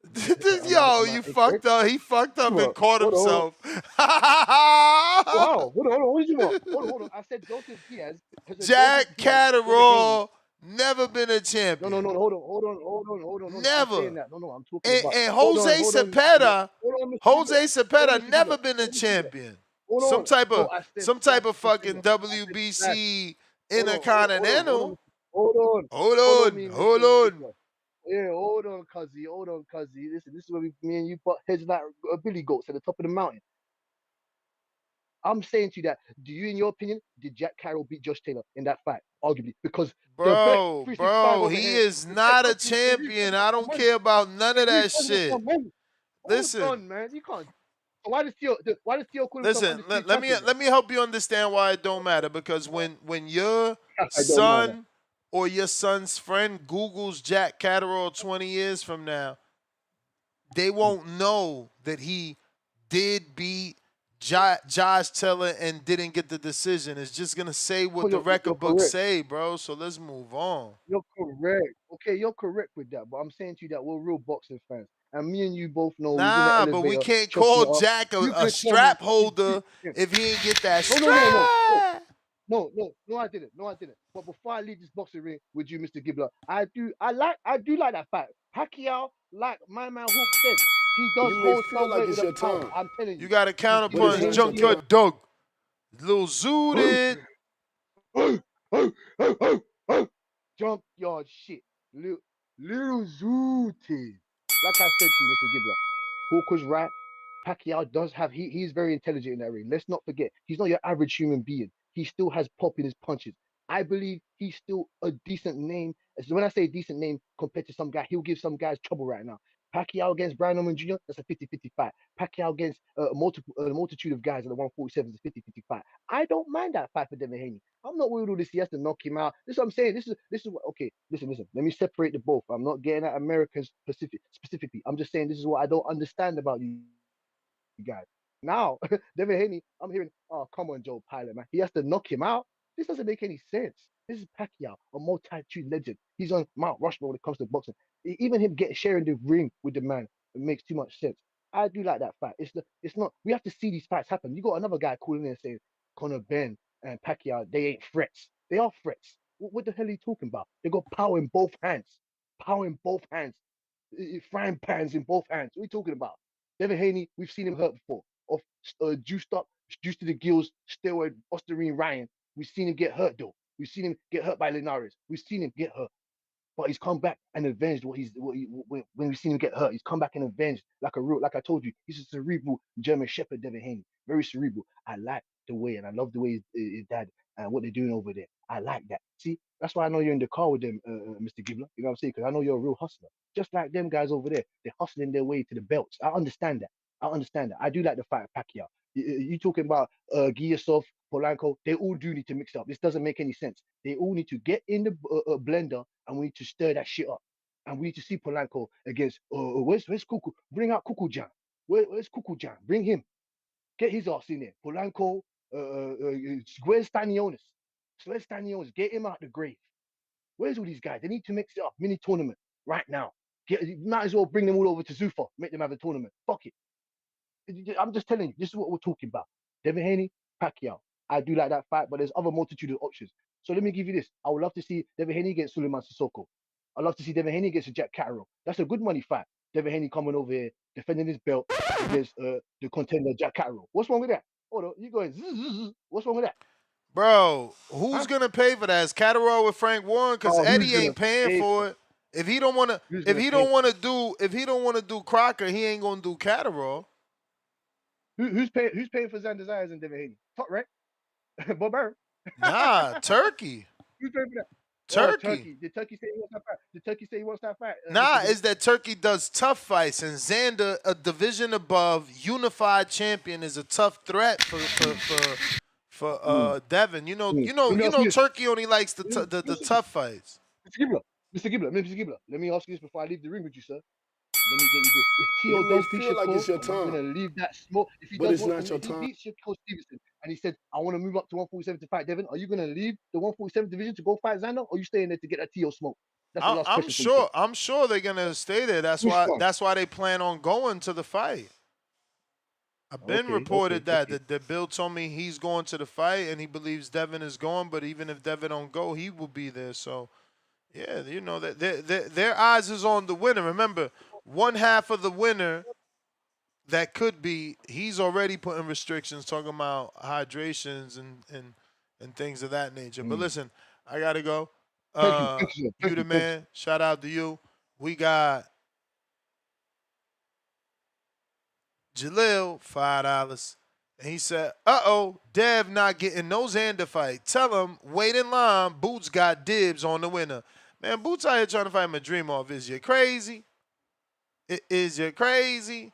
Yo, you fucked up. He fucked up and caught himself. Hold on. What did you want? Hold on. I said Joseph Diaz. Jack Catterall never been a champion. No. Hold on. Never. I'm talking about. And Jose Cepeda never been a champion. Some type of fucking WBC Intercontinental. Hold on. Yeah, hold on, cuzzy. Listen, this is where me and you butt heads like Billy Goats at the top of the mountain. I'm saying to you that, do you, in your opinion, did Jack Carroll beat Josh Taylor in that fight? Arguably, because the bet Bro, 365 bro, over he here. is The bet not a goes to the champion. I don't care about none of that shit. Hold Listen, on, man. You can't. So why does Theo call himself listen. undisputed Let me champion? let me help you understand why it don't matter. Because when your I don't matter. son or your son's friend Googles Jack Catterall 20 years from now, they won't know that he did beat Josh Taylor and didn't get the decision. It's just gonna say what the You're record books correct. say, bro. So let's move on. You're correct. Okay, you're correct with that. But I'm saying to you that we're real boxing fans, and me and you both know we was in the Nah, but we elevator can't chopping call it up. Jack You a could tell me. strap holder if he ain't get that No, no, no, no, no. strap. No, I didn't. No, I didn't. But before I leave this boxing ring with you, Mr. Gibbler, I do like that fight. Pacquiao, like my man Hook said, he does You may hold feel some like weight with it's a your power. time, I'm telling You you. got a but it's counterpunch, not your time. junkyard dog. Little zooted. Junkyard shit. Little zooted. Like I said to you, Mr. Gibbler, Hawk was right. Pacquiao does have he's very intelligent in that ring. Let's not forget, he's not your average human being. He still has pop in his punches. I believe he's still a decent name. So when I say decent name compared to some guy, he'll give some guys trouble right now. Pacquiao against Brian Norman Jr., that's a 50-50 fight. Pacquiao against a multitude of guys at the 147 is a 50-50 fight. I don't mind that fight for Devin Haney. I'm not worried all this. He has to knock him out. This is what I'm saying. This is what, okay. Listen. Let me separate the both. I'm not getting at Americans specifically. I'm just saying this is what I don't understand about you guys. Now, Devin Haney, I'm hearing, oh, come on, Joe Pilot, man. He has to knock him out. This doesn't make any sense. This is Pacquiao, a multi-tune legend. He's on Mount Rushmore when it comes to boxing. Even him sharing the ring with the man, it makes too much sense. I do like that fight. It's not. We have to see these fights happen. You got another guy calling in and saying Conor Ben and Pacquiao, they ain't threats. They are threats. What the hell are you talking about? They got power in both hands. Power in both hands. Frying pans in both hands. What are you talking about? Devin Haney, we've seen him hurt before. Of juiced up, juiced to the gills, steroid, Osterine Ryan. We've seen him get hurt though. We've seen him get hurt by Linares. We've seen him get hurt. But he's come back and avenged when we've seen him get hurt. He's come back and avenged like I told you, he's a cerebral German Shepherd, Devin Haney. Very cerebral. I like the way and I love the way his dad and what they're doing over there. I like that. See, that's why I know you're in the car with them, Mr. Gibbler. You know what I'm saying? Because I know you're a real hustler. Just like them guys over there. They're hustling their way to the belts. I understand that. I do like the fight of Pacquiao. You talking about Giasov, Polanco, they all do need to mix up. This doesn't make any sense. They all need to get in the blender and we need to stir that shit up. And we need to see Polanco against, where's Kuku? Bring out Kuku Jan. Where's Kuku Jan? Bring him. Get his ass in there. Polanco, where's Stanionis? Where's Stanionis? Get him out the grave. Where's all these guys? They need to mix it up. Mini tournament right now. Might as well bring them all over to Zufa. Make them have a tournament. Fuck it. I'm just telling you, this is what we're talking about. Devin Haney, Pacquiao. I do like that fight, but there's other multitude of options. So let me give you this. I would love to see Devin Haney against Suleiman Sissoko. I'd love to see Devin Haney against Jack Catterall. That's a good money fight. Devin Haney coming over here, defending his belt against the contender Jack Catterall. What's wrong with that? Hold on, you going zzz. What's wrong with that? Bro, who's gonna pay for that? Is Catterall with Frank Warren? Because Eddie ain't paying for it. If he don't wanna, if he don't wanna do Crocker, he ain't gonna do Catterall. Who's paying for Xander Zayas and Devin Haney? Top right? Bob Arum. Nah, Turkey. Who's paying for that? Turkey. Oh, Turkey. Did Turkey say he wants that fight? Did Turkey say he wants that fight? Nah, is that Turkey does tough fights, and Xander, a division above, unified champion, is a tough threat for Devin. You know, Turkey only likes the tough fights. Mr. Gibbler, let me ask you this before I leave the ring with you, sir. Let me get you this. If Tio You may does beat feel like it's your Shakur, are you time, gonna leave that smoke? If he but does, it's not your he time. beats Shakur Stevenson, and he said, "I want to move up to 147 to fight Devin." Are you gonna leave the 147 division to go fight Xander, or are you staying there to get that Tio smoke? That's the last question for you. I'm sure they're gonna stay there. That's why they plan on going to the fight. I've been reported that Bill told me he's going to the fight and he believes Devin is going, but even if Devin don't go, he will be there. So yeah, you know that their eyes is on the winner. Remember, one half of the winner that could be, he's already putting restrictions, talking about hydrations and things of that nature. But listen, I gotta go. Thank you. You the man. Shout out to you. We got Jalil, $5. And he said, uh-oh, Dev not getting no Xander fight. Tell him, wait in line, Boots got dibs on the winner. Man, Boots out here trying to fight Madrimov. Is you crazy? Is you crazy?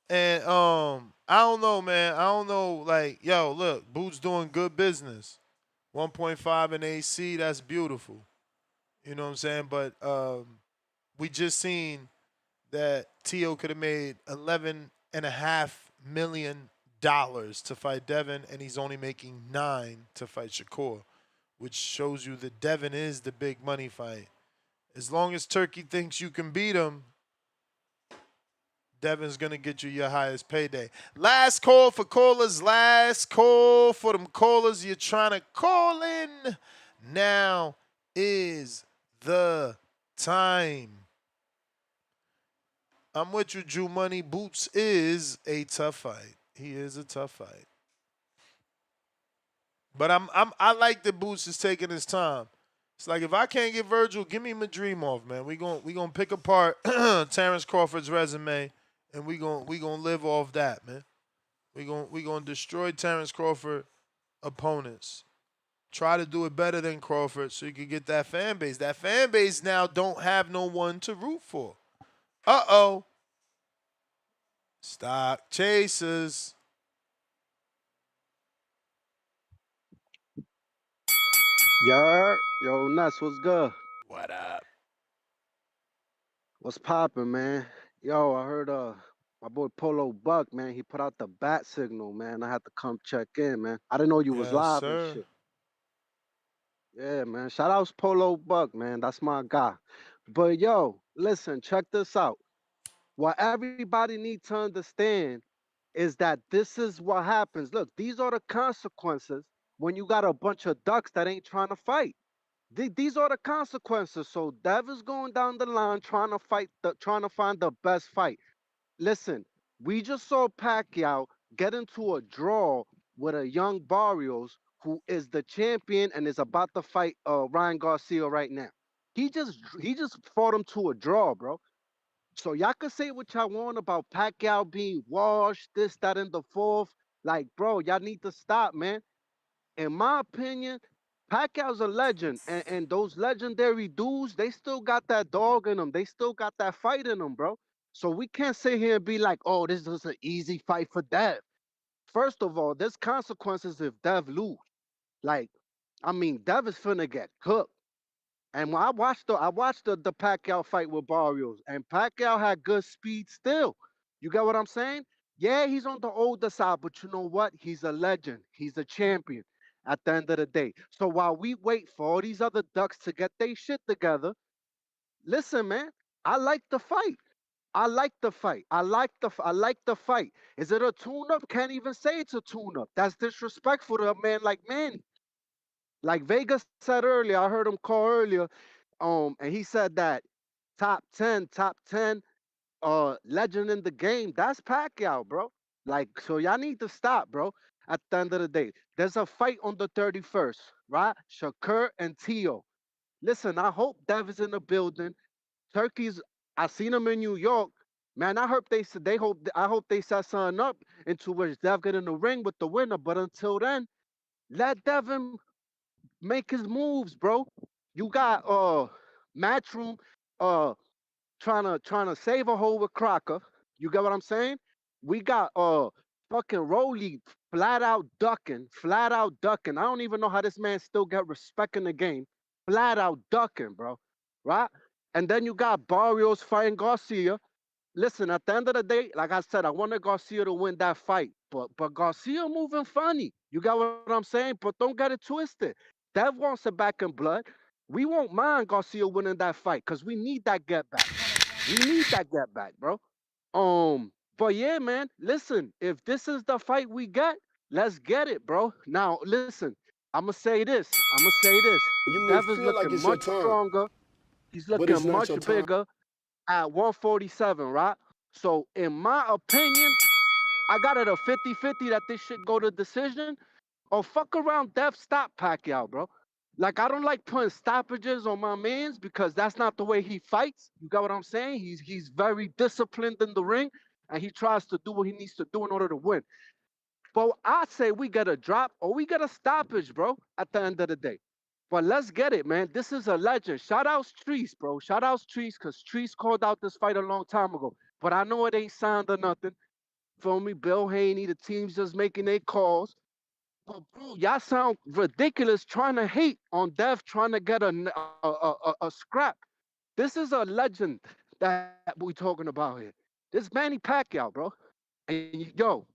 And I don't know, man. I don't know. Like, yo, look, Boots doing good business. 1.5 in AC, that's beautiful. You know what I'm saying? But we just seen that Tio could have made $11.5 million to fight Devin, and he's only making 9 to fight Shakur, which shows you that Devin is the big money fight. As long as Turkey thinks you can beat him, Devin's gonna get you your highest payday. Last call for callers. Last call for them callers. You're trying to call in. Now is the time. I'm with you, Drew Money. Boots is a tough fight. He is a tough fight. But I like that Boots is taking his time. It's like if I can't get Virgil, give me Madrimov, man. We gonna pick apart Terrence Crawford's resume, and we gonna live off that, man. We gonna destroy Terrence Crawford opponents. Try to do it better than Crawford so you can get that fan base. That fan base now don't have no one to root for. Uh-oh. Stock chasers. Yo, Nuts, what's good? What up? What's poppin', man? Yo, I heard my boy Polo Buck, man, he put out the bat signal, man. I had to come check in, man. I didn't know you was Yes, live and sir. shit. Yeah, man. Shout outs Polo Buck, man. That's my guy. But yo, listen, check this out. What everybody needs to understand is that this is what happens. Look, these are the consequences when you got a bunch of ducks that ain't trying to fight. These are the consequences. So Dev is going down the line trying to find the best fight. Listen, we just saw Pacquiao get into a draw with a young Barrios who is the champion and is about to fight Ryan Garcia right now. He just fought him to a draw, bro. So y'all can say what y'all want about Pacquiao being washed, this, that, and the fourth. Like, bro, y'all need to stop, man. In my opinion, Pacquiao's a legend, and those legendary dudes, they still got that dog in them. They still got that fight in them, bro. So we can't sit here and be like, oh, this is an easy fight for Dev. First of all, there's consequences if Dev lose. Like, I mean, Dev is finna get cooked. And when I watched the Pacquiao fight with Barrios, and Pacquiao had good speed still. You get what I'm saying? Yeah, he's on the older side, but you know what? He's a legend. He's a champion at the end of the day. So while we wait for all these other ducks to get their shit together, listen, man, I like the fight. I like the fight. I like the fight. Is it a tune-up? Can't even say it's a tune-up. That's disrespectful to a man like Manny. Like Vega said earlier, I heard him call earlier, and he said that top 10 legend in the game, that's Pacquiao, bro. Like, so y'all need to stop, bro. At the end of the day, there's a fight on the 31st, right? Shakur and Tio. Listen, I hope Dev is in the building. Turkey's, I seen him in New York. Man, I hope I hope they set something up into which Dev get in the ring with the winner. But until then, let Devin make his moves, bro. You got Matchroom uh trying to save a hole with Crocker. You get what I'm saying? We got fucking Rolly flat out ducking. I don't even know how this man still get respect in the game. Flat out ducking, bro. Right? And then you got Barrios fighting Garcia. Listen, at the end of the day, like I said, I wanted Garcia to win that fight, but Garcia moving funny. You got what I'm saying? But don't get it twisted. Dev wants it back in blood. We won't mind Garcia winning that fight because we need that get back. We need that get back, bro. But yeah, man, listen, if this is the fight we get, let's get it, bro. Now, listen, I'ma say this. I'ma say this. You may Dev is feel like looking it's your much time, stronger. He's but looking it's not much your time. bigger at 147, right? So, in my opinion, I got it a 50-50 that this shit go to decision. Or fuck around, Dev stop Pacquiao, bro. Like, I don't like putting stoppages on my mans because that's not the way he fights. You got what I'm saying? He's very disciplined in the ring, and he tries to do what he needs to do in order to win. But I say we get a drop or we get a stoppage, bro, at the end of the day. But let's get it, man. This is a legend. Shout out Treese, bro. Shout out Treese, because Treese called out this fight a long time ago. But I know it ain't signed or nothing. Feel me? Bill Haney, the team's just making their calls. But bro, y'all sound ridiculous trying to hate on Dev trying to get a scrap. This is a legend that we talking about here. This Manny Pacquiao, bro. And yo,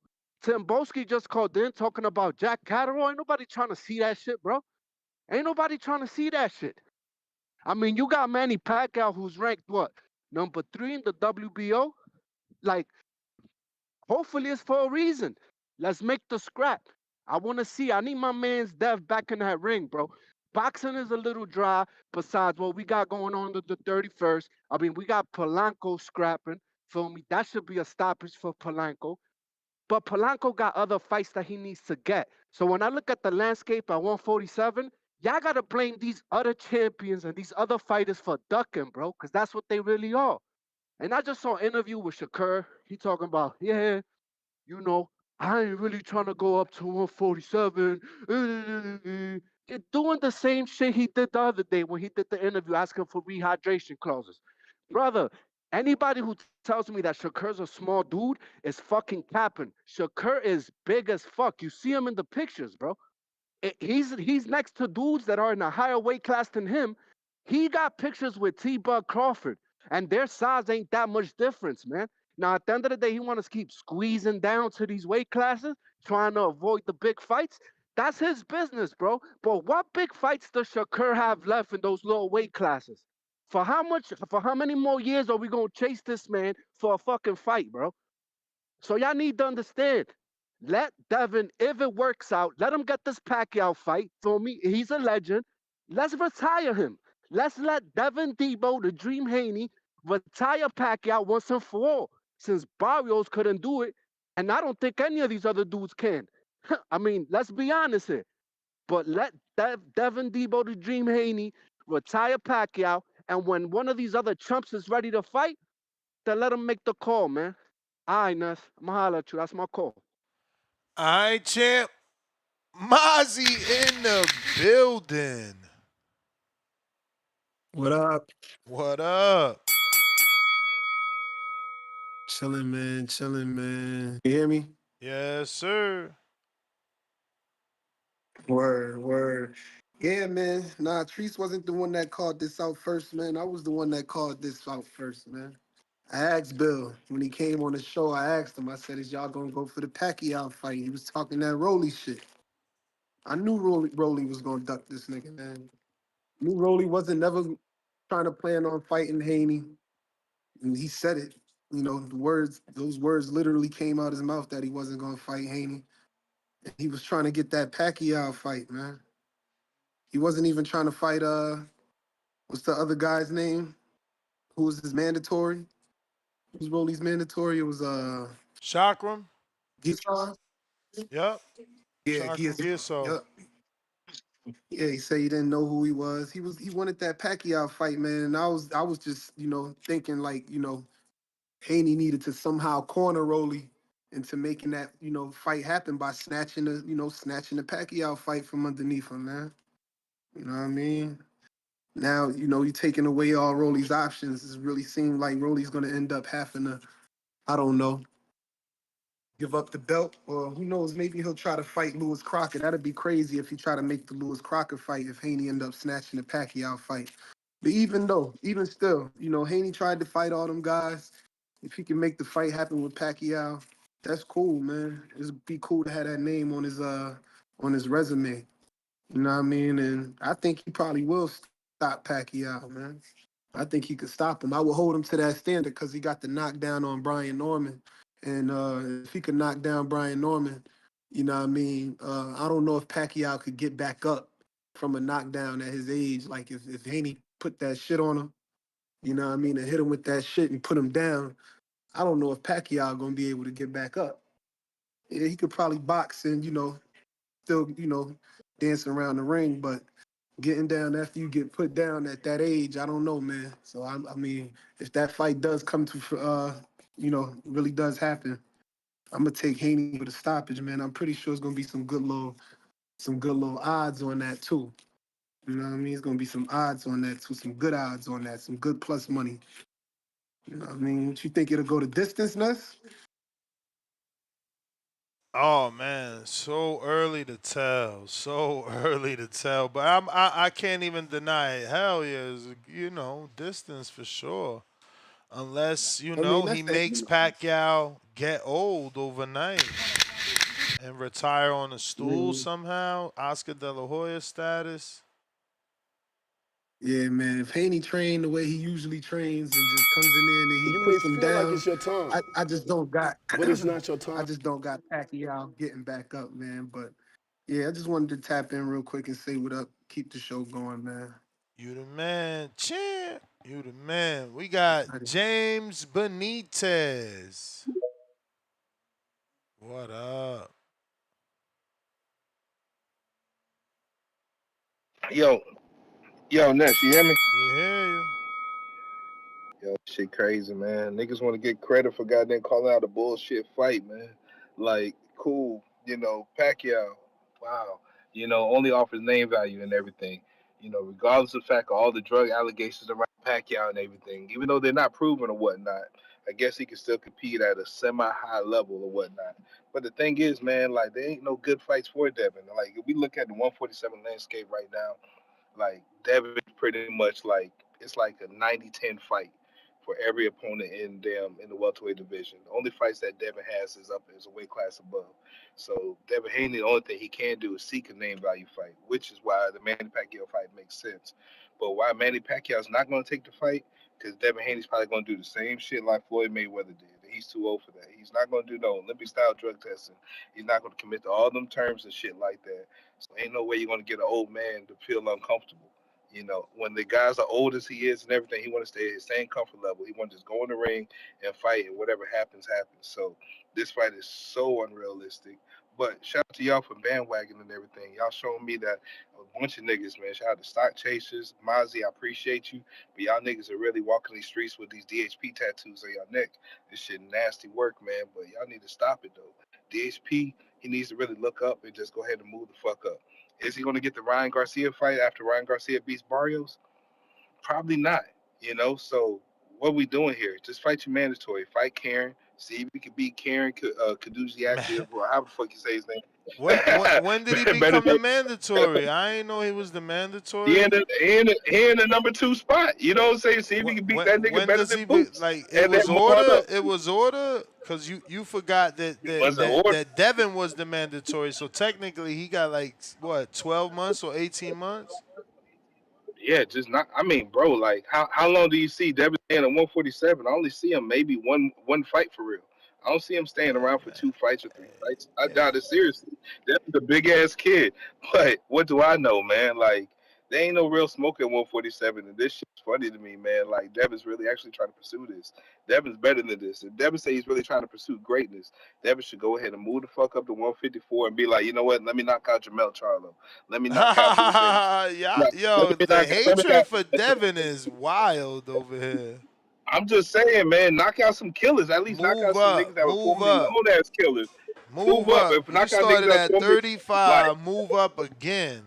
Tim Boski just called in talking about Jack Catterall. Ain't nobody trying to see that shit, bro. Ain't nobody trying to see that shit. I mean, you got Manny Pacquiao who's ranked what? Number 3 in the WBO? Like, hopefully it's for a reason. Let's make the scrap. I want to see. I need my man's Dev back in that ring, bro. Boxing is a little dry besides what we got going on the 31st. I mean, we got Polanco scrapping. Feel me? That should be a stoppage for Polanco. But Polanco got other fights that he needs to get. So when I look at the landscape at 147, y'all got to blame these other champions and these other fighters for ducking, bro, because that's what they really are. And I just saw an interview with Shakur. He talking about, yeah, you know, I ain't really trying to go up to 147. You're doing the same shit he did the other day when he did the interview asking for rehydration clauses. Brother, anybody who tells me that Shakur's a small dude is fucking capping. Shakur is big as fuck. You see him in the pictures, bro. He's next to dudes that are in a higher weight class than him. He got pictures with T-Bug Crawford, and their size ain't that much difference, man. Now, at the end of the day, he wants to keep squeezing down to these weight classes, trying to avoid the big fights. That's his business, bro. But what big fights does Shakur have left in those little weight classes? For how much? For how many more years are we gonna chase this man for a fucking fight, bro? So y'all need to understand. Let Devin, if it works out, let him get this Pacquiao fight. For me, he's a legend. Let's retire him. Let's let Devin Debo, the Dream Haney, retire Pacquiao once and for all. Since Barrios couldn't do it, and I don't think any of these other dudes can. I mean, let's be honest here. But let Devin Debo, the Dream Haney, retire Pacquiao, and when one of these other chumps is ready to fight, then let him make the call, man. All right, Ness. I'm going to holler at you. That's my call. All right, champ. Mozzie in the building. What up? What up? Chilling, man. Chilling, man. You hear me? Yes, sir. Word, word. Yeah, man. Nah, Treese wasn't the one that called this out first, man. I was the one that called this out first, man. I asked Bill when he came on the show. I asked him. I said, "Is y'all gonna go for the Pacquiao fight?" He was talking that Rolly shit. I knew Rolly was gonna duck this nigga, man. Knew Rolly wasn't never trying to plan on fighting Haney, and he said it. You know, those words literally came out his mouth that he wasn't gonna fight Haney. And he was trying to get that Pacquiao fight, man. He wasn't even trying to fight what's the other guy's name? Who was his mandatory? Who's Rolly's mandatory? It was Chakram. Gibbons. Yep. Yeah, Chakram Gilso. Yep. Yeah, he said he didn't know who he was. He wanted that Pacquiao fight, man. And I was just, thinking like, Haney needed to somehow corner Rolly into making that, fight happen by snatching the Pacquiao fight from underneath him, man. You know what I mean? Now, you're taking away all Rolly's options. It really seemed like Rolly's gonna end up having to, I don't know, give up the belt, or who knows, maybe he'll try to fight Lewis Crockett. That'd be crazy if he try to make the Lewis Crockett fight if Haney end up snatching the Pacquiao fight. But even still, Haney tried to fight all them guys. If he can make the fight happen with Pacquiao, that's cool, man. It'd be cool to have that name on his resume. You know what I mean? And I think he probably will stop Pacquiao, man. I think he could stop him. I will hold him to that standard because he got the knockdown on Brian Norman. And if he could knock down Brian Norman, you know what I mean? I don't know if Pacquiao could get back up from a knockdown at his age. Like if Haney put that shit on him, you know what I mean, and hit him with that shit and put him down, I don't know if Pacquiao gonna be able to get back up. Yeah, he could probably box and, still, dancing around the ring, but getting down after you get put down at that age, I don't know, man. So I mean, if that fight does come to, really does happen, I'm gonna take Haney with a stoppage, man. I'm pretty sure it's gonna be some good little odds on that too. You know what I mean? It's gonna be some odds on that too, some good odds on that, some good plus money. You know what I mean? What you think it'll go the distance, Ness? Oh man, so early to tell. So early to tell. But I can't even deny it. Hell yeah, distance for sure. Unless, I mean, he that's that. makes Pacquiao get old overnight and retire on a stool Yeah, somehow. Oscar De La Hoya status. yeah, man. If Haney trained the way he usually trains and just comes in there and he You may puts them feel like down, it's your time, I just don't got but it's not your I time. just don't got Pacquiao getting back up, man. But yeah, I just wanted to tap in real quick and say what up, keep the show going, man. You the man, champ. You the man. We got James Benitez. What up? Yo, Ness, you hear me? We hear you. Yo, shit crazy, man. Niggas want to get credit for goddamn calling out a bullshit fight, man. Like, cool, Pacquiao, wow, only offers name value and everything. Regardless of the fact of all the drug allegations around Pacquiao and everything, even though they're not proven or whatnot, I guess he can still compete at a semi-high level or whatnot. But the thing is, man, like, there ain't no good fights for Devin. Like, if we look at the 147 landscape right now, like Devin's pretty much like it's like a 90-10 fight for every opponent in the welterweight division. The only fights that Devin has is a weight class above. So Devin Haney, the only thing he can do is seek a name value fight, which is why the Manny Pacquiao fight makes sense. But why Manny Pacquiao's not going to take the fight? Because Devin Haney's probably going to do the same shit like Floyd Mayweather did. He's too old for that. He's not going to do no Olympic style drug testing. He's not going to commit to all them terms and shit like that. So ain't no way you're gonna get an old man to feel uncomfortable. When the guys are old as he is and everything, he want to stay at his same comfort level. He want to just go in the ring and fight, and whatever happens, happens. So this fight is so unrealistic. But shout out to y'all for bandwagon and everything. Y'all showing me that a bunch of niggas, man. Shout out to Stock Chasers, Mozzie. I appreciate you, but y'all niggas are really walking these streets with these DHP tattoos on your neck. This shit nasty work, man. But y'all need to stop it though. DHP, he needs to really look up and just go ahead and move the fuck up. Is he going to get the Ryan Garcia fight after Ryan Garcia beats Barrios? Probably not. So what we doing here? Just fight your mandatory. Fight Karen. See if you can beat Karen Kaduziak, or how the fuck you say his name. When did he Better become the than mandatory? I ain't know he was the he mandatory. in the number 2 spot. You know what I'm saying? See if you can beat that nigga When better does than he Boots. it And then was move on order? up. It was order because you forgot that It wasn't order. that Devin was the mandatory. So technically he got like what 12 months or 18 months. Yeah, just not. I mean, bro, like how long do you see Devin staying at 147? I only see him maybe one fight for real. I don't see him staying Yeah, around for man. 2 fights or 3 fights. I Yeah. doubt it seriously. Devin's a big ass kid, but what do I know, man? Like there ain't no real smoke at 147, and this shit's funny to me, man. Like Devin's really actually trying to pursue this. Devin's better than this. If Devin say he's really trying to pursue greatness, Devin should go ahead and move the fuck up to 154 and be like, you know what? Let me knock out Jamel Charlo. Let me knock out Bruce Ennis. Yeah, Let yo, me the knock. Let me hatred knock. for Devin is wild over here. I'm just saying, man, knock out some killers. At least knock Move out some up, niggas that were move formerly up, known as killers. Move move up. up. If You knock out niggas started that at formerly like, 35. Move up again.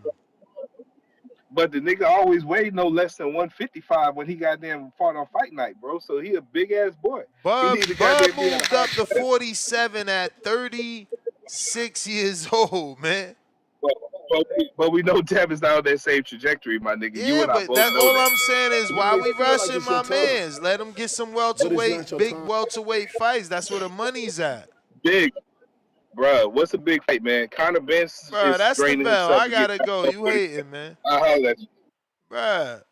but the nigga always weighed no less than 155 when he goddamn fought on fight night, bro. So he a big ass boy. He need to Bub goddamn be at a moved high up to class. 47 at 36 years old, man. But, but we know Devin's not on that same trajectory, my nigga. You Yeah, and I but both that know all that, I'm man. saying is You why may we feel like rushing it's your my time, mans? Let him get some but it's not your big time. welterweight fights. That's where the money's at. Big, bruh. What's a big fight, man? Conor Benz Bruh, is that's the draining bell. himself I to get gotta go. You 147. hating, man. I holler at you. Bruh.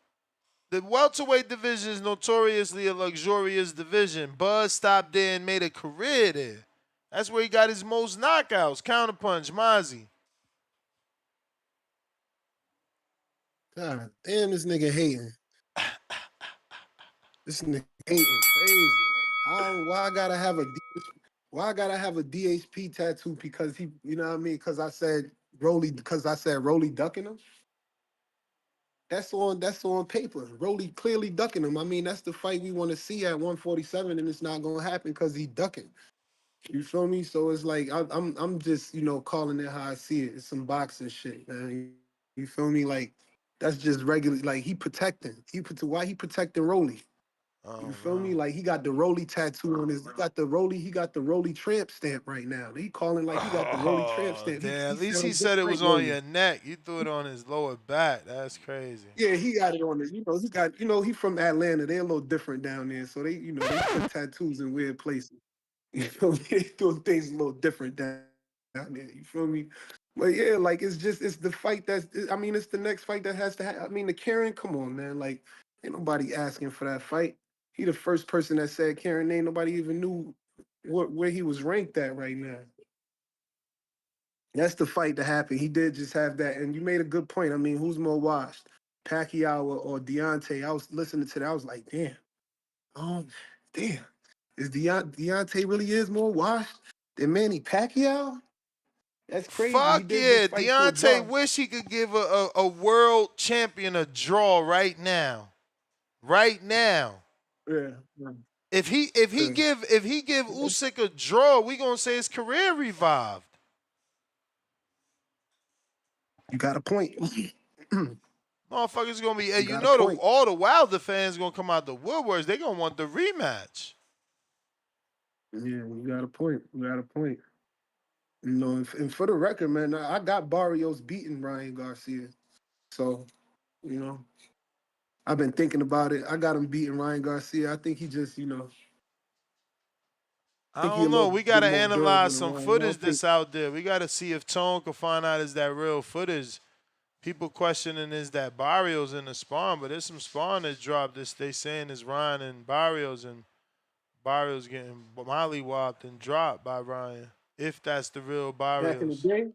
The welterweight division is notoriously a luxurious division. Buzz stopped there and made a career there. That's where he got his most knockouts. Counterpunch, Mozzie. God damn, this nigga hating. This nigga hating crazy. Like, why I gotta have why I gotta have a DHP tattoo because he, you know what I mean? Because I said Rolly ducking him. That's on paper. Rolly clearly ducking him. I mean, that's the fight we want to see at 147, and it's not gonna happen because he ducking. You feel me? So it's like I'm just calling it how I see it. It's some boxing shit, man. You feel me? Like that's just regular. Like why he protecting Rolly? You Oh feel me? no. Like he got the Rolly tattoo on his. He got the Rolly tramp stamp right now. He calling like he got the Rolly tramp Oh stamp. damn! He At least sounds he just said it like was on Rolly. your neck. You threw it on his lower back. That's crazy. Yeah, he got it on the. He got. He from Atlanta. They're a little different down there, so they put tattoos in weird places. You feel me? They do things a little different down there. You feel me? But yeah, like it's the fight it's the next fight that has to happen. I mean, the Karen, come on, man. Like, ain't nobody asking for that fight. He the first person that said Karen name. Nobody even knew where he was ranked at right now. That's the fight to happen. He did just have that, and you made a good point. I mean, who's more washed, Pacquiao or Deontay? I was listening to that. I was like, um, damn, is Deontay really is more washed than Manny Pacquiao? That's crazy. He Fuck did just yeah, fight to a Deontay draw. wish he could give a world champion a draw right now. Right now. Yeah, yeah. If he Yeah. give Usyk a draw, we gonna say his career revived. You got a point. Motherfuckers gonna be, You got a point. all the Wilder fans gonna come out the woodworks. They gonna want the rematch. Yeah, you got a point. You got a point. And for the record, man, I got Barrios beating Ryan Garcia. So, you know, I've been thinking about it. I got him beating Ryan Garcia. I think he just, I think he a don't know. little We bit gotta more durable analyze than some Ryan. I footage don't think. that's out there. We gotta see if Tone can find out is that real footage. People questioning is that Barrios in the spawn, but there's some spawn that dropped. This they saying is Ryan and Barrios getting mollywopped and dropped by Ryan. If that's the real Back in the Barrios. day,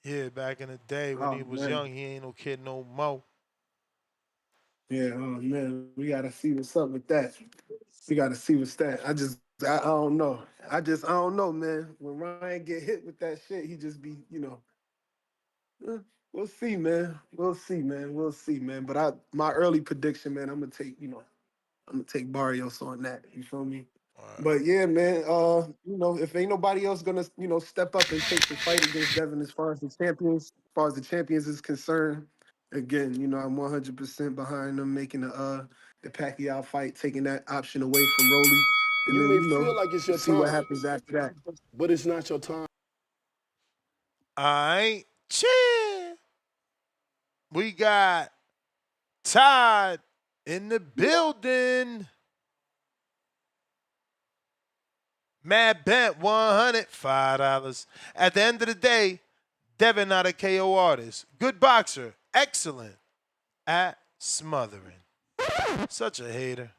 Yeah, back in the day when he oh was man, young, he ain't no kid no more. yeah, oh man, we gotta see what's up with that. We gotta see what's that. I don't know. I don't know, man. When Ryan get hit with that shit, he just be, we'll see, man. We'll see, man. We'll see, man. But my early prediction, man, I'm gonna take Barrios on that. You feel me? But yeah, man. If ain't nobody else gonna, step up and take the fight against Devin as far as the champions is concerned, again, I'm 100% behind them making the Pacquiao fight, taking that option away from Rolly, and You then may feel like it's your see what time, happens after that. but it's not your time. Alright. Cheer. We got Todd in the building. Mad Bet 100, $5. At the end of the day, Devin not a KO artist. Good boxer. Excellent at smothering. Such a hater.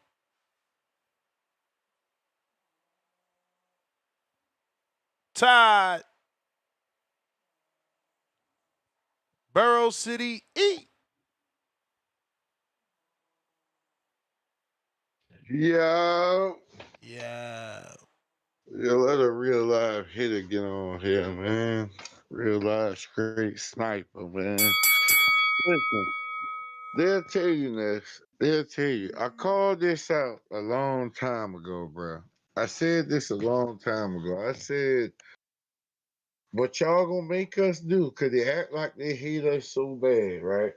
Todd. Borough City E. Yo, Yeah. yo, let a real live hitter get on here, man. Real live straight sniper, man. Listen, they'll tell you this. They'll tell you. I called this out a long time ago, bro. I said this a long time ago. I said, what y'all gonna make us do? Cause they act like they hate us so bad, right?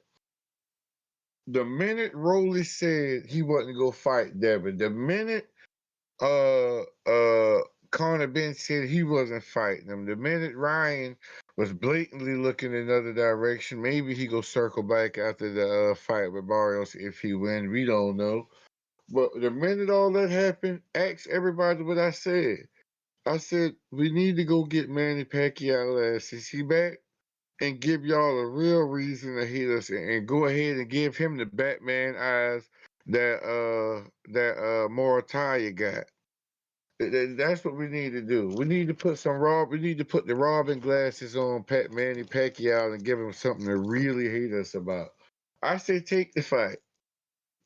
The minute Rolly said he wasn't gonna fight Devin, the minute uh uh Conor Ben said he wasn't fighting him. The minute Ryan was blatantly looking another direction, maybe he go circle back after the fight with Barrios if he win. We don't know. But the minute all that happened, ask everybody what I said. I said we need to go get Manny Pacquiao ass. Is he back? And give y'all a real reason to hate us and go ahead and give him the Batman eyes that Morataya got. That's what we need to do. We need to put we need to put the Robin glasses on Manny Pacquiao and give him something to really hate us about. I say take the fight.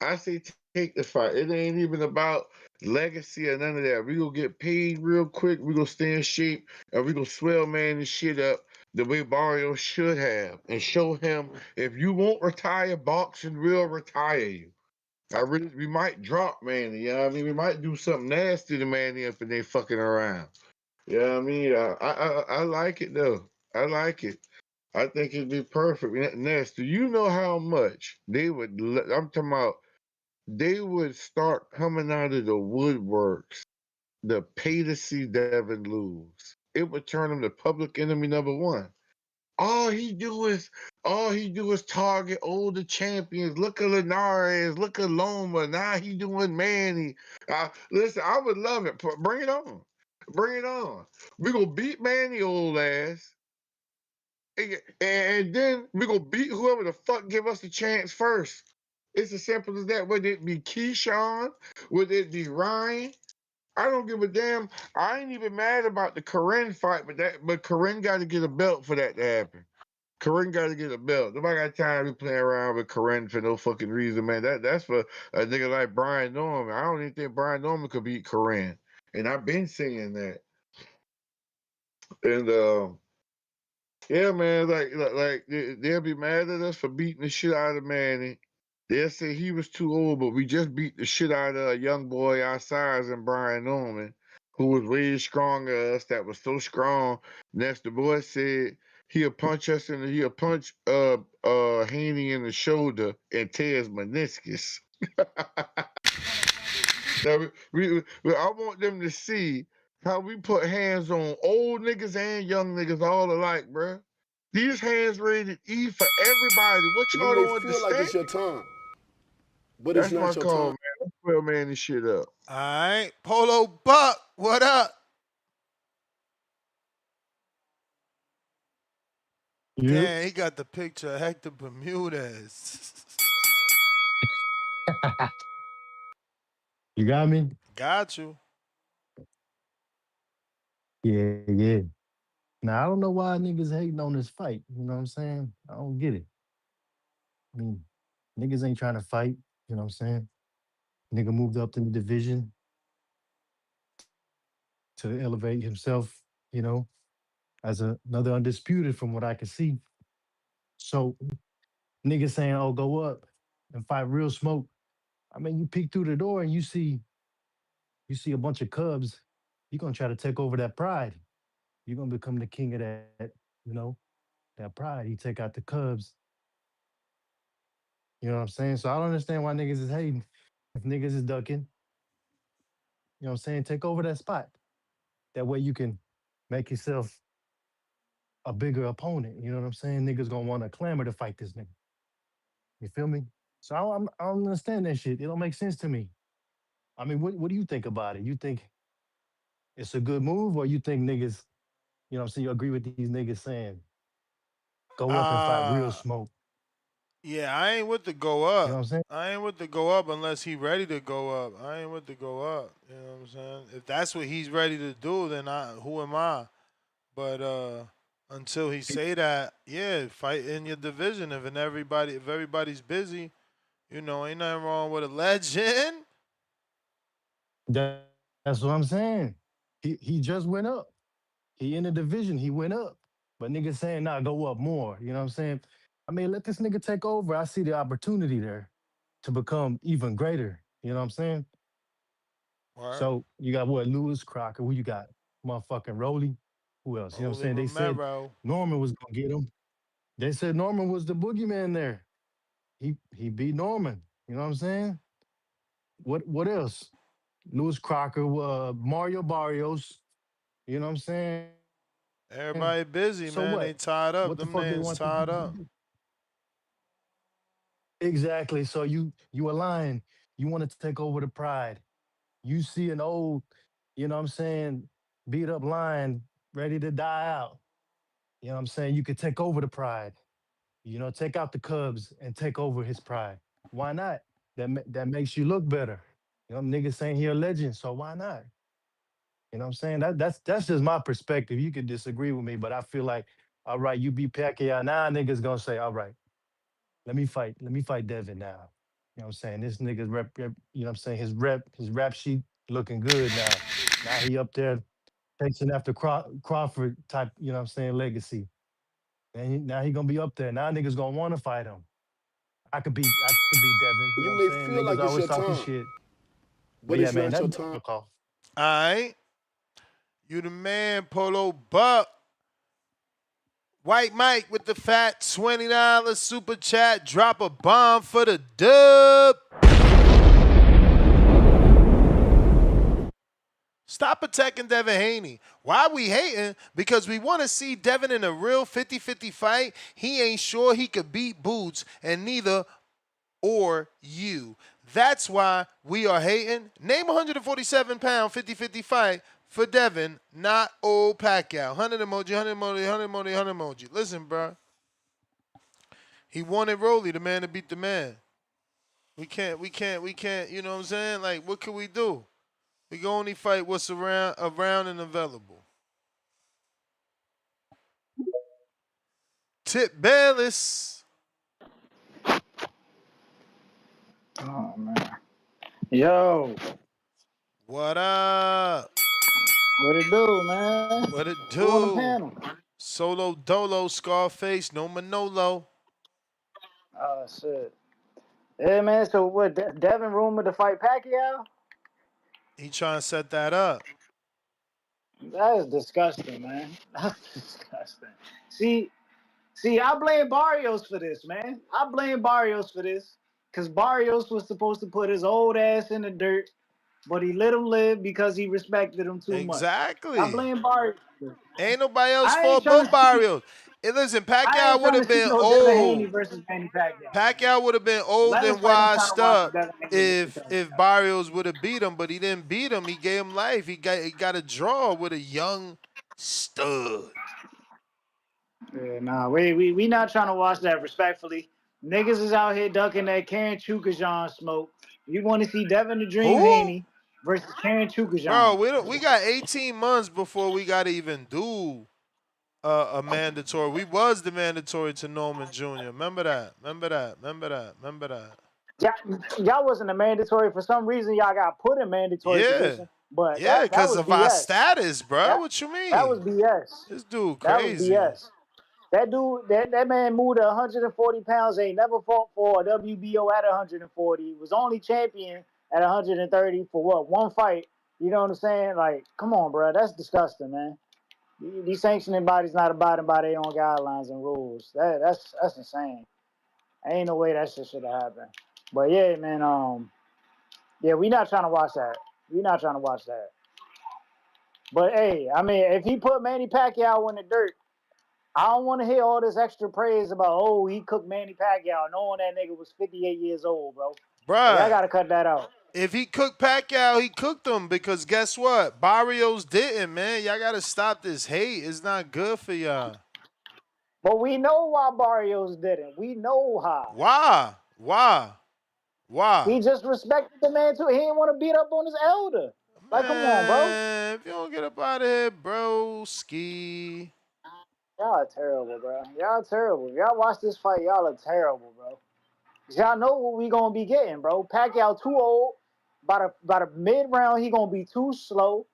I say take the fight. It ain't even about legacy or none of that. We gonna get paid real quick. We gonna stay in shape and we gonna swell man this shit up the way Barrio should have and show him if you won't retire boxing, we'll retire you. We might drop Manny, you know what I mean? We might do something nasty to Manny if they fucking around. Yeah, I mean, I like it though. I like it. I think it'd be perfect. Ness, do you know how much they would? I'm talking about. They would start coming out of the woodworks to pay to see Devin lose. It would turn him to public enemy number one. All he do is target older champions. Look at Linares, look at Loma. Now he doing Manny. Listen, I would love it. Bring it on. Bring it on. We gonna beat Manny old ass. And then we gonna beat whoever the fuck give us a chance first. It's as simple as that. Whether it be Keyshawn, whether it be Ryan, I don't give a damn. I ain't even mad about the Corinne fight, but Corinne got to get a belt for that to happen. Corinne got to get a belt. Nobody got time to play around with Corinne for no fucking reason, man. That's for a nigga like Brian Norman. I don't even think Brian Norman could beat Corinne, and I've been saying that. And yeah, man, like they'll be mad at us for beating the shit out of Manny. They'll say he was too old, but we just beat the shit out of a young boy our size and Brian Norman, who was way stronger than us, that was so strong. Next, the boy said he'll punch us and he'll punch Haney in the shoulder and tear his meniscus. Now, I want them to see how we put hands on old niggas and young niggas all alike, bruh. These hands rated E for everybody. What You y'all may don't feel like understand? it's your time, but it's That's my not your call, time. man. Let's 12 man this shit up. All right. Polo Buck, what up? You Damn, he got the picture of Hector Bermudez. you got me? Got you. Yeah, yeah. Now I don't know why niggas hating on this fight. You know what I'm saying? I don't get it. I mean, niggas ain't trying to fight. You know what I'm saying? Nigga moved up in the division to elevate himself. You know, as another undisputed from what I can see. So niggas saying, "Oh, go up and fight real smoke." I mean, you peek through the door and you see a bunch of Cubs. You're gonna try to take over that pride. You're gonna become the king of that. You know, that pride. You take out the Cubs. You know what I'm saying? So I don't understand why niggas is hating. If niggas is ducking, you know what I'm saying? Take over that spot. That way you can make yourself a bigger opponent. You know what I'm saying? Niggas gonna want to clamor to fight this nigga. You feel me? So I don't understand that shit. It don't make sense to me. I mean, what do you think about it? You think it's a good move, or you think niggas, you know what I'm saying? You agree with these niggas saying, go up and fight real Uh smoke. yeah, I ain't with the go You know up. what I'm saying? I ain't with the go up unless he ready to go up. I ain't with the go up. You know what I'm saying? If that's what he's ready to do, then who am I? But until he say that, yeah, fight in your division. If everybody's busy, ain't nothing wrong with a legend. That's what I'm saying. He just went up. He in the division. He went up. But niggas saying, nah, go up more. You know what I'm saying? I mean, let this nigga take over. I see the opportunity there to become even greater. You know what I'm saying? Word. So you got what? Lewis, Crocker. Who you got? Motherfucking Rolly. Who else? You know what I'm Holy saying? They said Romero. Norman was gonna get him. They said Norman was the boogeyman there. He beat Norman. You know what I'm saying? What else? Lewis Crocker, Mario Barrios. You know what I'm saying? So what? Everybody busy, What the man. fuck They they want tied this up. nigga Them to do? names tied up. Exactly. So you align. You want to take over the pride. You see an old, you know what I'm saying, beat up lion ready to die out. You know what I'm saying? You could take over the pride. Take out the Cubs and take over his pride. Why not? That makes you look better. Niggas saying he a legend, so why not? You know what I'm saying? That's just my perspective. You could disagree with me, but I feel like, all right, you beat Pacquiao. Now niggas gonna say, all right, let me fight Devin now. You know what I'm saying? This nigga's you know what I'm saying? His rap sheet looking good now. Now he up there chasing after Crawford type, you know what I'm saying, legacy. And now he gonna be up there. Now niggas gonna want to fight him. I could beat Devin. You know what You I'm may saying? feel Niggas like it's always your talking time, shit. But but yeah, it's man, not that's your my time. call. All right. You the man, Polo Buck. White Mike with the fat $20 super chat. Drop a bomb for the dub. Stop attacking Devin Haney. Why we hating? Because we want to see Devin in a real 50-50 fight. He ain't sure he could beat Boots, and neither or you. That's why we are hating. Name 147-pound 50-50 fight for Devin, not old Pacquiao. 100 emoji, 100 emoji, 100 emoji, 100 emoji. Listen, bro. He wanted Rolly, the man to beat the man. We can't, you know what I'm saying? Like, what can we do? We can only fight what's around and available. Tip Bayless. Oh man. Yo. What up? What it do, man? What it Who on the do? panel? Solo Dolo, Scarface, no Manolo. Oh shit. Yeah, man. So what? Devin rumored to fight Pacquiao? He trying to set that up. That is disgusting, man. That's disgusting. See, I blame Barrios for this, man. I blame Barrios for this. Cause Barrios was supposed to put his old ass in the dirt, but he let him live because he respected him too much. Exactly. I blame Barrios. Ain't nobody else I ain't fault trying but to see. Barrios. And listen, I Pacquiao ain't would trying have to see been no Devin Haney old. versus Manny Pacquiao. Pacquiao would have been old Let us and fight. I'm trying to washed watch up Devin Haney versus if Pacquiao. Barrios would have beat him, but he didn't beat him. He gave him life. He got a draw with a young stud. Yeah, nah, we not trying to watch that respectfully. Niggas is out here ducking that Karen Chukajan smoke. You want to see Devin the Dream Who? Haney versus Karen Bro, Chukajan. we got 18 months before we got to even do a mandatory. We was the mandatory to Norman Jr. Remember that. Y'all wasn't a mandatory for some reason. Y'all got put in mandatory Yeah. position, but Yeah, that because was of our BS. status, bro. That What you that was mean? BS. This dude That was crazy. BS. That dude, that man moved to 140 pounds. Ain't never fought for a WBO at 140. Was only champion at 130 for what? One fight. You know what I'm saying? Like, come on, bro. That's disgusting, man. These sanctioning bodies not abiding by their own guidelines and rules. That's insane. Ain't no way that shit should have happened. But yeah, man. Yeah, we not trying to watch that. We not trying to watch that. But hey, I mean, if he put Manny Pacquiao in the dirt, I don't want to hear all this extra praise about, oh, he cooked Manny Pacquiao, knowing that nigga was 58 years old, bro. Bruh. Like, I got to cut that out. If he cooked Pacquiao, he cooked him because guess what? Barrios didn't, man. Y'all got to stop this hate. It's not good for y'all. But we know why Barrios didn't. We know how. Why? He just respected the man, too. He didn't want to beat up on his elder. Like, come on, bro. If you don't get up out of here, bro, ski. Y'all are terrible, bro. Y'all terrible. If y'all watch this fight, y'all are terrible, bro. Y'all know what we gonna be getting, bro. Pacquiao too old. By the mid round, he gonna be too slow.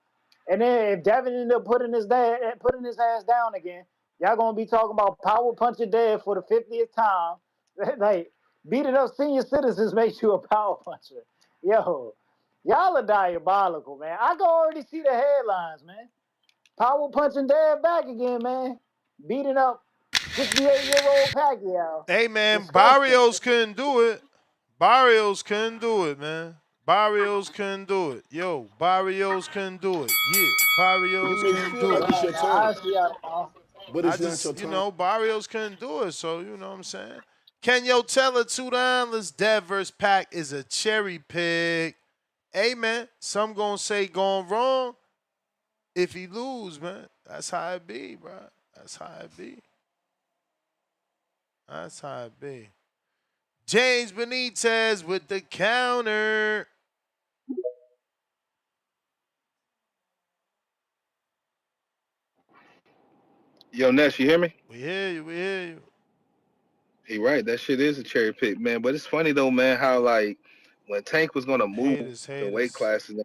And then if Devin ended up putting his ass down again, y'all gonna be talking about power punching dead for the 50th time. Like, beating up senior citizens makes you a power puncher. Yo, y'all are diabolical, man. I can already see the headlines, man. Power punching dead back again, man. Beating up 68-year-old Pacquiao. Hey, man, Disgusting. Barrios couldn't do it. Barrios couldn't do it, man. Barrios couldn't do it. Yo, Barrios couldn't do it. Yeah, Barrios You may couldn't feel do like it. it's your turn, but I it's not your just, turn. Barrios couldn't do it, so you know what I'm saying? Can yo tell her $2 Dev versus Pac is a cherry pick? Hey, man, some gonna say going wrong if he lose, man. That's how it be, bro. That's how it be. That's how it be. James Benitez with the counter. Yo, Ness, you hear me? We hear you. He right. That shit is a cherry pick, man. But it's funny though, man, how like when Tank was gonna move in weight classes,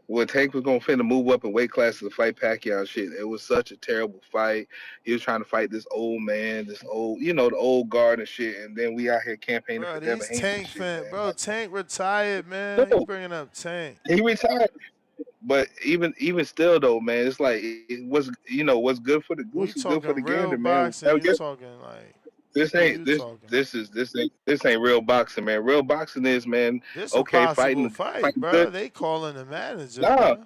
when Tank was gonna finna move up in weight classes to fight Pacquiao, shit, it was such a terrible fight. He was trying to fight this old man, the old guard and shit, and then we out here campaigning Bro, for these Devin Haney Tank and shit, fans, man. bro, Tank retired, man. You bringing up Tank. He retired. But even still though, man, it's like what's good for the We goose is good for the talking real gander, man. boxing. You talking like what you talking? This ain't real boxing, man. Real boxing is, man. This a Okay, possible fight, fighting good. bro. They calling the manager, Nah, bro.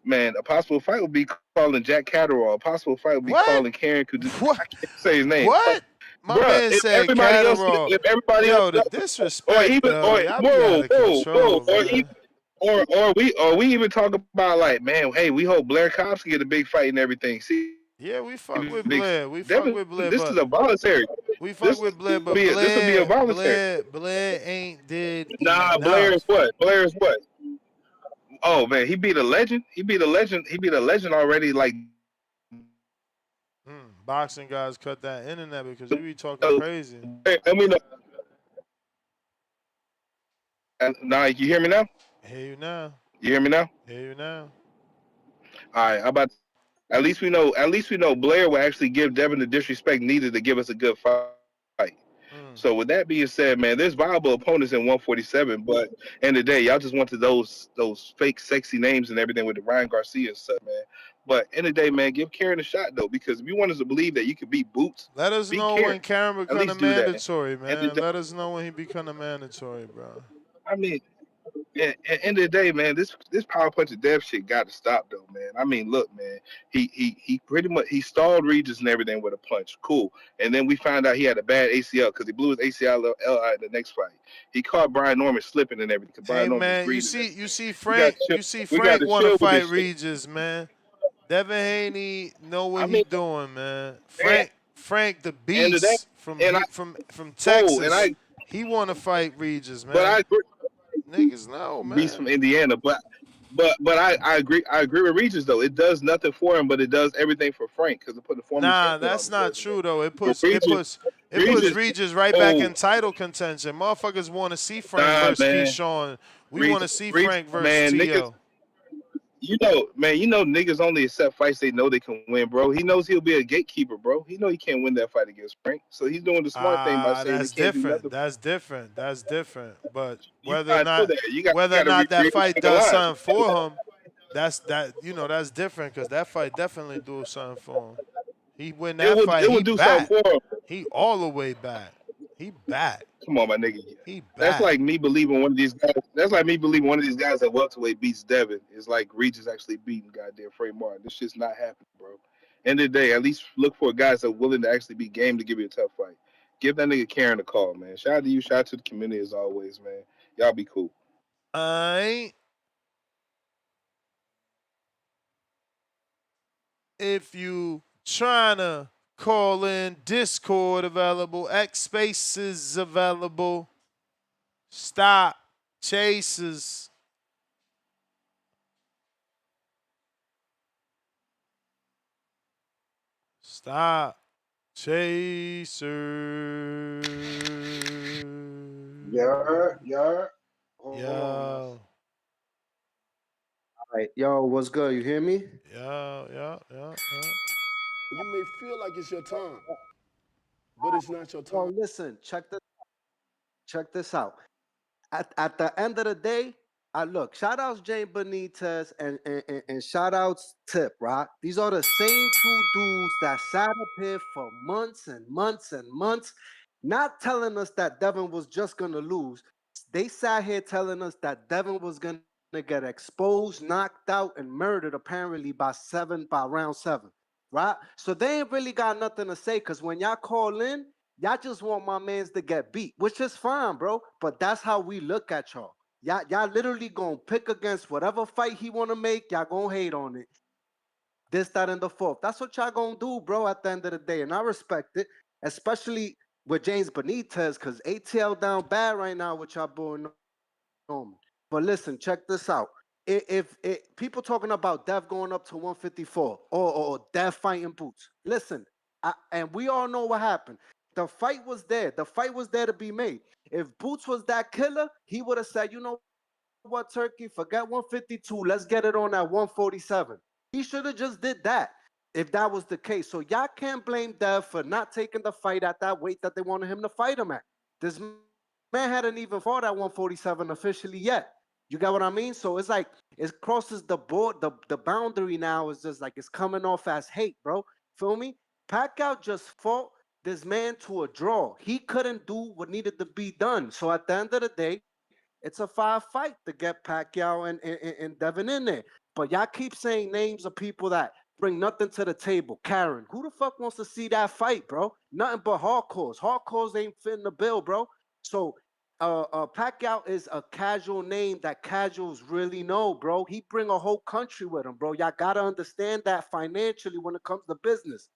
man. A possible fight would be calling Jack Catterall. A possible fight would be What? calling Karen. What? I can't say his name, What? My bruh. man If said everybody else, Catterall. if everybody else, Yo, the or disrespect, even yo. or Y'all be out whoa, of whoa, whoa, control, man. or we even talk about like, man, hey, we hope Blair Cobbs can get a big fight and everything. See, Yeah, we fuck with big Blair. We fuck Devin, with Blair, this is but a voluntary. we fuck with Blair, but This will be a voluntary. Blair ain't did Nah, Blair is enough. what? Blair is what? Oh man, he beat a legend. He beat a legend. He beat a legend already. Like, Boxing guys cut that internet because you be talking crazy. let me know. And now you hear me now? Hear you now. You hear me now? Hear you now. All right, how about at least we know Blair will actually give Devin the disrespect needed to give us a good fight. So with that being said, man, there's viable opponents in 147, but end of the day, y'all just wanted those fake sexy names and everything with the Ryan Garcia and stuff, man. But end of the day, man, give Karen a shot though, because if you want us to believe that you can beat Boots, Let us beat know when Karen At become a least do that. mandatory, End of man. the Let us know when he become a mandatory, bro. I mean, at end of the day, man, this power punch of death shit got to stop though, man. I mean, look, man, he pretty much he stalled Regis and everything with a punch, cool, and then we found out he had a bad ACL because he blew his ACL out in the next fight. He caught Brian Norman slipping and everything because Hey Brian Norman was man, breathing. you see We got Frank to chill. We got Frank to want to chill with fight this shit. Regis, man. Devin Haney know what I he mean, doing, man. and, Frank the end of that, beast from and I from whoa, and Texas. He want to fight Regis, but man. I agree. Niggas know, Beast man. from Indiana, but I agree with Regis though. It does nothing for him, but it does everything for Frank because it put the former Nah, champion on that's his not resume. true though. It But puts it puts it puts Regis, Regis right back oh in title contention. Motherfuckers want to see Frank nah, versus man, Keyshawn. We want to see Frank versus man, niggas, T.O. niggas only accept fights they know they can win, bro. He knows he'll be a gatekeeper, bro. He know he can't win that fight against Frank, so he's doing the smart thing by saying he That's can't do different. nothing. That's different. That's different. But You gotta know that. You whether or gotta not that recreate fight like does alive. something for him, that's different because that fight definitely do something for him. He win that fight, It he would do something back. for him. He all the way back. He back. Come on, my nigga. He That's back. like me believing one of these guys. That's like me believing one of these guys at welterweight beats Devin. It's like Regis actually beating goddamn Frank Martin. This shit's not happening, bro. End of the day, at least look for guys that are willing to actually be game to give you a tough fight. Give that nigga Karen a call, man. Shout out to you. Shout out to the community as always, man. Y'all be cool. If you trying to call in, Discord available, X Spaces available. Stop Chasers. Stop Chasers. Yeah. Hold on, Yo. All right, yo, what's good? You hear me? Yeah. You may feel like it's your time, but it's not your Yo, time. listen, check this out. At the end of the day, I look, shout outs Jane Benitez and shout outs Tip, right? These are the same two dudes that sat up here for months and months and months, not telling us that Devin was just gonna lose. They sat here telling us that Devin was gonna get exposed, knocked out, and murdered apparently by round seven. Right? So they ain't really got nothing to say because when y'all call in, y'all just want my mans to get beat, which is fine, bro. But that's how we look at y'all. Y'all literally gonna pick against whatever fight he wanna make. Y'all gonna hate on it. This, that, and the fourth. That's what y'all gonna do, bro. At the end of the day, and I respect it, especially with James Benitez, because ATL down bad right now with y'all boy Norman. But listen, check this out. If people talking about Dev going up to 154 or Dev fighting Boots, listen, and we all know what happened. The fight was there. The fight was there to be made. If Boots was that killer, he would have said, you know what, Turkey, forget 152. Let's get it on at 147. He should have just did that if that was the case. So y'all can't blame Dev for not taking the fight at that weight that they wanted him to fight him at. This man hadn't even fought at 147 officially yet. You get what I mean? So it's like it crosses the board. The boundary now is just like it's coming off as hate, bro. Feel me? Pacquiao just fought this man to a draw. He couldn't do what needed to be done. So at the end of the day, it's a 5 fight to get Pacquiao and Devin in there. But y'all keep saying names of people that bring nothing to the table. Karen, who the fuck wants to see that fight, bro? Nothing but hardcores. Hardcores ain't fitting the bill, bro. So Pacquiao is a casual name that casuals really know, bro. He bring a whole country with him, bro. Y'all gotta understand that financially when it comes to business.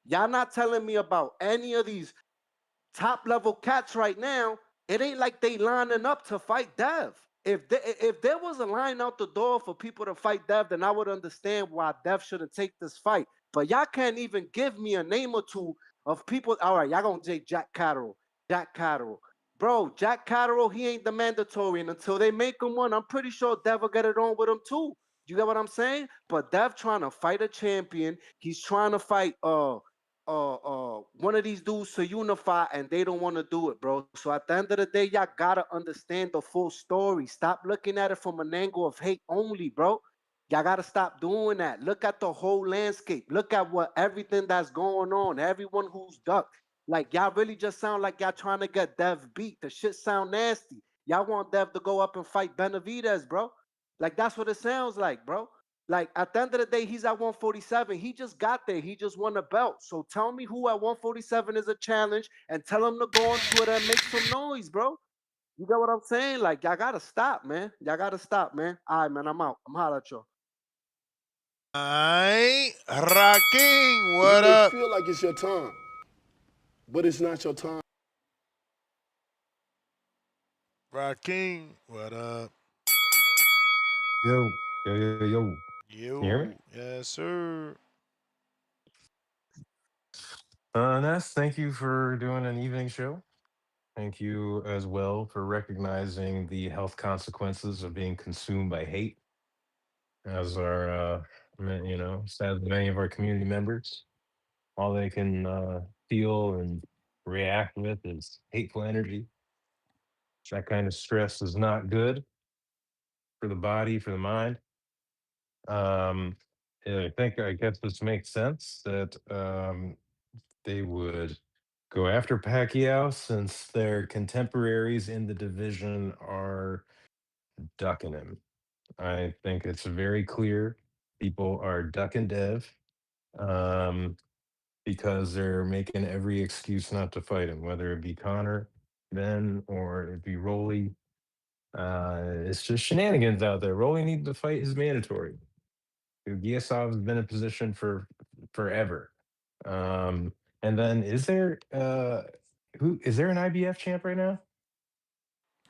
Y'all not telling me about any of these top level cats right now. It ain't like they lining up to fight Dev. If there was a line out the door for people to fight Dev, then I would understand why Dev shouldn't take this fight. But y'all can't even give me a name or two of people. All right, y'all gonna take Jack Catterall. Jack Catterall. Bro, Jack Catterall, he ain't the mandatory. And until they make him one, I'm pretty sure Dev will get it on with him too. You get what I'm saying? But Dev trying to fight a champion. He's trying to fight one of these dudes to unify, and they don't want to do it, bro. So at the end of the day, y'all gotta understand the full story. Stop looking at it from an angle of hate only, bro. Y'all gotta stop doing that. Look at the whole landscape. Look at what everything that's going on. Everyone who's ducked. Like y'all really just sound like y'all trying to get Dev beat. The shit sound nasty. Y'all want Dev to go up and fight Benavidez, bro. Like that's what it sounds like, bro. Like at the end of the day, he's at 147. He just got there. He just won a belt. So tell me who at 147 is a challenge and tell him to go on Twitter and make some noise, bro. You get what I'm saying? Like y'all gotta stop, man. Y'all gotta stop, man. All right, man. I'm out. I'm holla at y'all. Alright, Rakim, You what may up? feel like it's your time, but it's not your time. Rakim, what up? Yo, yo, yo, yo. Can you hear me? Yo, yes, sir. Ness, thank you for doing an evening show. Thank you as well for recognizing the health consequences of being consumed by hate, as are, sadly, many of our community members. All they can feel and react with is hateful energy. That kind of stress is not good for the body, for the mind. Um, I guess this makes sense that they would go after Pacquiao since their contemporaries in the division are ducking him. I think it's very clear people are ducking Dev um, because they're making every excuse not to fight him, whether it be Connor, Ben, or it be Rolly. It's just shenanigans out there. Rolly needs to fight his mandatory. Giasov has been in position for forever. Um, and then is there an IBF champ right now?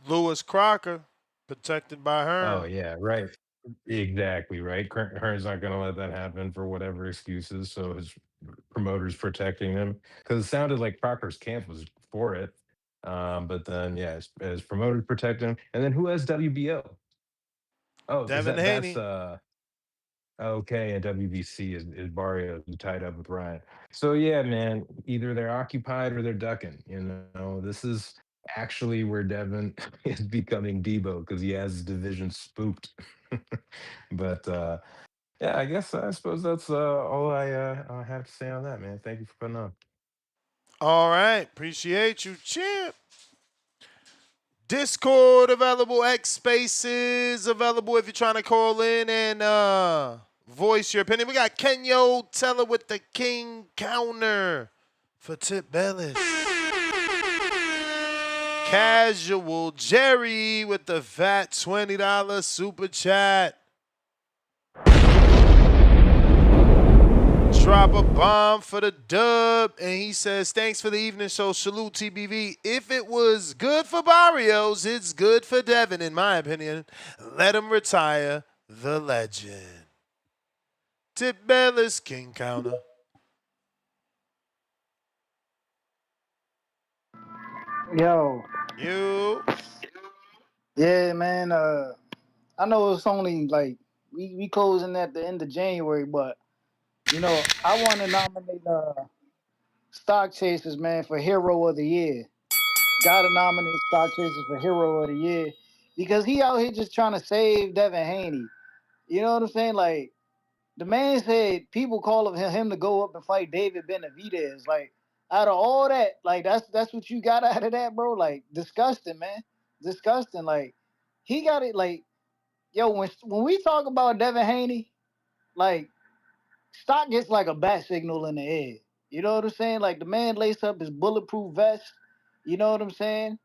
Lewis Crocker, protected by Oh Hearn. yeah, right. Exactly right. Hearn's not going to let that happen for whatever excuses. So his promoters protecting him because it sounded like Crocker's camp was for it. But then yeah, as promoters protect him, and then who has WBO? Oh, is Devin that's Haney. okay, and WBC is Barrio who tied up with Ryan. So yeah, man, either they're occupied or they're ducking. This is actually where Devin is becoming Debo because he has his division spooked. But yeah, I suppose that's all I have to say on that, man. Thank you for putting on. All right, appreciate you, champ. Discord available, X Spaces available if you're trying to call in and voice your opinion. We got Kenyo Teller with the King Counter for Tip Bellis. Casual Jerry with the fat $20 super chat. Drop a bomb for the dub, and he says, thanks for the evening show. Salute TBV. If it was good for Barrios, it's good for Devin, in my opinion. Let him retire, the legend. Tip Bellis, King Counter. Yo. You. Yeah, man. I know it's only like we closing at the end of January, but I want to nominate Stock Chasers, man, for Hero of the Year. Gotta nominate Stock Chasers for Hero of the Year. because he out here just trying to save Devin Haney. You know what I'm saying? Like the man said, people call of him to go up and fight David Benavidez. Like out of all that, like that's what you got out of that, bro. Like disgusting, man, disgusting. Like he got it. Like yo, when we talk about Devin Haney, like stock gets like a bat signal in the air. You know what I'm saying? Like the man laced up his bulletproof vest. You know what I'm saying?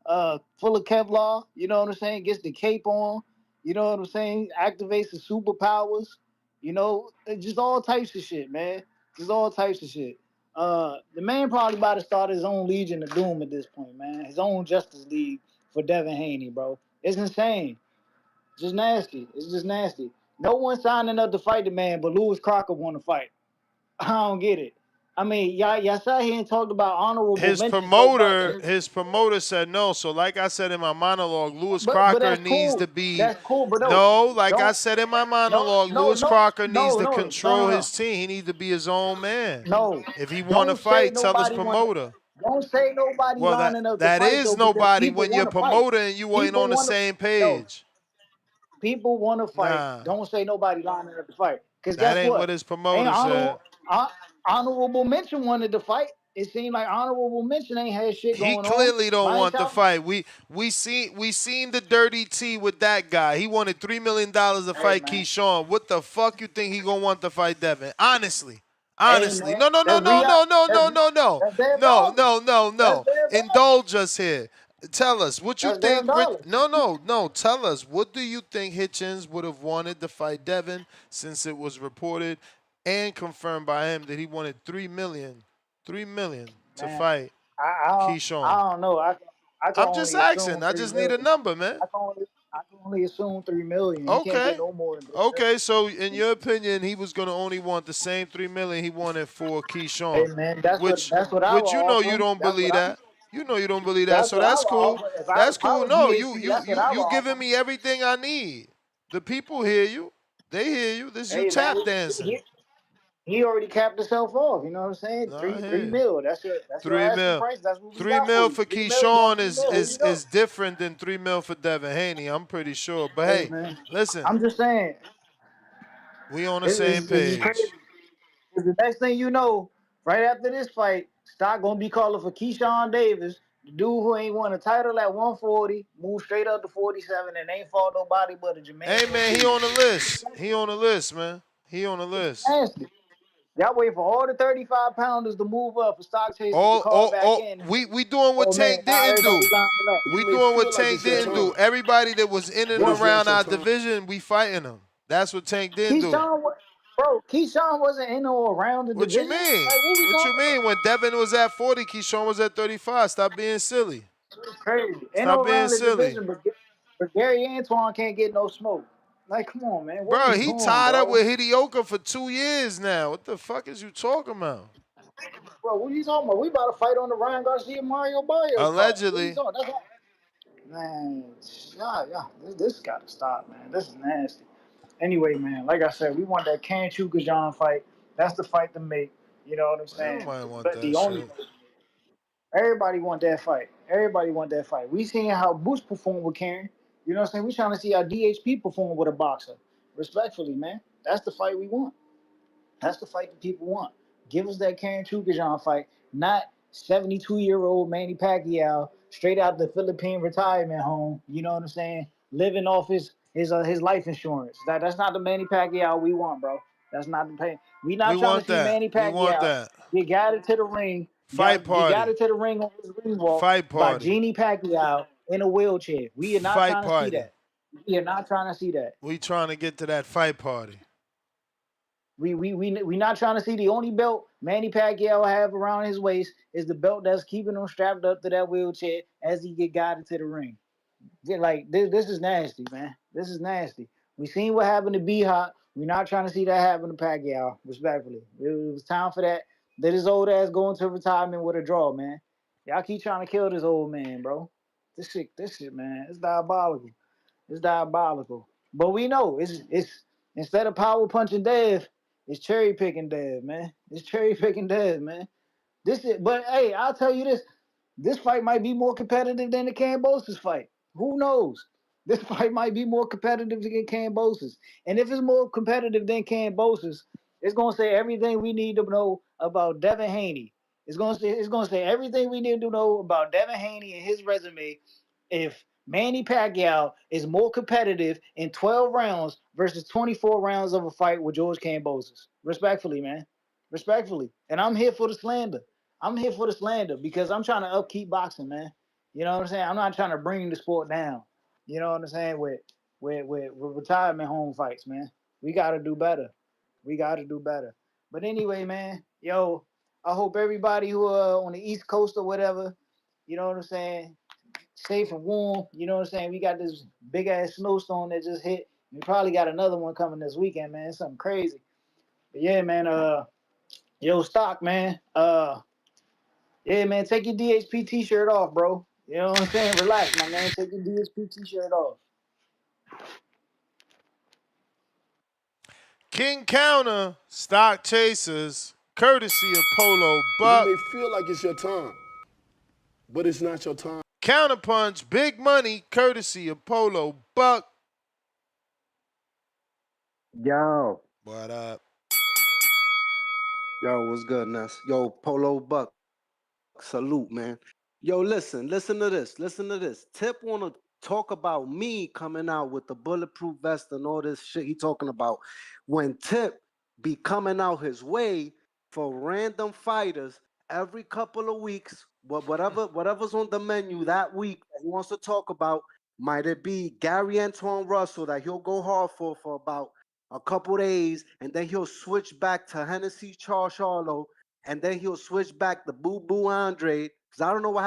Full of Kevlar. You know what I'm saying? Gets the cape on. You know what I'm saying? Activates the superpowers. You know, just all types of shit, man. Just all types of shit. The man probably about to start his own Legion of Doom at this point, man. His own Justice League for Devin Haney, bro. It's insane. Just nasty. It's just nasty. No one signing up to fight the man, but Lewis Crocker want to fight. I don't get it. I mean, y'all sat here and talked about honorable His mentions so much. promoter said no. So like I said in my monologue, Lewis But Crocker that's needs cool. to be That's cool. But no, no, like I don't said in my no monologue, no Lewis no Crocker needs no to no no control no his team. He needs to be his own man. no. If he want to Don't say fight, tell his nobody want. promoter. Don't say nobody Well, lining up to that fight is though, because nobody people when you're want to fight. promoter and you ain't People on the want to. same No, page. people want to fight. Nah, Don't say nobody lining up to fight. Because that guess ain't what what? his Ain't promoter said. honorable mention wanted to fight. It seemed like honorable mention ain't had shit He going on. clearly don't Mike want to Chop. fight. We seen the dirty tea with that guy. He wanted $3 million to Hey fight man. Keyshawn. What the fuck you think he gonna want to fight Devin? Honestly. Hey Honestly. man. No, no, no, That's no, Riyadh. no, no, That's no, no, no. that's their No, dollars. no, no, That's no. their dollars. Indulge us here. Tell us what you That's their think. dollars. No, no, no. Tell us what do you think Hitchens would have wanted to fight Devin, since it was reported and confirmed by him that he wanted $3 million to Man, fight I Keyshawn. don't know. I can I'm just only assume asking. I 3 just need a million. number, man. I can only assume 3 million. He can't get Okay. no more than 3 million. Okay, so in your opinion, he was gonna only want the same $3 million he wanted for Hey Keyshawn, man, which that's what I would you know you offer. don't believe that. You know you don't believe that, so That's what I that's would cool. offer. That's If I cool. was No, DHP, that's what I would you offer. giving me everything I need. The people hear you. They hear you. This you Hey man, tap dancing. he already capped himself off. You know what I'm saying? No, I Three hear you. mil. That's your Three asking mil. price. That's what we Three got for mil you. for 3 mil. You want Keyshawn 3 is mil? Here you is go. is different than 3 mil for Devin Haney. I'm pretty sure. But Hey hey, man, listen, I'm just saying. we on the same It's just crazy. page. 'Cause the next thing you know, right after this fight, Stock gonna be calling for Keyshawn Davis, the dude who ain't won a title at 140, moved straight up to 47, and ain't fought nobody but a Jermaine Hey man, he Ortiz. on the list. He on the list, man. He on the list. Nasty. Y'all wait for all the 35 pounders to move up for Stock Chasers to call back All in. we doing what Oh man, Tank now didn't everybody do. lining up. You We may doing what feel like Tank it's your didn't do. turn, Everybody that was in and but it's not around your our turn. division, we fighting them. That's what Tank didn't do. Keyshawn wasn't in or around the What you division. mean? Like, what we What you talking about? mean? When Devin was at 40, Keyshawn was at 35. Stop being silly. It's crazy. Ain't Stop no being around the silly. division, but Gary Antoine can't get no smoke. Like, come on, man. What Bro, we he doing, tied up bro? with Hidioka for 2 years now. What the fuck is you talking about? Bro, what are you talking about? We about to fight on the Ryan Garcia Mario Barrios card. What are you Allegedly. talking about? Man, yeah. This got to stop, man. This is nasty. Anyway, man, like I said, we want that Can Chukajan fight. That's the fight to make. You know what I'm Ain't saying? nobody want But the that only shit. everybody want that fight. Everybody want that fight. We seen how Boost performed with Karen. You know what I'm saying? We trying to see how DHP perform with a boxer. Respectfully, man. That's the fight we want. That's the fight that people want. Give us that Karen Chukajan fight, not 72-year-old Manny Pacquiao straight out the Philippine retirement home. You know what I'm saying? Living off his life insurance. That's not the Manny Pacquiao we want, bro. That's not the pay. We We not trying to want see that. Manny We want Pacquiao that. get guided to the ring, Fight get party. guided to the ring on his ring walk Fight by party. Jeannie Pacquiao in a wheelchair. We are not Fight trying to see party. that. We are not trying to see that. We trying to get to that fight party. We not trying to see the only belt Manny Pacquiao have around his waist is the belt that's keeping him strapped up to that wheelchair as he get guided to the ring. Like this is nasty, man. This is nasty. We seen what happened to B Hop. We're not trying to see that happen to Pacquiao. Respectfully, it was time for that. Let his old ass go into retirement with a draw, man. Y'all keep trying to kill this old man, bro. This shit, man. It's diabolical. It's diabolical. But we know it's instead of power punching Dev, it's cherry picking Dev, man. It's cherry picking Dev, man. But hey, I'll tell you this. This fight might be more competitive than the Cambosis fight. Who knows? This fight might be more competitive than Kambosos. And if it's more competitive than Kambosos, it's gonna say everything we need to know about Devin Haney. It's gonna say everything we need to know about Devin Haney and his resume if Manny Pacquiao is more competitive in 12 rounds versus 24 rounds of a fight with George Kambosos. Respectfully, man. Respectfully. And I'm here for the slander. I'm here for the slander because I'm trying to upkeep boxing, man. You know what I'm saying? I'm not trying to bring the sport down. You know what I'm saying? With retirement home fights, man. We gotta do better. We gotta do better. But anyway, man, yo, I hope everybody who are on the East Coast or whatever, you know what I'm saying, safe and warm. You know what I'm saying? We got this big ass snowstorm that just hit. We probably got another one coming this weekend, man. It's something crazy. But yeah, man, yo, stock, man. Yeah, man, take your DHP t-shirt off, bro. You know what I'm saying? Relax, my man. Take your DHP t-shirt off. King Counter, Stock Chasers, courtesy of Polo You Buck. may feel like it's your time, but it's not your time. Counterpunch, Big Money, courtesy of Polo Buck. Yo. What up? Yo, what's good, Ness? Yo, Polo Buck, salute, man. Yo, listen to this. Listen to this. Tip wanna talk about me coming out with the bulletproof vest and all this shit he talking about. When Tip be coming out his way for random fighters every couple of weeks, whatever's on the menu that week that he wants to talk about, might it be Gary Antoine Russell that he'll go hard for about a couple days, and then he'll switch back to Hennessy Charles Charlo, and then he'll switch back to Boo Boo Andre, because I don't know what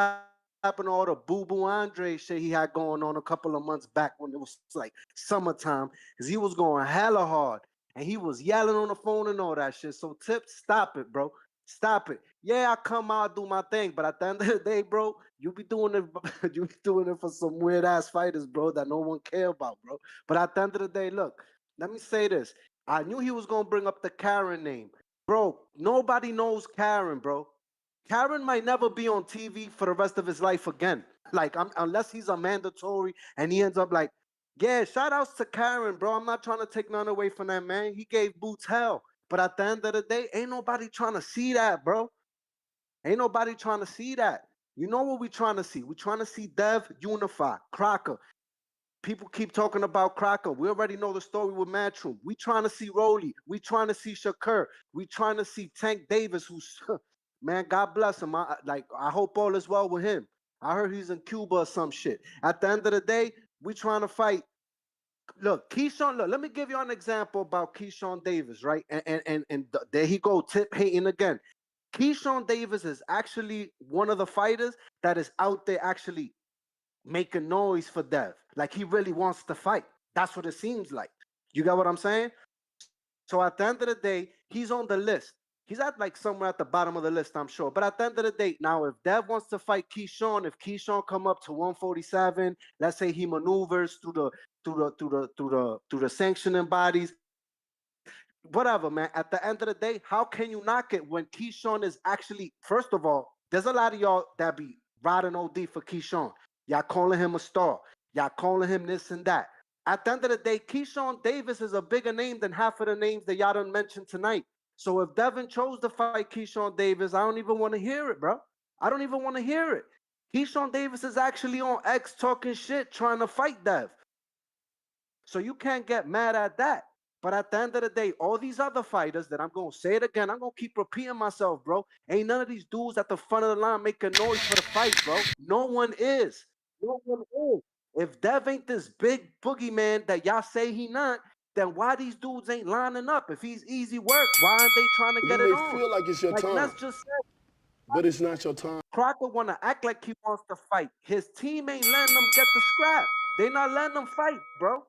happened to all the Boo Boo Andre shit he had going on a couple of months back when it was like summertime, because he was going hella hard, and he was yelling on the phone and all that shit. So Tip, stop it, bro. Stop it. Yeah, I come out, do my thing, but at the end of the day, bro, you be doing it you be doing it for some weird ass fighters, bro, that no one care about, bro. But at the end of the day, look, let me say this. I knew he was gonna bring up the Karen name. Bro, nobody knows Karen, bro. Karen might never be on TV for the rest of his life again. Like, unless he's a mandatory and he ends up like, yeah, shout outs to Karen, bro. I'm not trying to take none away from that man. He gave Boots hell. But at the end of the day, ain't nobody trying to see that, bro. Ain't nobody trying to see that. You know what we trying to see? We trying to see Dev unify, Crocker. People keep talking about Crocker. We already know the story with Matchroom. We trying to see Rolly. We trying to see Shakur. We trying to see Tank Davis, who's, man, God bless him. I hope all is well with him. I heard he's in Cuba or some shit. At the end of the day, we trying to fight. Look, Keyshawn, look, let me give you an example about Keyshawn Davis, right? And there he go, Tip hating again. Keyshawn Davis is actually one of the fighters that is out there actually making noise for Dev. Like he really wants to fight. That's what it seems like. You got what I'm saying? So at the end of the day, he's on the list. He's at like somewhere at the bottom of the list, I'm sure. But at the end of the day, now if Dev wants to fight Keyshawn, if Keyshawn come up to 147, let's say he maneuvers through the sanctioning bodies, whatever, man. At the end of the day, how can you knock it when Keyshawn is actually, first of all, there's a lot of y'all that be riding OD for Keyshawn. Y'all calling him a star. Y'all calling him this and that. At the end of the day, Keyshawn Davis is a bigger name than half of the names that y'all done mentioned tonight. So if Devin chose to fight Keyshawn Davis, I don't even want to hear it, bro. I don't even want to hear it. Keyshawn Davis is actually on X talking shit, trying to fight Dev. So you can't get mad at that. But at the end of the day, all these other fighters that I'm going to say it again, I'm going to keep repeating myself, bro. Ain't none of these dudes at the front of the line making noise for the fight, bro. No one is. No one is. If Dev ain't this big boogeyman that y'all say he not, then why these dudes ain't lining up? If he's easy work, why aren't they trying to You get it may on? feel like it's your Like time, Ness just said, but it's not your time. Crocker want to act like he wants to fight. His team ain't letting him get the scrap. They not letting him fight, bro.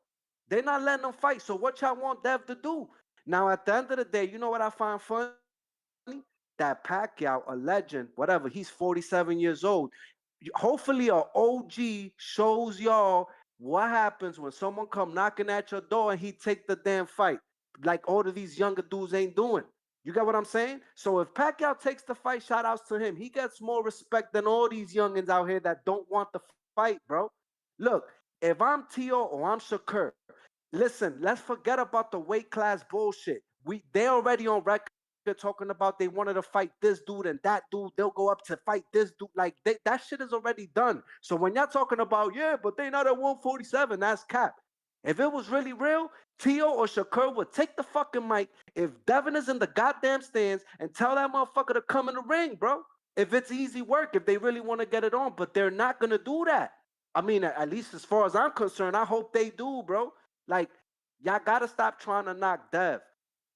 They not letting him fight. So what y'all want Dev to do? Now, at the end of the day, you know what I find funny? That Pacquiao, a legend, whatever, he's 47 years old. Hopefully, a OG shows y'all what happens when someone come knocking at your door and he take the damn fight, like all of these younger dudes ain't doing. You got what I'm saying? So if Pacquiao takes the fight, shout outs to him. He gets more respect than all these youngins out here that don't want the fight, bro. Look, If I'm Tio or I'm Shakur, listen, let's forget about the weight class bullshit. They already on record talking about they wanted to fight this dude and that dude. They'll go up to fight this dude. Like that shit is already done. So when y'all talking about, yeah, but they not at 147, that's cap. If it was really real, Tio or Shakur would take the fucking mic if Devin is in the goddamn stands and tell that motherfucker to come in the ring, bro. If it's easy work, if they really want to get it on, but they're not gonna do that. I mean, at least as far as I'm concerned, I hope they do, bro. Like, y'all gotta stop trying to knock Dev.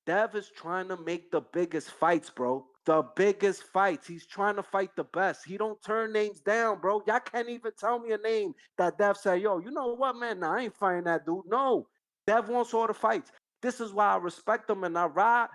Dev is trying to make the biggest fights, bro. The biggest fights. He's trying to fight the best. He don't turn names down, bro. Y'all can't even tell me a name that Dev said, yo, you know what, man? Nah, I ain't fighting that dude. No. Dev wants all the fights. This is why I respect him and I ride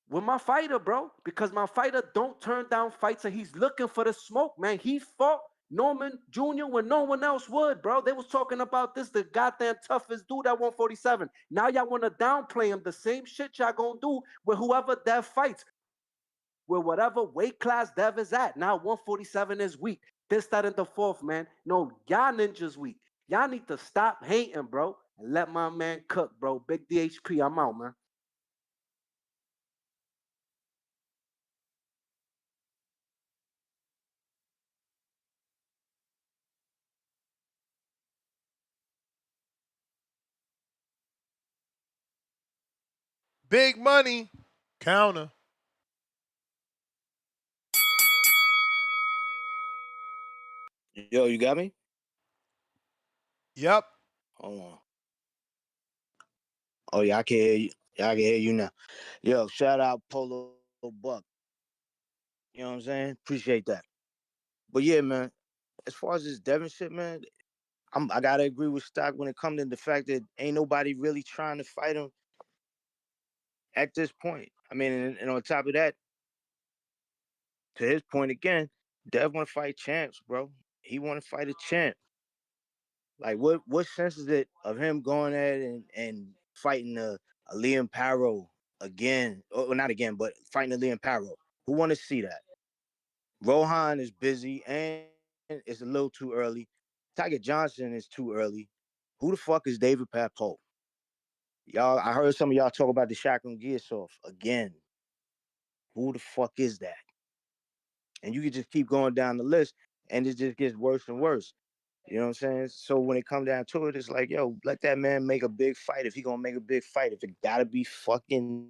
with my fighter, bro. Because my fighter don't turn down fights and he's looking for the smoke, man. He fought Norman Jr. when no one else would, bro. They was talking about this, the goddamn toughest dude at 147. Now y'all want to downplay him. The same shit y'all gonna do with whoever Dev fights, with whatever weight class Dev is at. Now 147 is weak. This, that, and the fourth, man. No, y'all ninjas weak. Y'all need to stop hating, bro, and let my man cook, bro. Big DHP, I'm out, man. Big money. Counter. Yo, you got me? Yep. Hold on. Oh yeah, I can hear you. Yeah, I can hear you now. Yo, shout out Polo Buck. You know what I'm saying? Appreciate that. But yeah, man, as far as this Devin shit, man, I gotta agree with Stock when it comes to the fact that ain't nobody really trying to fight him at this point. I mean, and on top of that, to his point again, Dev want to fight champs, bro. He want to fight a champ. Like, what sense is it of him going at and fighting a Liam Paro again? Or not again, but fighting a Liam Paro. Who want to see that? Rohan is busy and it's a little too early. Tiger Johnson is too early. Who the fuck is David Papo? Y'all, I heard some of y'all talk about the Shakram Gearsoft again. Who the fuck is that? And you can just keep going down the list, and it just gets worse and worse. You know what I'm saying? So when it comes down to it, it's like, yo, let that man make a big fight. If he gonna make a big fight, if it gotta be fucking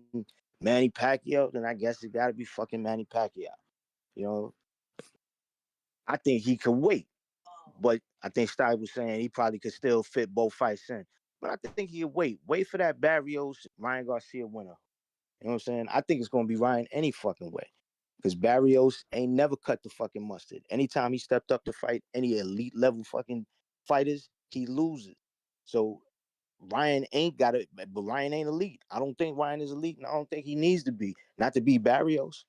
Manny Pacquiao, then I guess it gotta be fucking Manny Pacquiao. You know, I think he could wait, but I think Steve was saying he probably could still fit both fights in. But I think he could wait. Wait for that Barrios Ryan Garcia winner. You know what I'm saying? I think it's gonna be Ryan any fucking way. Because Barrios ain't never cut the fucking mustard. Anytime he stepped up to fight any elite level fucking fighters, he loses. So Ryan ain't got it, but Ryan ain't elite. I don't think Ryan is elite, and I don't think he needs to be. Not to be Barrios.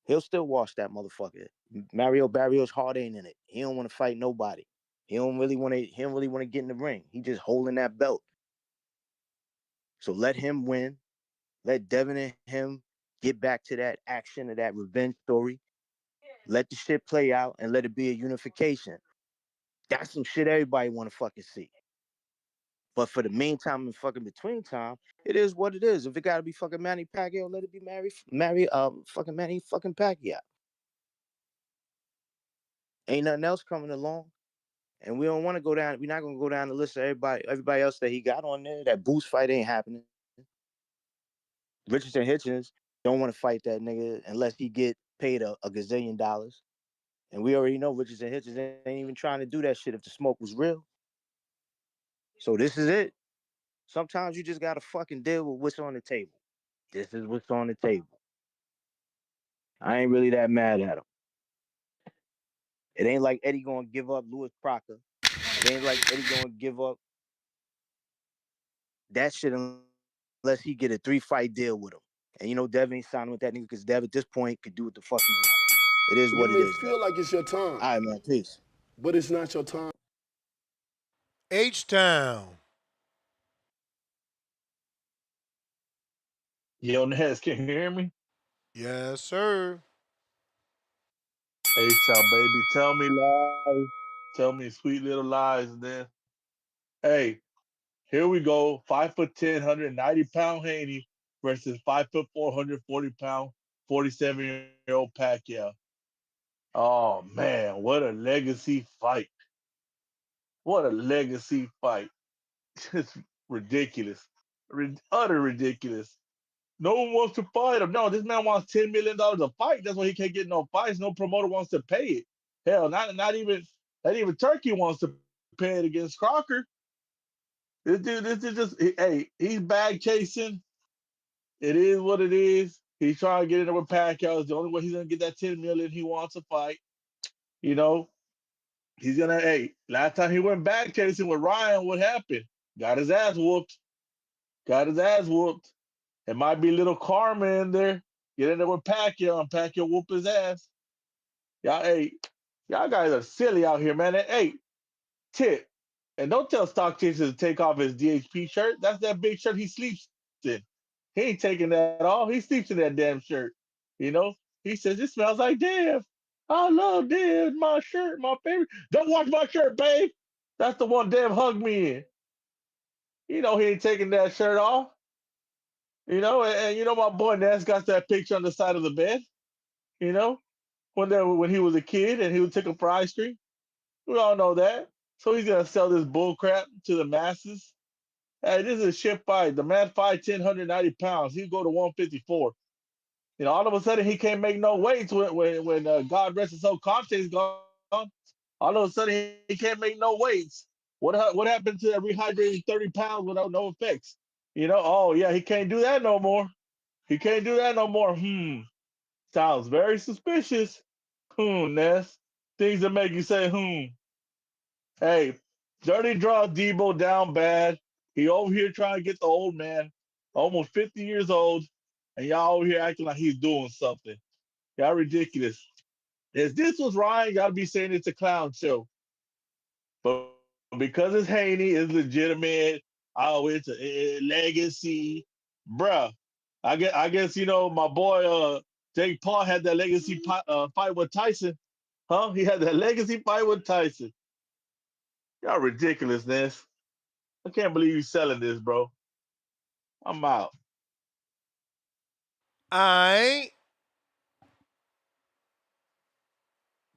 He'll still wash that motherfucker. Mario Barrios' heart ain't in it. He don't want to fight nobody. He don't really want to. He don't really want to get in the ring. He just holding that belt. So let him win. Let Devin and him get back to that action of that revenge story. Let the shit play out and let it be a unification. That's some shit everybody want to fucking see. But for the meantime and fucking between time, it is what it is. If it gotta be fucking Manny Pacquiao, let it be fucking Manny fucking Pacquiao. Ain't nothing else coming along. And we don't want to go down. We're not gonna go down the list of everybody else that he got on there. That boost fight ain't happening. Richardson Hitchens don't want to fight that nigga unless he get paid a gazillion dollars. And we already know Richardson Hitchens ain't even trying to do that shit if the smoke was real. So this is it. Sometimes you just gotta fucking deal with what's on the table. This is what's on the table. I ain't really that mad at him. It ain't like Eddie gonna give up Louis Crocker. It ain't like Eddie gonna give up that shit unless he get a 3-fight deal with him. And you know Dev ain't signing with that nigga because Dev at this point could do what the fuck he want. It is what it You is, may though. feel like it's your All time, right, man. Peace. but it's not your time. H-Town. Yo, Ness, can you hear me? Yes, sir. H-Town, baby. Tell me lies. Tell me sweet little lies, Ness. Hey, here we go. 5'10", 190-pound Haney versus 5'4", 140-pound, 47-year-old Pacquiao. Oh man, what a legacy fight! What a legacy fight! It's ridiculous, utter ridiculous. No one wants to fight him. No, this man wants $10 million a fight. That's why he can't get no fights. No promoter wants to pay it. Hell, not even Turkey wants to pay it against Crocker. This is just hey, he's bag chasing. It is what it is. He's trying to get in there with Pacquiao. It's the only way he's gonna get that 10 million he wants to fight. You know, he's gonna. Hey, last time he went bag chasing with Ryan, what happened? Got his ass whooped. Got his ass whooped. It might be little karma in there. Get in there with Pacquiao and Pacquiao whoop his ass. Y'all, hey, y'all guys are silly out here, man. Hey, tip. And don't tell Stock Chaser to take off his DHP shirt. That's that big shirt he sleeps in. He ain't taking that off. He sleeps in that damn shirt. You know? He says, it smells like Dev. I love Dev. My shirt, my favorite. Don't wash my shirt, babe. That's the one Dev hugged me in. You know he ain't taking that shirt off. You know, and you know my boy Ness got that picture on the side of the bed. You know, when he was a kid and he would take him for ice cream. We all know that. So he's gonna sell this bull crap to the masses. Hey, this is a shit fight. The man 5'10", 190 pounds. He'd go to 154. You know, all of a sudden he can't make no weights when God rest his soul Conte's gone. All of a sudden he can't make no weights. What happened to that rehydrating 30 pounds without no effects? You know, oh yeah, he can't do that no more. He can't do that no more. Sounds very suspicious. Ness. Things that make you say, Hey, Dirty draw Debo down bad. He over here trying to get the old man, almost 50 years old, and y'all over here acting like he's doing something. Y'all ridiculous. If this was Ryan, y'all be saying it's a clown show. But because it's Haney, it's legitimate. Oh, it's a legacy. Bruh. I guess you know my boy Jake Paul had that legacy fight with Tyson. Huh? He had that legacy fight with Tyson. Y'all ridiculousness. I can't believe you selling this, bro. I'm out. I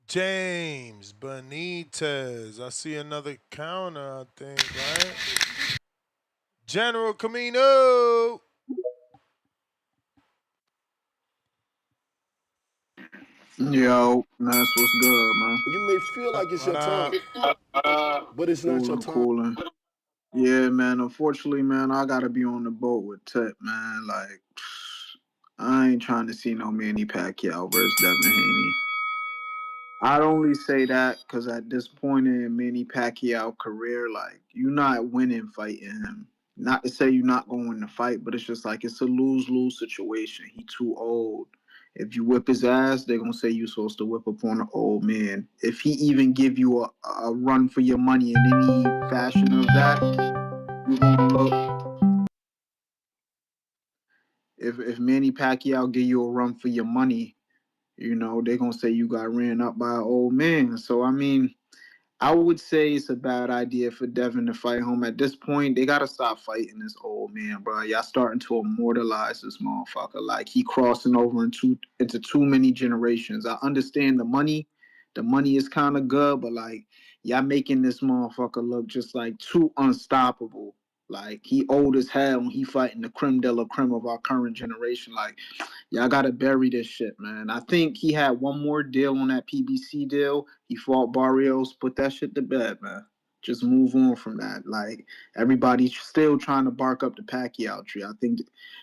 James Benitez. I see another counter, I think, right? General Camino. Yo, that's what's good, man. You may feel like it's What your up? time, but it's not your Coolin', time. coolin'. Yeah, man. Unfortunately, man, I gotta be on the boat with Tip, man. Like, I ain't trying to see no Manny Pacquiao versus Devin Haney. I'd only say that because at this point in Manny Pacquiao career, like you're not winning fighting him. Not to say you're not going to fight, but it's just like it's a lose-lose situation. He too old. If you whip his ass, they're gonna say you're supposed to whip up on an old man. If he even give you a run for your money in any fashion of that, you're gonna look. If Manny Pacquiao give you a run for your money, you know they're gonna say you got ran up by an old man. So I mean, I would say it's a bad idea for Devin to fight home. At this point, they gotta stop fighting this old man, bro. Y'all starting to immortalize this motherfucker. Like he crossing over into too many generations. I understand the money. The money is kind of good, but like y'all making this motherfucker look just like too unstoppable. Like he old as hell when he fighting the creme de la creme of our current generation. Like y'all gotta bury this shit, man. I think he had one more deal on that PBC deal. He fought Barrios. Put that shit to bed, man. Just move on from that. Like everybody's still trying to bark up the Pacquiao tree. I think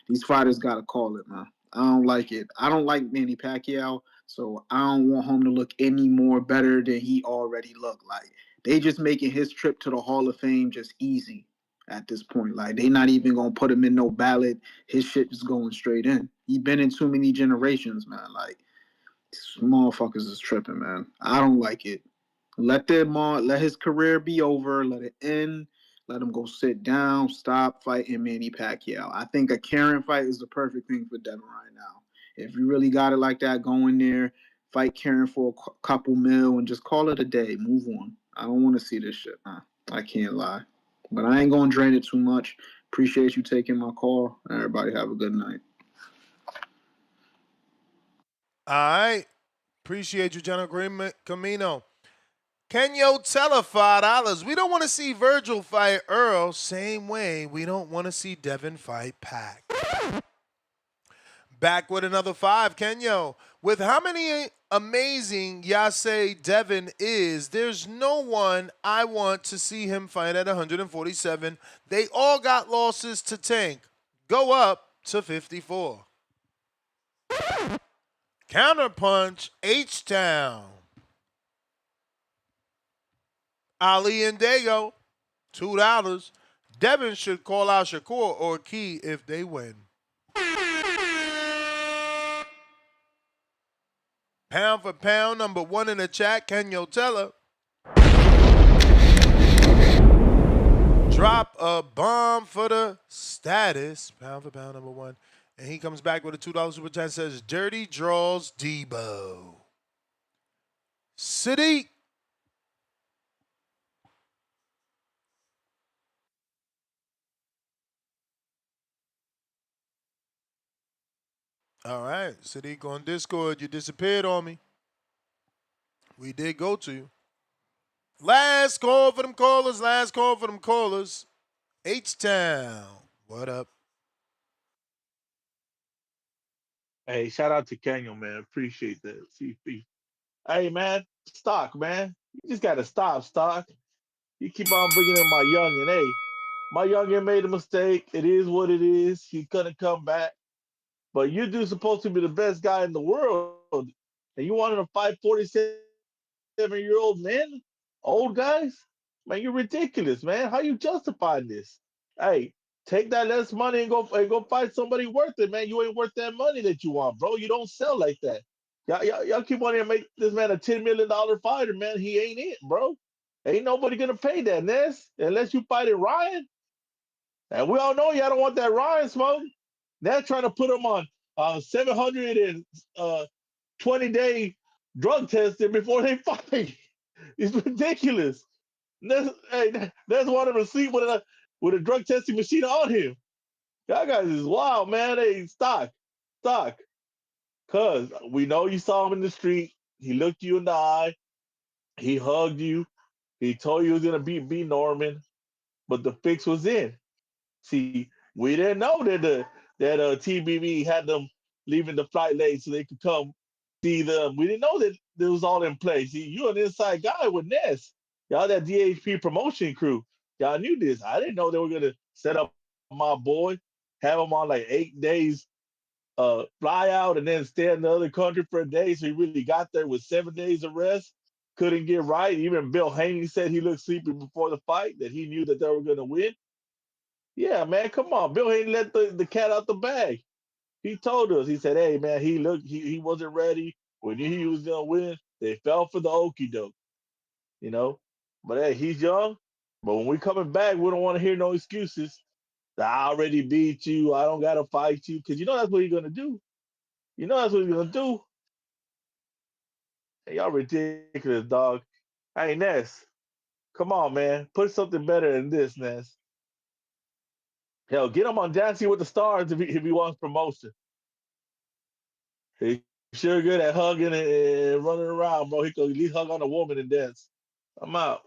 these fighters gotta call it, man. I don't like it. I don't like Manny Pacquiao, so I don't want him to look any more better than he already looked. Like they just making his trip to the Hall of Fame just easy at this point. Like they not even gonna put him in no ballot. His shit is going straight in. He been in too many generations, man. Like motherfuckers is tripping, man. I don't like it. Let his career be over. Let it end. Let him go sit down. Stop fighting Manny Pacquiao. I think a Karen fight is the perfect thing for Devin right now. If you really got it like that, go in there, fight Karen for a couple mil, and just call it a day. Move on. I don't want to see this shit, man. I can't lie. But I ain't gonna drain it too much. Appreciate you taking my call. Everybody have a good night. All right. Appreciate you, General Camino. Kenyo Teller, $5. We don't want to see Virgil fight Earl. Same way we don't want to see Devin fight Pac. Back with another 5, Kenyo. With how many amazing y'all say Devin is, there's no one I want to see him fight at 147. They all got losses to Tank. Go up to 54. Counterpunch, H-Town. Ali and Dago, $2. Devin should call out Shakur or Key if they win. Pound for pound, number 1 in the chat, Kenyo Teller. Drop a bomb for the status. Pound for pound, number 1. And he comes back with a $2 super chat, says, Dirty Draws Debo. Sadiq. All right, Sadiq on Discord, you disappeared on me. We did go to you. Last call for them callers. Last call for them callers. H-Town. What up? Hey, shout out to Kenyon, man. Appreciate that. CP. Hey, man, Stock, man. You just got to stop, Stock. You keep on bringing in my youngin'. Hey, my youngin' made a mistake. It is what it is. He couldn't come back. But you do supposed to be the best guy in the world. And you wanted to fight 47-year-old men? Old guys? Man, you're ridiculous, man. How you justifying this? Hey, take that less money and go find somebody worth it, man. You ain't worth that money that you want, bro. You don't sell like that. Y'all keep wanting to make this man a $10 million fighter, man. He ain't it, bro. Ain't nobody gonna pay that, Ness, unless you fight it Ryan. And we all know y'all don't want that Ryan smoke. They're trying to put him on 720-day drug testing before they fight. It's ridiculous. That's one of them sleep with a drug testing machine on him. Y'all guys is wild, man. Hey, stock. Cause we know you saw him in the street. He looked you in the eye. He hugged you. He told you he was gonna beat B Norman, but the fix was in. See, we didn't know that TBV had them leaving the flight late so they could come see them. We didn't know that it was all in place. See, you an inside guy with Ness. Y'all that DHP promotion crew. Y'all knew this. I didn't know they were gonna set up my boy, have him on like 8 days fly out and then stay in the other country for a day. So he really got there with 7 days of rest. Couldn't get right. Even Bill Haney said he looked sleepy before the fight, that he knew that they were gonna win. Yeah, man, come on. Bill Hayden let the cat out the bag. He told us, he said, hey, man, he wasn't ready. We knew he was going to win. They fell for the okie doke, you know? But hey, he's young. But when we coming back, we don't want to hear no excuses. I already beat you. I don't got to fight you. Because you know that's what he's going to do. You know that's what he's going to do. Hey, y'all ridiculous, dog. Hey, Ness, come on, man. Put something better than this, Ness. Hell, get him on Dancing with the Stars if he wants promotion. He sure good at hugging and running around, bro. He could at least hug on a woman and dance. I'm out.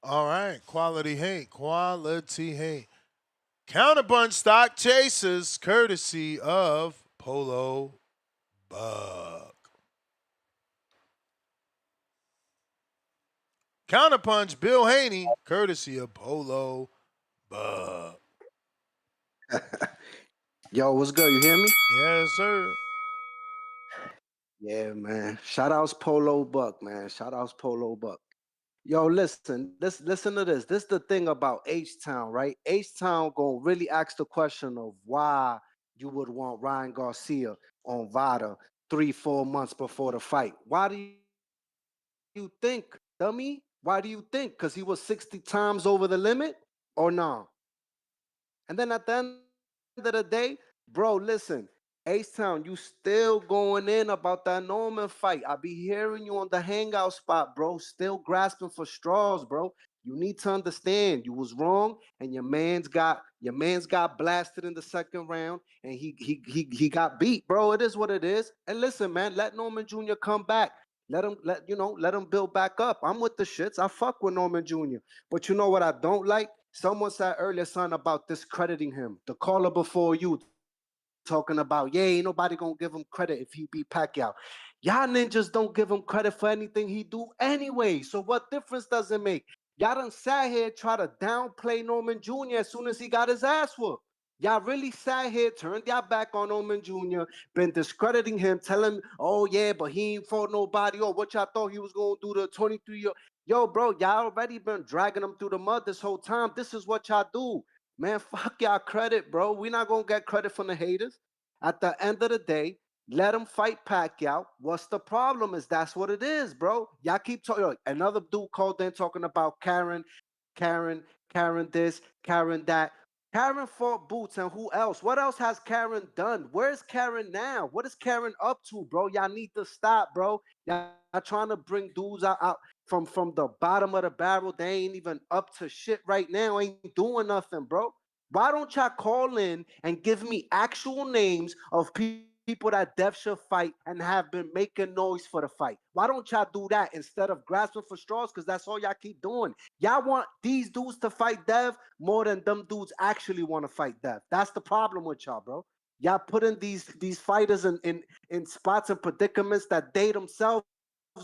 All right. Quality hate. Quality hate. Counterpunch Stock Chasers, courtesy of Polo Buck. Counterpunch Bill Haney, courtesy of Polo Buck. Yo, what's good? You hear me? Yes, sir. Yeah, man. Shout outs Polo Buck, man. Shout outs Polo Buck. Yo, listen to this. This is the thing about H-Town, right? H-Town gonna really ask the question of why you would want Ryan Garcia on VADA 3-4 months before the fight. Why do you think, dummy? Why do you think? Because he was 60 times over the limit or no? And then at the end of the day, bro, listen, H-Town, you still going in about that Norman fight. I be hearing you on the hangout spot, bro, still grasping for straws, bro. You need to understand you was wrong, and your man's got blasted in the second round, and he got beat, bro. It is what it is. And listen, man, let Norman Jr. come back. Let him build back up. I'm with the shits. I fuck with Norman Jr. But you know what I don't like? Someone said earlier something about discrediting him. The caller before you talking about, yeah, ain't nobody gonna give him credit if he beat Pacquiao. Y'all ninjas don't give him credit for anything he do anyway. So what difference does it make? Y'all done sat here try to downplay Norman Jr. as soon as he got his ass whooped. Y'all really sat here, turned y'all back on Norman Jr., been discrediting him, telling him, oh yeah, but he ain't fought nobody. Oh, what y'all thought he was gonna do to 23-year? Yo, bro, y'all already been dragging him through the mud this whole time. This is what y'all do. Man, fuck y'all credit, bro. We not gonna get credit from the haters. At the end of the day, let him fight Pacquiao. What's the problem? Is that's what it is, bro. Y'all keep talking. Another dude called in talking about Karen, Karen this, Karen that. Karen fought Boots, and who else? What else has Karen done? Where's Karen now? What is Karen up to, bro? Y'all need to stop, bro. Y'all trying to bring dudes out from the bottom of the barrel. They ain't even up to shit right now. Ain't doing nothing, bro. Why don't y'all call in and give me actual names of people that Dev should fight and have been making noise for the fight? Why don't y'all do that instead of grasping for straws? Because that's all y'all keep doing. Y'all want these dudes to fight Dev more than them dudes actually want to fight Dev. That's the problem with y'all, bro. Y'all putting these fighters in spots and predicaments that they themselves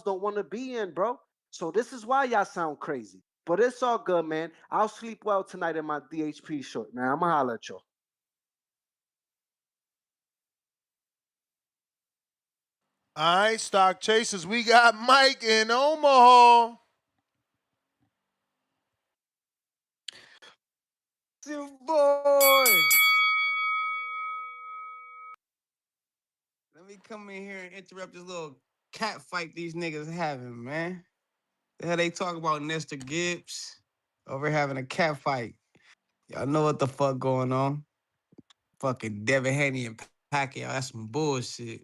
don't want to be in, bro. So this is why y'all sound crazy. But it's all good, man. I'll sleep well tonight in my DHP short, man. I'ma holler at y'all. All right, stock chasers. We got Mike in Omaha. Your boy. Let me come in here and interrupt this little cat fight these niggas having, man. The hell they talk about Nestor Gibbs over having a cat fight. Y'all know what the fuck going on. Fucking Devin Haney and Pacquiao, that's some bullshit.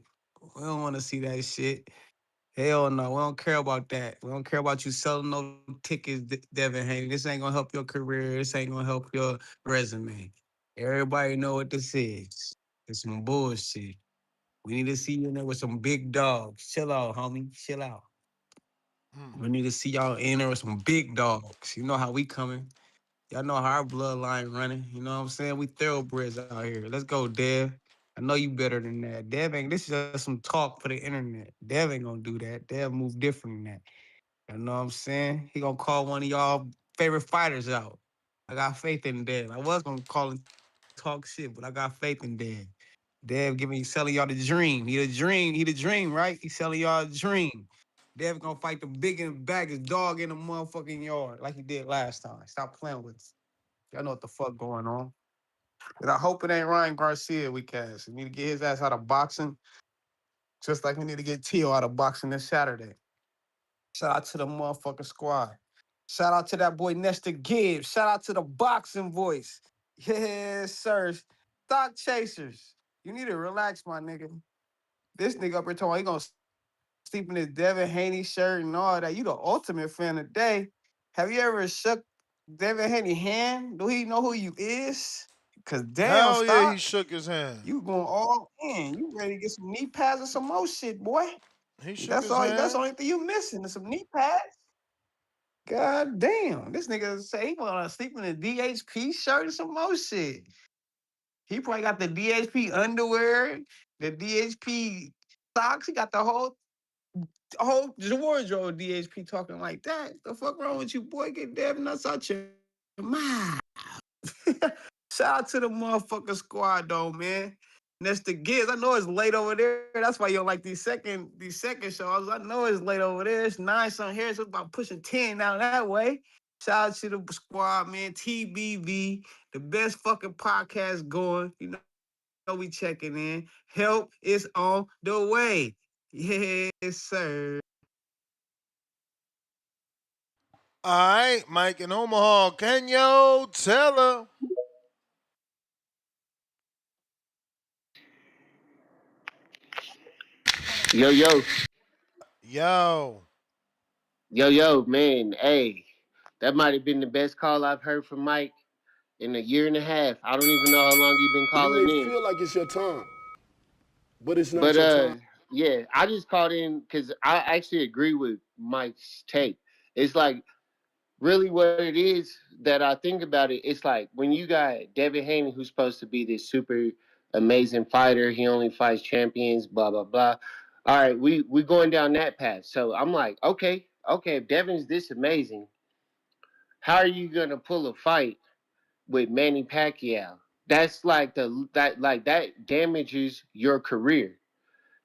We don't want to see that shit. Hell no, we don't care about that. We don't care about you selling no tickets, Devin Haney. This ain't gonna help your career. This ain't gonna help your resume. Everybody know what this is. It's some bullshit. We need to see you in there with some big dogs. Chill out, homie. Chill out. We need to see y'all in there with some big dogs. You know how we coming. Y'all know how our bloodline running. You know what I'm saying? We thoroughbreds out here. Let's go, Dev. I know you better than that. Dev ain't, this is just some talk for the internet. Dev ain't gonna do that. Dev move different than that. You know what I'm saying? He gonna call one of y'all favorite fighters out. I got faith in Dev. I was gonna call and talk shit, but I got faith in Dev. Dev selling y'all the dream. He the dream, right? He selling y'all a dream. Dev gonna fight the big and baddest dog in the motherfucking yard like he did last time. Stop playing with us. Y'all know what the fuck going on. And I hope it ain't Ryan Garcia we cast. We need to get his ass out of boxing, just like we need to get Tio out of boxing this Saturday. Shout out to the motherfucking squad. Shout out to that boy Nestor Gibbs. Shout out to the boxing voice. Yes, sir. Stock chasers. You need to relax, my nigga. This nigga up here talking, he gonna sleep in his Devin Haney shirt and all that. You the ultimate fan today. Have you ever shook Devin Haney hand? Do he know who you is? Cause damn, Hell yeah, he Stock, shook his hand. you going all in. You ready to get some knee pads or some more shit, boy. He shook That's his all. That's the hand. only thing you missing is some knee pads. God damn, this nigga say he wanna sleep in a DHP shirt and some more shit. He probably got the DHP underwear, the DHP socks. He got the whole wardrobe DHP talking like that. The fuck wrong with you, boy? Get Devin nuts out your mouth. Shout out to the motherfucking squad though, man. Nestor Gibbs. I know it's late over there. That's why you don't like these second shows. I know it's late over there. It's 9 something here. So it's about pushing 10 down that way. Shout out to the squad, man. TBV, the best fucking podcast going. You know we checking in. Help is on the way. Yes, sir. All right, Mike in Omaha. Kenyo Taylor. Yo, yo, Yo. yo, yo, man. Hey, That might have been the best call I've heard from Mike in a year and a half. I don't even know how long he been You may calling in. feel like it's your time, but it's not But your time. yeah, I just called in because I actually agree with Mike's take. It's like really what it is that I think about it. It's like when you got Devin Haney, who's supposed to be this super amazing fighter. He only fights champions. Blah blah blah. All right, we going down that path. So I'm like, okay, if Devin's this amazing, how are you gonna pull a fight with Manny Pacquiao? That's like that damages your career.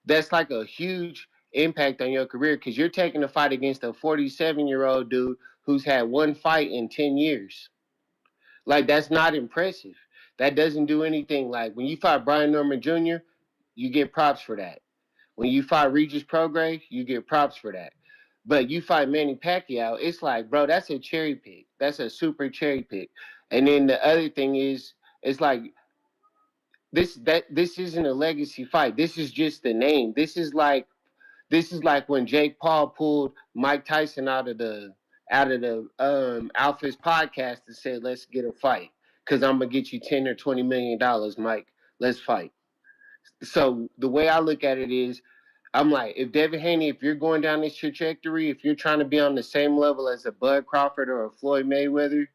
That's like a huge impact on your career because you're taking a fight against a 47-year-old dude who's had one fight in 10 years. Like, that's not impressive. That doesn't do anything. Like, when you fight Brian Norman Jr., you get props for that. When you fight Regis Prograis, you get props for that. But you fight Manny Pacquiao, it's like, bro, that's a cherry pick. That's a super cherry pick. And then the other thing is, it's like this isn't a legacy fight. This is just the name. This is like when Jake Paul pulled Mike Tyson out of the Alpha's podcast and said, "Let's get a fight because I'm gonna get you $10 or $20 million, Mike. Let's fight." So the way I look at it is, I'm like, if Devin Haney, if you're going down this trajectory, if you're trying to be on the same level as a Bud Crawford or a Floyd Mayweather,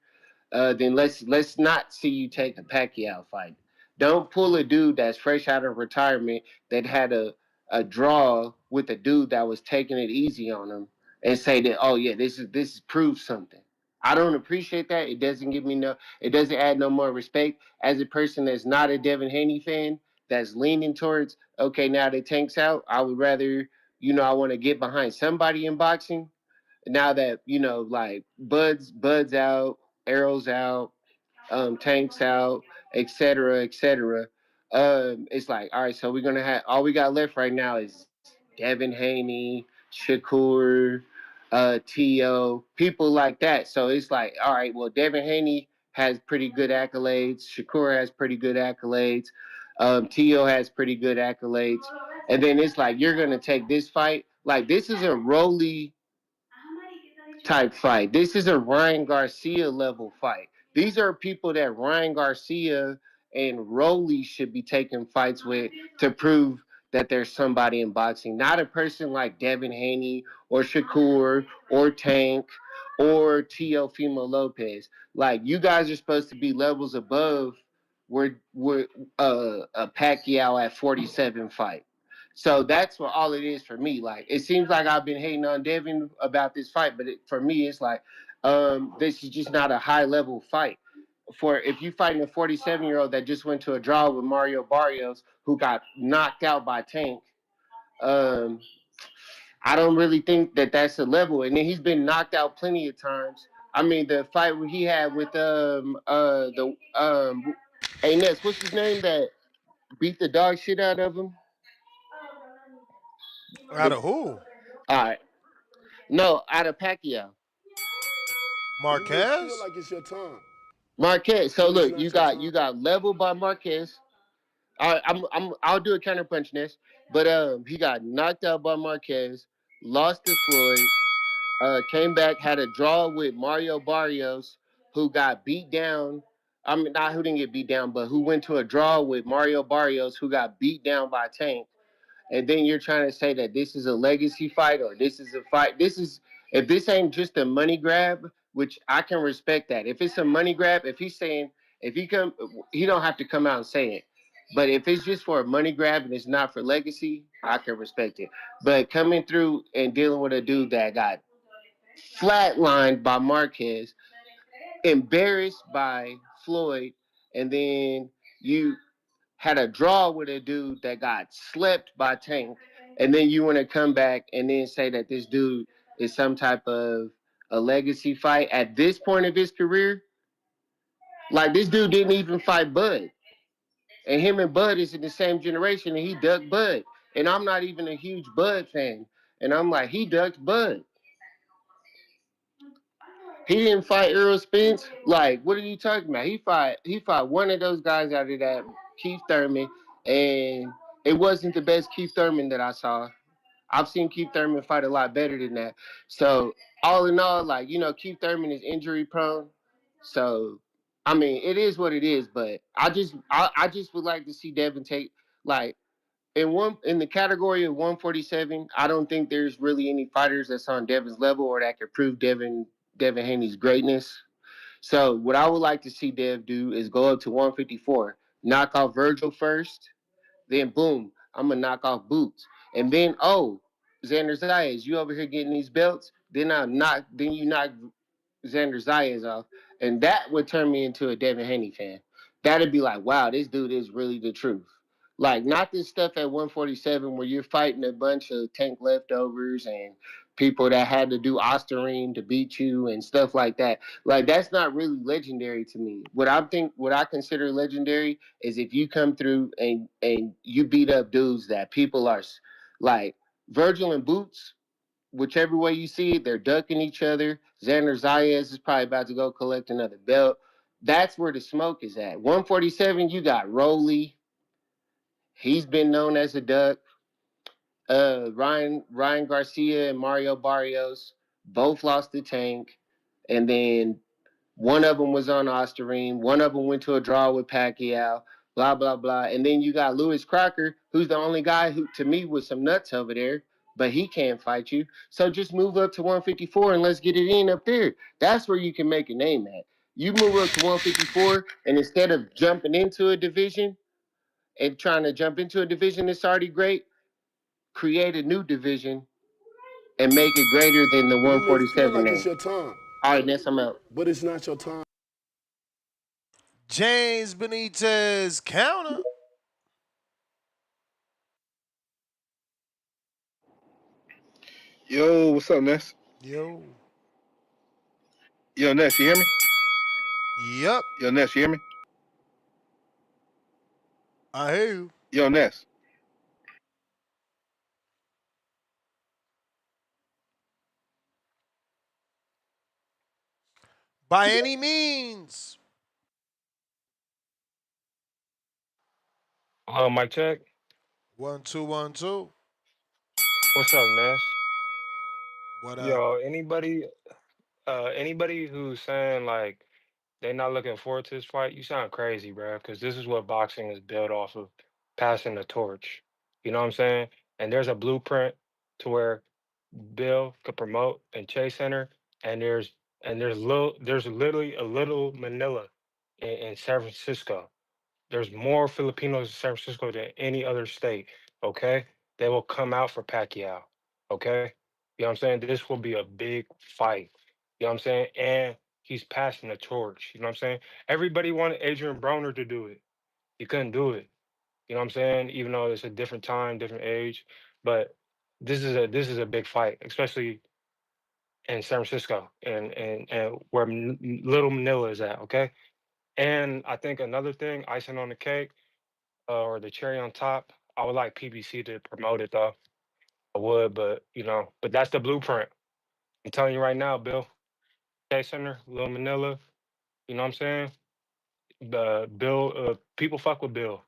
then let's not see you take a Pacquiao fight. Don't pull a dude that's fresh out of retirement that had a draw with a dude that was taking it easy on him and say that, oh yeah, this proves something. I don't appreciate that. It doesn't add no more respect as a person that's not a Devin Haney fan that's leaning towards, okay, now that Tank's out, I would rather, I want to get behind somebody in boxing now that like Bud's out, Arrow's out, Tank's out, etc., etc. It's like, all right, so we're gonna have all we got left right now is Devin Haney, Shakur, T.O., people like that. So it's like, all right, well, Devin Haney has pretty good accolades, Shakur has pretty good accolades, T.O. has pretty good accolades, and then it's like you're gonna take this fight. Like, this is a Rolly type fight. This is a Ryan Garcia level fight. These are people that Ryan Garcia and Rolly should be taking fights with to prove that there's somebody in boxing, not a person like Devin Haney or Shakur or Tank or Teofimo Lopez. Like, you guys are supposed to be levels above where a Pacquiao at 47 fight. So that's what all it is for me. Like, it seems like I've been hating on Devin about this fight, but for me, it's like, this is just not a high level fight. For if you fighting a 47-year-old that just went to a draw with Mario Barrios, who got knocked out by Tank, um, I don't really think that that's a level. And then he's been knocked out plenty of times. I mean, the fight he had with hey Ness, what's his name that beat the dog shit out of him? Out of who? All right. No, out of Pacquiao. You may feel Marquez? like it's your time, Marquez. So but it's look, not your time. you got leveled by Marquez. I'll do a counterpunch next. But he got knocked out by Marquez, lost to Floyd, came back, had a draw with Mario Barrios, who got beat down. I mean, not who didn't get beat down, but who went to a draw with Mario Barrios, who got beat down by Tank. And then you're trying to say that this is a legacy fight or this is a fight. If this ain't just a money grab, which I can respect that. If it's a money grab, if he's saying, if he come, he don't have to come out and say it. But if it's just for a money grab and it's not for legacy, I can respect it. But coming through and dealing with a dude that got flatlined by Marquez, embarrassed by Floyd, and then you had a draw with a dude that got slept by Tank, and then you want to come back and then say that this dude is some type of a legacy fight at this point of his career. Like, this dude didn't even fight Bud, and him and Bud is in the same generation, and he ducked Bud, and I'm not even a huge Bud fan, and I'm like, he ducked Bud. He didn't fight Earl Spence. Like, what are you talking about? He fought one of those guys out of that, Keith Thurman, and it wasn't the best Keith Thurman that I saw. I've seen Keith Thurman fight a lot better than that. So all in all, like, Keith Thurman is injury prone. So I mean, it is what it is. But I just would like to see Devin take, like, in the category of 147. I don't think there's really any fighters that's on Devin's level or that could prove Devin Haney's greatness. So what I would like to see Dev do is go up to 154, knock off Virgil first, then boom, I'm gonna knock off Boots, and then Xander Zayas, you over here getting these belts, then you knock Xander Zayas off, and that would turn me into a Devin Haney fan. That'd be like, wow, this dude is really the truth. Like, not this stuff at 147 where you're fighting a bunch of tank leftovers and people that had to do Osterine to beat you and stuff like that. Like, that's not really legendary to me. What I consider legendary is if you come through and you beat up dudes that people are like Virgil and Boots, whichever way you see it, they're ducking each other. Xander Zayas is probably about to go collect another belt. That's where the smoke is at. 147, you got Rolly. He's been known as a duck. Ryan Garcia and Mario Barrios both lost the tank, and then one of them was on Osterine. One of them went to a draw with Pacquiao. Blah blah blah. And then you got Lewis Crocker, who's the only guy who, to me, was some nuts over there, but he can't fight you. So just move up to 154 and let's get it in up there. That's where you can make a name at. You move up to 154, and instead of jumping into a division and trying to jump into a division that's already great, create a new division and make it greater than the You may feel 147 like it's name. your time, All right, Ness, I'm out. but it's not your time. James Benitez counter. Yo, what's up, Ness? Yo. Yo, Ness, you hear me? Yep. Yo, Ness, you hear me? I hear you. Yo, Ness. By any means. Hello, mic check. 1 2 1 2. What's up, Ness? What up? Yo, anybody who's saying like they not looking forward to this fight, you sound crazy, bro. Because this is what boxing is built off of, passing the torch. You know what I'm saying? And there's a blueprint to where Bill could promote and Chase Center, and there's literally a little Manila in San Francisco. There's more Filipinos in San Francisco than any other state. Okay, they will come out for Pacquiao. Okay, you know what I'm saying. This will be a big fight. You know what I'm saying, and he's passing the torch. You know what I'm saying. Everybody wanted Adrian Broner to do it. He couldn't do it. You know what I'm saying. Even though it's a different time, different age, but this is a big fight, especially in San Francisco and where Little Manila is at. Okay, and I think another thing, icing on the cake or the cherry on top. I would like PBC to promote it though. I would, but but that's the blueprint. I'm telling you right now, Bill. K Center, Little Manila. You know what I'm saying? The Bill, people fuck with Bill. You know what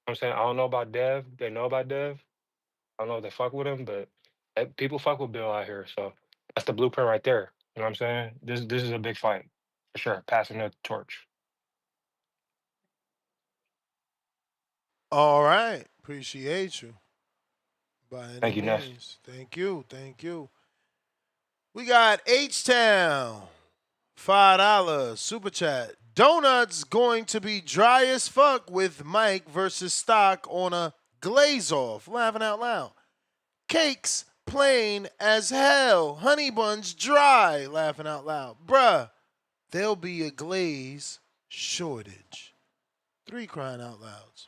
I'm saying? I don't know about Dev. They know about Dev. I don't know if they fuck with him, but people fuck with Bill out here. So that's the blueprint right there. You know what I'm saying? This is a big fight for sure. Passing the torch. All right. Appreciate you. By any Thank you, Ness. means. Thank you. Thank you. We got H Town. $5 super chat. Donuts going to be dry as fuck with Mike versus Stock on a glaze off. Laughing out loud. Cakes plain as hell. Honey buns dry. Laughing out loud. Bruh, there'll be a glaze shortage. 3 crying out louds.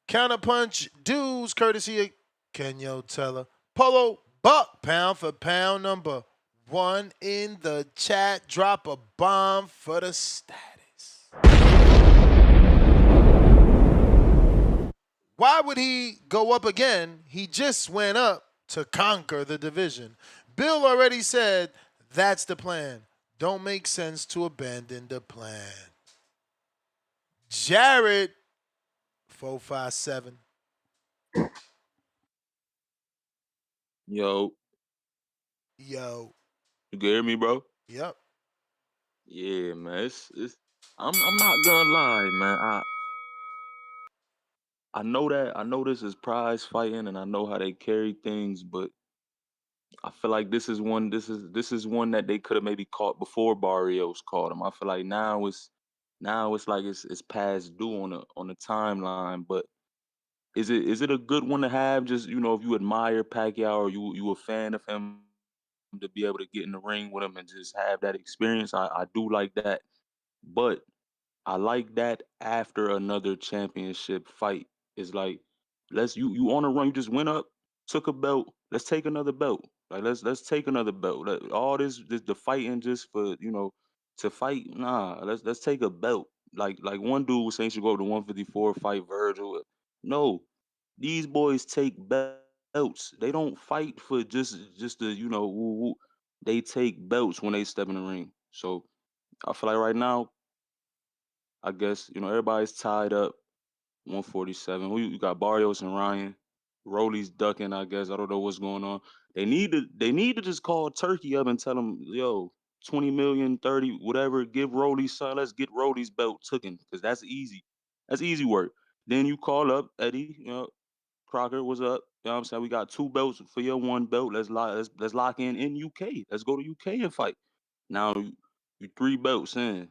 Counterpunch dudes courtesy of Kenyo Teller. Polo buck pound for pound number 1 in the chat. Drop a bomb for the status. Why would he go up again? He just went up to conquer the division. Bill already said that's the plan. Don't make sense to abandon the plan. Jared 457. Yo, Yo. you can hear me, bro? Yep. Yeah, man. I'm not gonna lie, man. I know this is prize fighting and I know how they carry things, but I feel like this is one that they could have maybe caught before Barrios caught him. I feel like now it's like it's past due on the timeline, but is it a good one to have? Just if you admire Pacquiao or you a fan of him to be able to get in the ring with him and just have that experience. I do like that, but I like that after another championship fight. It's like you on a run, you just went up, took a belt. Let's take another belt. Like let's take another belt. All this the fighting just for to fight. Nah, let's take a belt. Like one dude was saying should go up to 154 fight Virgil. No, these boys take belts. They don't fight for just the woo woo. They take belts when they step in the ring. So I feel like right now, I guess everybody's tied up. 147. Who you got? Barrios and Ryan. Rolly's ducking. I guess I don't know what's going on. They need to just call Turkey up and tell him, yo, 20 million, 30, whatever. Give Rolly son. Let's get Rolly's belt taken because that's easy. That's easy work. Then you call up Eddie. Crocker, what's up? You know what I'm saying? We got two belts for your one belt. Let's lock in UK. Let's go to UK and fight. Now you three belts in.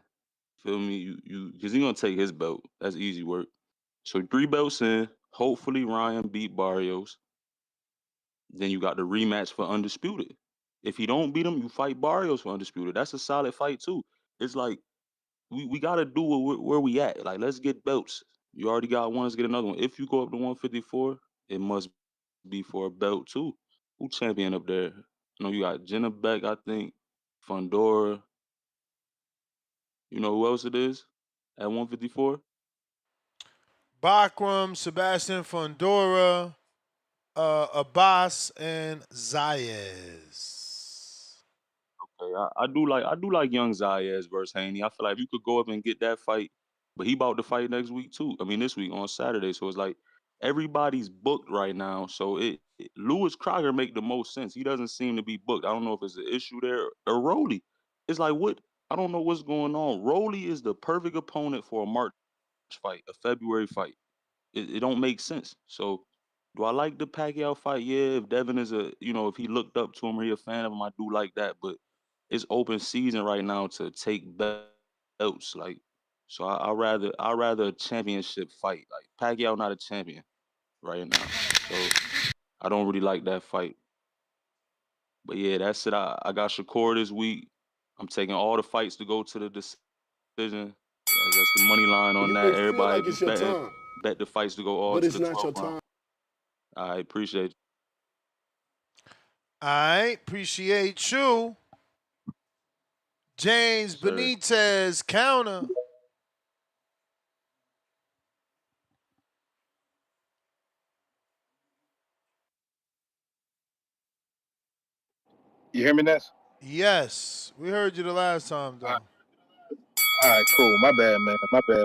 Feel me? You because he gonna take his belt. That's easy work. So three belts in. Hopefully Ryan beat Barrios. Then you got the rematch for undisputed. If he don't beat him, you fight Barrios for undisputed. That's a solid fight too. It's like we gotta do where we at. Like let's get belts. You already got one. Let's get another one. If you go up to 154, it must be for a belt too. Who champion up there? You got Jenna Beck, I think. Fundora. You know who else it is at 154? Bakram, Sebastian Fundora, Abbas, and Zayez. Okay, I do like young Zayas versus Haney. I feel like if you could go up and get that fight, but he about to fight next week too. I mean this week on Saturday. So it's like everybody's booked right now. So Lewis Crocker make the most sense. He doesn't seem to be booked. I don't know if it's an issue there or Rolly. It's like what I don't know what's going on. Rolly is the perfect opponent for a March fight, a February fight. It don't make sense. So do I like the Pacquiao fight? Yeah, if Devin is if he looked up to him or he a fan of him, I do like that. But it's open season right now to take belts. So I rather a championship fight. Like Pacquiao not a champion right now. So I don't really like that fight. But yeah, that's it. I got Shakur this week. I'm taking all the fights to go to the decision. That's the money line on that. You Everybody, may if you feel like betting, it's your time, bet the fights to go all to but the it's 12th not your round. time. I appreciate you. I appreciate you. James Sir. Benitez, counter. You hear me, Ness? Yes, we heard you the last time, All right, though. all right, cool. My bad, man. My bad.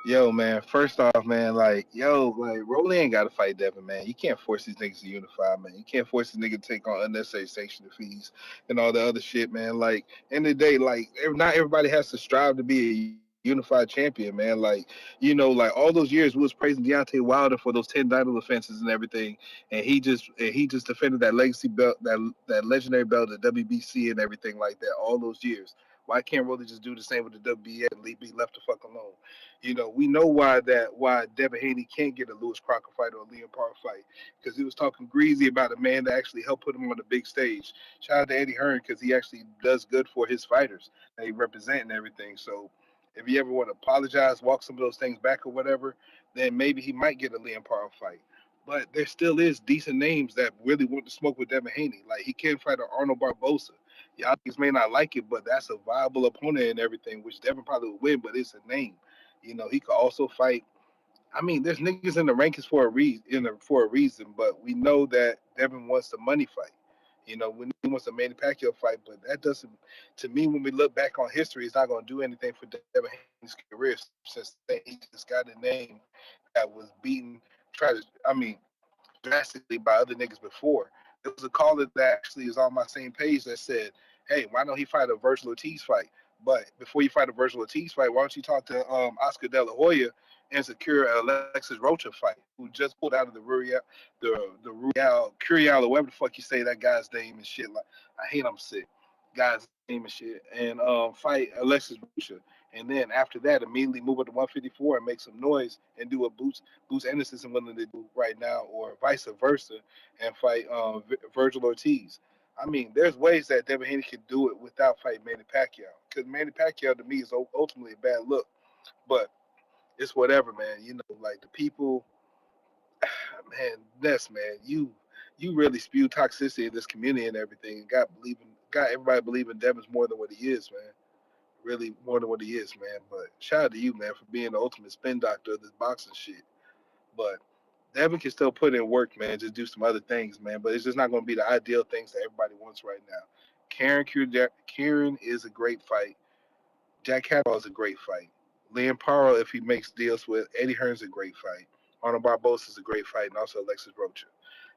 Yo, man. First off, man, like Rolly ain't got to fight Devin, man. You can't force these niggas to unify, man. You can't force these niggas to take on unnecessary sanction fees and all the other shit, man. Like, end of the day, like, not everybody has to strive to be a unified champion, man. Like all those years we was praising Deontay Wilder for those 10 title offenses and everything, and he just defended that legacy belt, that legendary belt, the WBC and everything like that, all those years. Why can't Rolly just do the same with the WBA and be left the fuck alone? We know why Devin Haney can't get a Lewis Crocker fight or a Liam Park fight because he was talking greasy about a man that actually helped put him on the big stage. Shout out to Eddie Hearn because he actually does good for his fighters that he represent and everything. So if he ever want to apologize, walk some of those things back or whatever, then maybe he might get a Liam Park fight. But there still is decent names that really want to smoke with Devin Haney. Like he can fight an Arnold Barbosa. Y'all niggas may not like it, but that's a viable opponent and everything, which Devin probably would win, but it's a name. He could also fight. I mean, there's niggas in the rankings for a reason, but we know that Devin wants the money fight. When he wants a Manny Pacquiao fight, but that doesn't. To me, when we look back on history, it's not going to do anything for Devin Haney's career since he just got a name that was beaten, tried to. I mean, drastically by other niggas before it was a caller that actually is on my same page that said, "Hey, why don't he fight a Virgil Ortiz fight? But before you fight a Virgil Ortiz fight, why don't you talk to Oscar De La Hoya and secure a Alexis Rocha fight, who just pulled out of the Royale Curial or whatever the fuck you say that guy's name and shit. Like I hate him sick, guy's name and shit, and fight Alexis Rocha, and then after that immediately move up to 154 and make some noise and do what Boots Anderson is willing to do right now, or vice versa, and fight Virgil Ortiz. I mean, there's ways that Devin Haney can do it without fighting Manny Pacquiao. Because Manny Pacquiao to me is ultimately a bad look, but it's whatever, man. You know, like the people, man. Man. You really spew toxicity in this community and everything. And got everybody believing Devin's more than what he is, man. Really more than what he is, man. But shout out to you, man, for being the ultimate spin doctor of this boxing shit. But Devin can still put in work, man. Just do some other things, man. But it's just not going to be the ideal things that everybody wants right now. Kieran is a great fight. Jack Catterall is a great fight. Liam Paro, if he makes deals with Eddie Hearn's a great fight. Arnold Barbosa is a great fight, and also Alexis Rocha.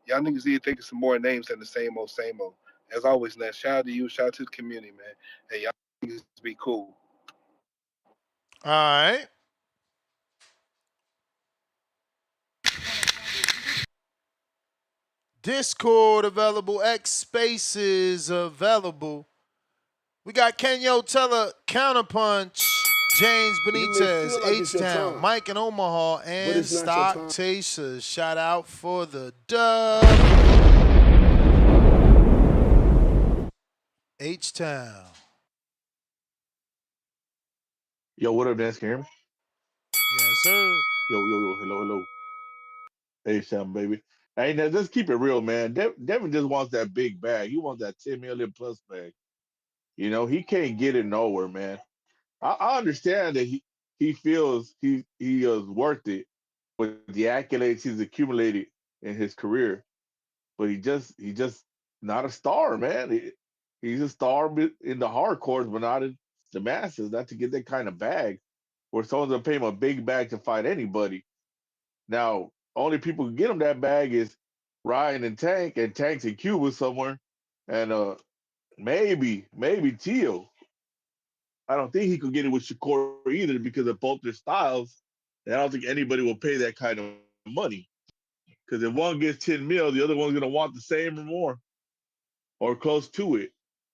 Y'all niggas need to think of some more names than the same old, same old. As always, Ness, shout out to you, shout out to the community, man. Hey, y'all niggas be cool. All right. Discord available. X Spaces available. We got Kenyo Teller, Counterpunch, James You may Benitez, feel like it's your H-Town, time, Mike in Omaha, but and it's not your Stock time. Chasers. Shout out for the dub. H-Town. Yo, what up, Dan? Can you hear me? Yes, sir. Yo, hello. Hey, Sam, baby. Hey, now just keep it real, man. Devin just wants that big bag. He wants that 10 million plus bag. You know, he can't get it nowhere, man. I understand that he feels he is worth it with the accolades he's accumulated in his career, but he just not a star, man. He's a star in the hardcores, but not in the masses. Not to get that kind of bag, where someone's gonna pay him a big bag to fight anybody. Now, only people who get him that bag is Ryan and Tank's in Cuba somewhere, and maybe Teal. I don't think he could get it with Shakur either because of both their styles. And I don't think anybody will pay that kind of money. Because if one gets 10 mil, the other one's gonna want the same or more or close to it.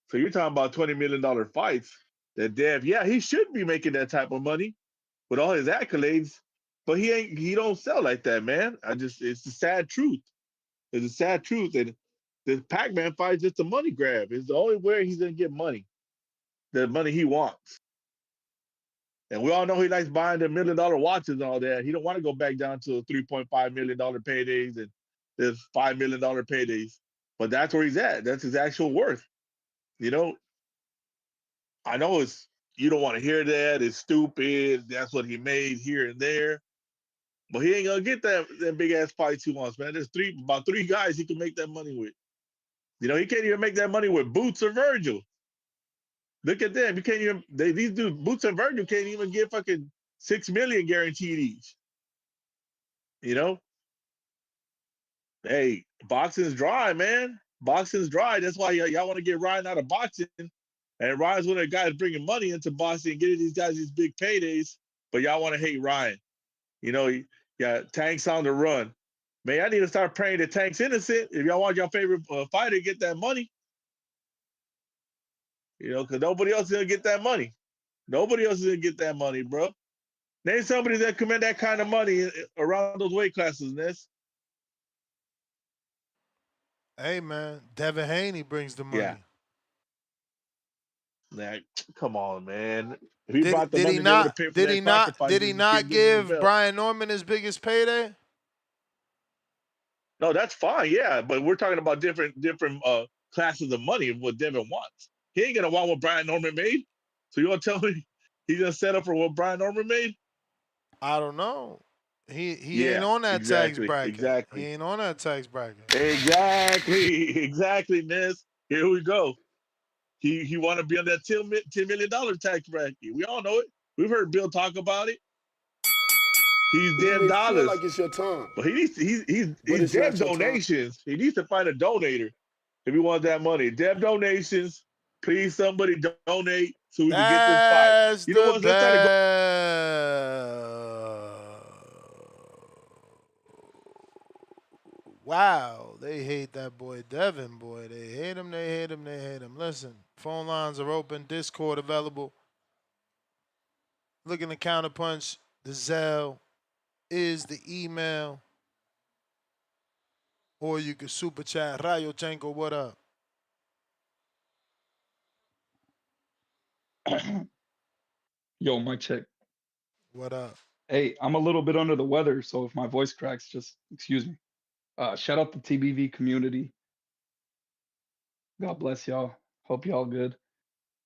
So you're talking about $20 million fights. That Dev, yeah, he should be making that type of money with all his accolades, but he don't sell like that, man. It's the sad truth. It's a sad truth. And this Pac-Man fight is just a money grab. It's the only way he's gonna get money, the money he wants. And we all know he likes buying the $1 million watches and all that. He don't want to go back down to $3.5 million paydays and there's $5 million paydays. But that's where he's at. That's his actual worth. You know, I know you don't want to hear that. It's stupid. That's what he made here and there. But he ain't gonna get that big ass fights he wants, man. There's about three guys he can make that money with. You know, he can't even make that money with Boots or Virgil. Look at them. You can't even these dudes, Boots and Virgil can't even get fucking 6 million guaranteed each. You know? Hey, boxing's dry, man. Boxing's dry. That's why y'all want to get Ryan out of boxing. And Ryan's one of the guys bringing money into boxing and getting these guys these big paydays. But y'all want to hate Ryan. You know, Tank's on the run. Man, I need to start praying that Tank's innocent. If y'all want your favorite fighter to get that money, you know, because nobody else is going to get that money. Nobody else is going to get that money, bro. Name somebody that command that kind of money around those weight classes, Ness. Hey, man. Devin Haney brings the Yeah. money. Nah, come on, man. If he brought the Did he money they would have not? paid for Did he that not? Did sacrifices, he just keep not giving him the give belt. Brian Norman his biggest payday? No, that's fine, yeah. But we're talking about different classes of money of what Devin wants. He ain't gonna want what Brian Norman made. So you gonna tell me he's gonna set up for what Brian Norman made? I don't know. He ain't Yeah, on that tax exactly, bracket. He exactly, ain't on that tax bracket. exactly, Ness. Here we go. He want to be on that $10 million tax bracket. We all know it. We've heard Bill talk about it. He's You damn may feel dollars. like it's your time, But he needs but he's it's damn not your time. donations. He needs to find a donator. if you want that money. Dev donations, please somebody donate so we can get this fight. You That's know what? the Let's try to go. best. Wow, they hate that boy Devin, boy. They hate him, they hate him, they hate him. Listen, phone lines are open, Discord available. Looking to counterpunch. The Zelle is the email. Or you can super chat. Rayochenko, what up? Yo, mic check. What up? Hey, I'm a little bit under the weather, so if my voice cracks, just excuse me. Shout out the TBV community. God bless y'all. Hope y'all good.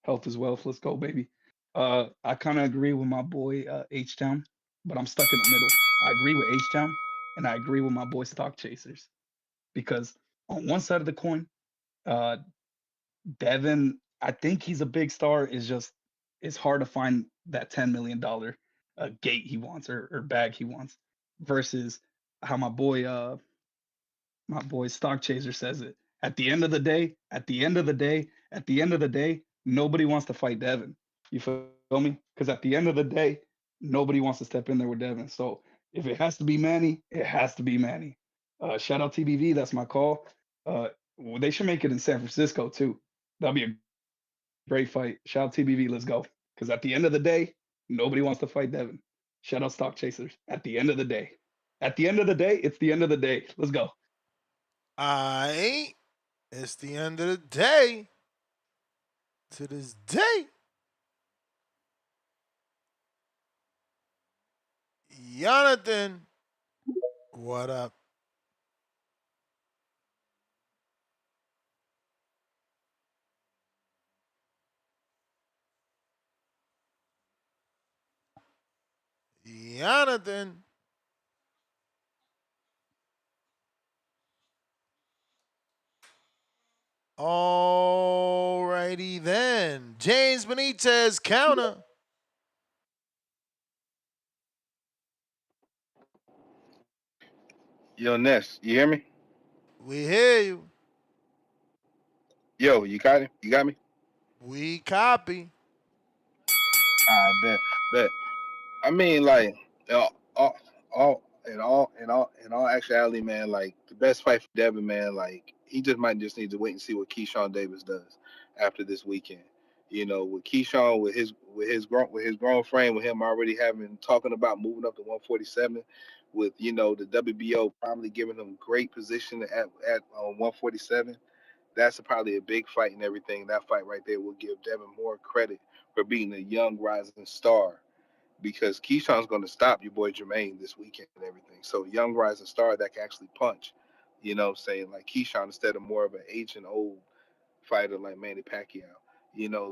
Health is wealth. Let's go, baby. I kind of agree with my boy H Town, but I'm stuck in the middle. I agree with H Town, and I agree with my boy Stock Chasers because on one side of the coin, uh, Devin, I think he's a big star. It's hard to find that $10 million gate he wants or bag he wants versus how my boy Stock Chaser says it. At the end of the day, at the end of the day, at the end of the day, nobody wants to fight Devin. You feel me? Because at the end of the day, nobody wants to step in there with Devin. So if it has to be Manny, it has to be Manny. Shout out TBV, that's my call. They should make it in San Francisco too. That'll be a great fight. Shout out TBV, let's go. Because at the end of the day, nobody wants to fight Devin. Shout out Stock Chasers. At the end of the day. At the end of the day, it's the end of the day. Let's go. It's the end of the day. To this day. Jonathan, what up? Jonathan. Alrighty then. James Benitez counter. Yo, Ness, you hear me? We hear you. Yo, you got him? You got me? We copy. I bet, bet. I mean, like, in all actuality, man, like the best fight for Devin, man, like he just might just need to wait and see what Keyshawn Davis does after this weekend. You know, with Keyshawn, with his grown frame, with him already having talking about moving up to 147, with the WBO probably giving him great position at 147. That's probably a big fight and everything. That fight right there will give Devin more credit for being a young rising star because Keyshawn's going to stop your boy Jermaine this weekend and everything. So young rising star that can actually punch, what I'm saying, like Keyshawn instead of more of an ancient old fighter like Manny Pacquiao.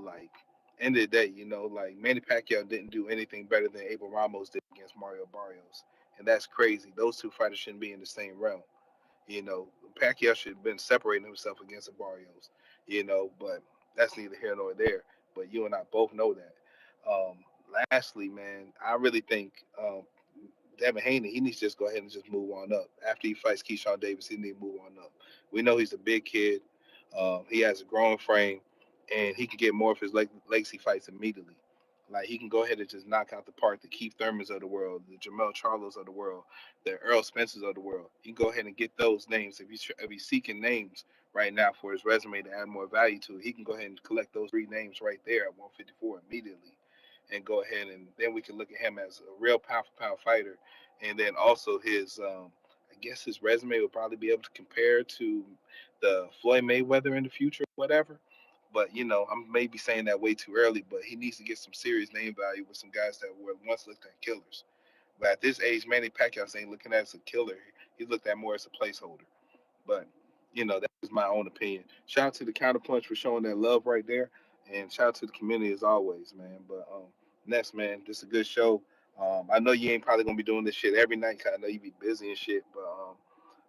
Like end of the day, like Manny Pacquiao didn't do anything better than Abel Ramos did against Mario Barrios, and that's crazy. Those two fighters shouldn't be in the same realm. Pacquiao should have been separating himself against the Barrios. But that's neither here nor there. But you and I both know that. Um, Lastly, man, I really think Devin Haney, he needs to just go ahead and just move on up. After he fights Keyshawn Davis, he needs to move on up. We know he's a big kid. He has a growing frame, and he can get more of his legacy fights immediately. Like he can go ahead and just knock out the park the Keith Thurmans of the world, the Jamel Charlos of the world, the Earl Spencers of the world. He can go ahead and get those names if he's seeking names right now for his resume to add more value to it. He can go ahead and collect those three names right there at 154 immediately and go ahead and then we can look at him as a real pound for pound fighter. And then also his, I guess his resume will probably be able to compare to the Floyd Mayweather in the future, whatever. But I'm maybe saying that way too early. But he needs to get some serious name value with some guys that were once looked at killers. But at this age, Manny Pacquiao ain't looking at as a killer. He's looked at more as a placeholder. But that is my own opinion. Shout out to the Counterpunch for showing that love right there, and shout out to the community as always, man. But next, man, this is a good show. I know you ain't probably gonna be doing this shit every night, 'cause I know you be busy and shit. But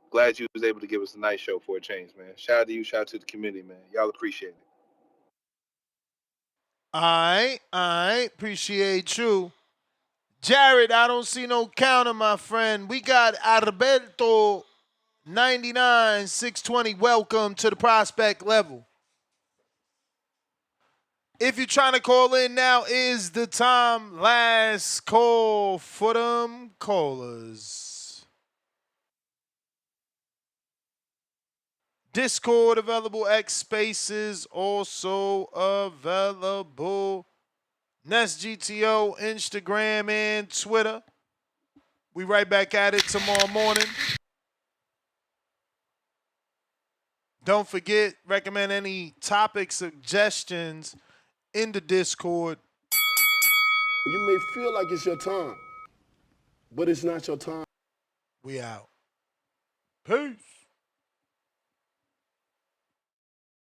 glad you was able to give us a nice show for a change, man. Shout out to you, shout out to the community, man. Y'all appreciate it. I appreciate you. Jared, I don't see no counter, my friend. We got Alberto 99 620. Welcome to the prospect level. If you're trying to call in, now is the time. Last call for them callers. Discord available, X Spaces also available. Nest GTO, Instagram, and Twitter. We right back at it tomorrow morning. Don't forget, recommend any topic suggestions in the Discord. You may feel like it's your time, but it's not your time. We out. Peace.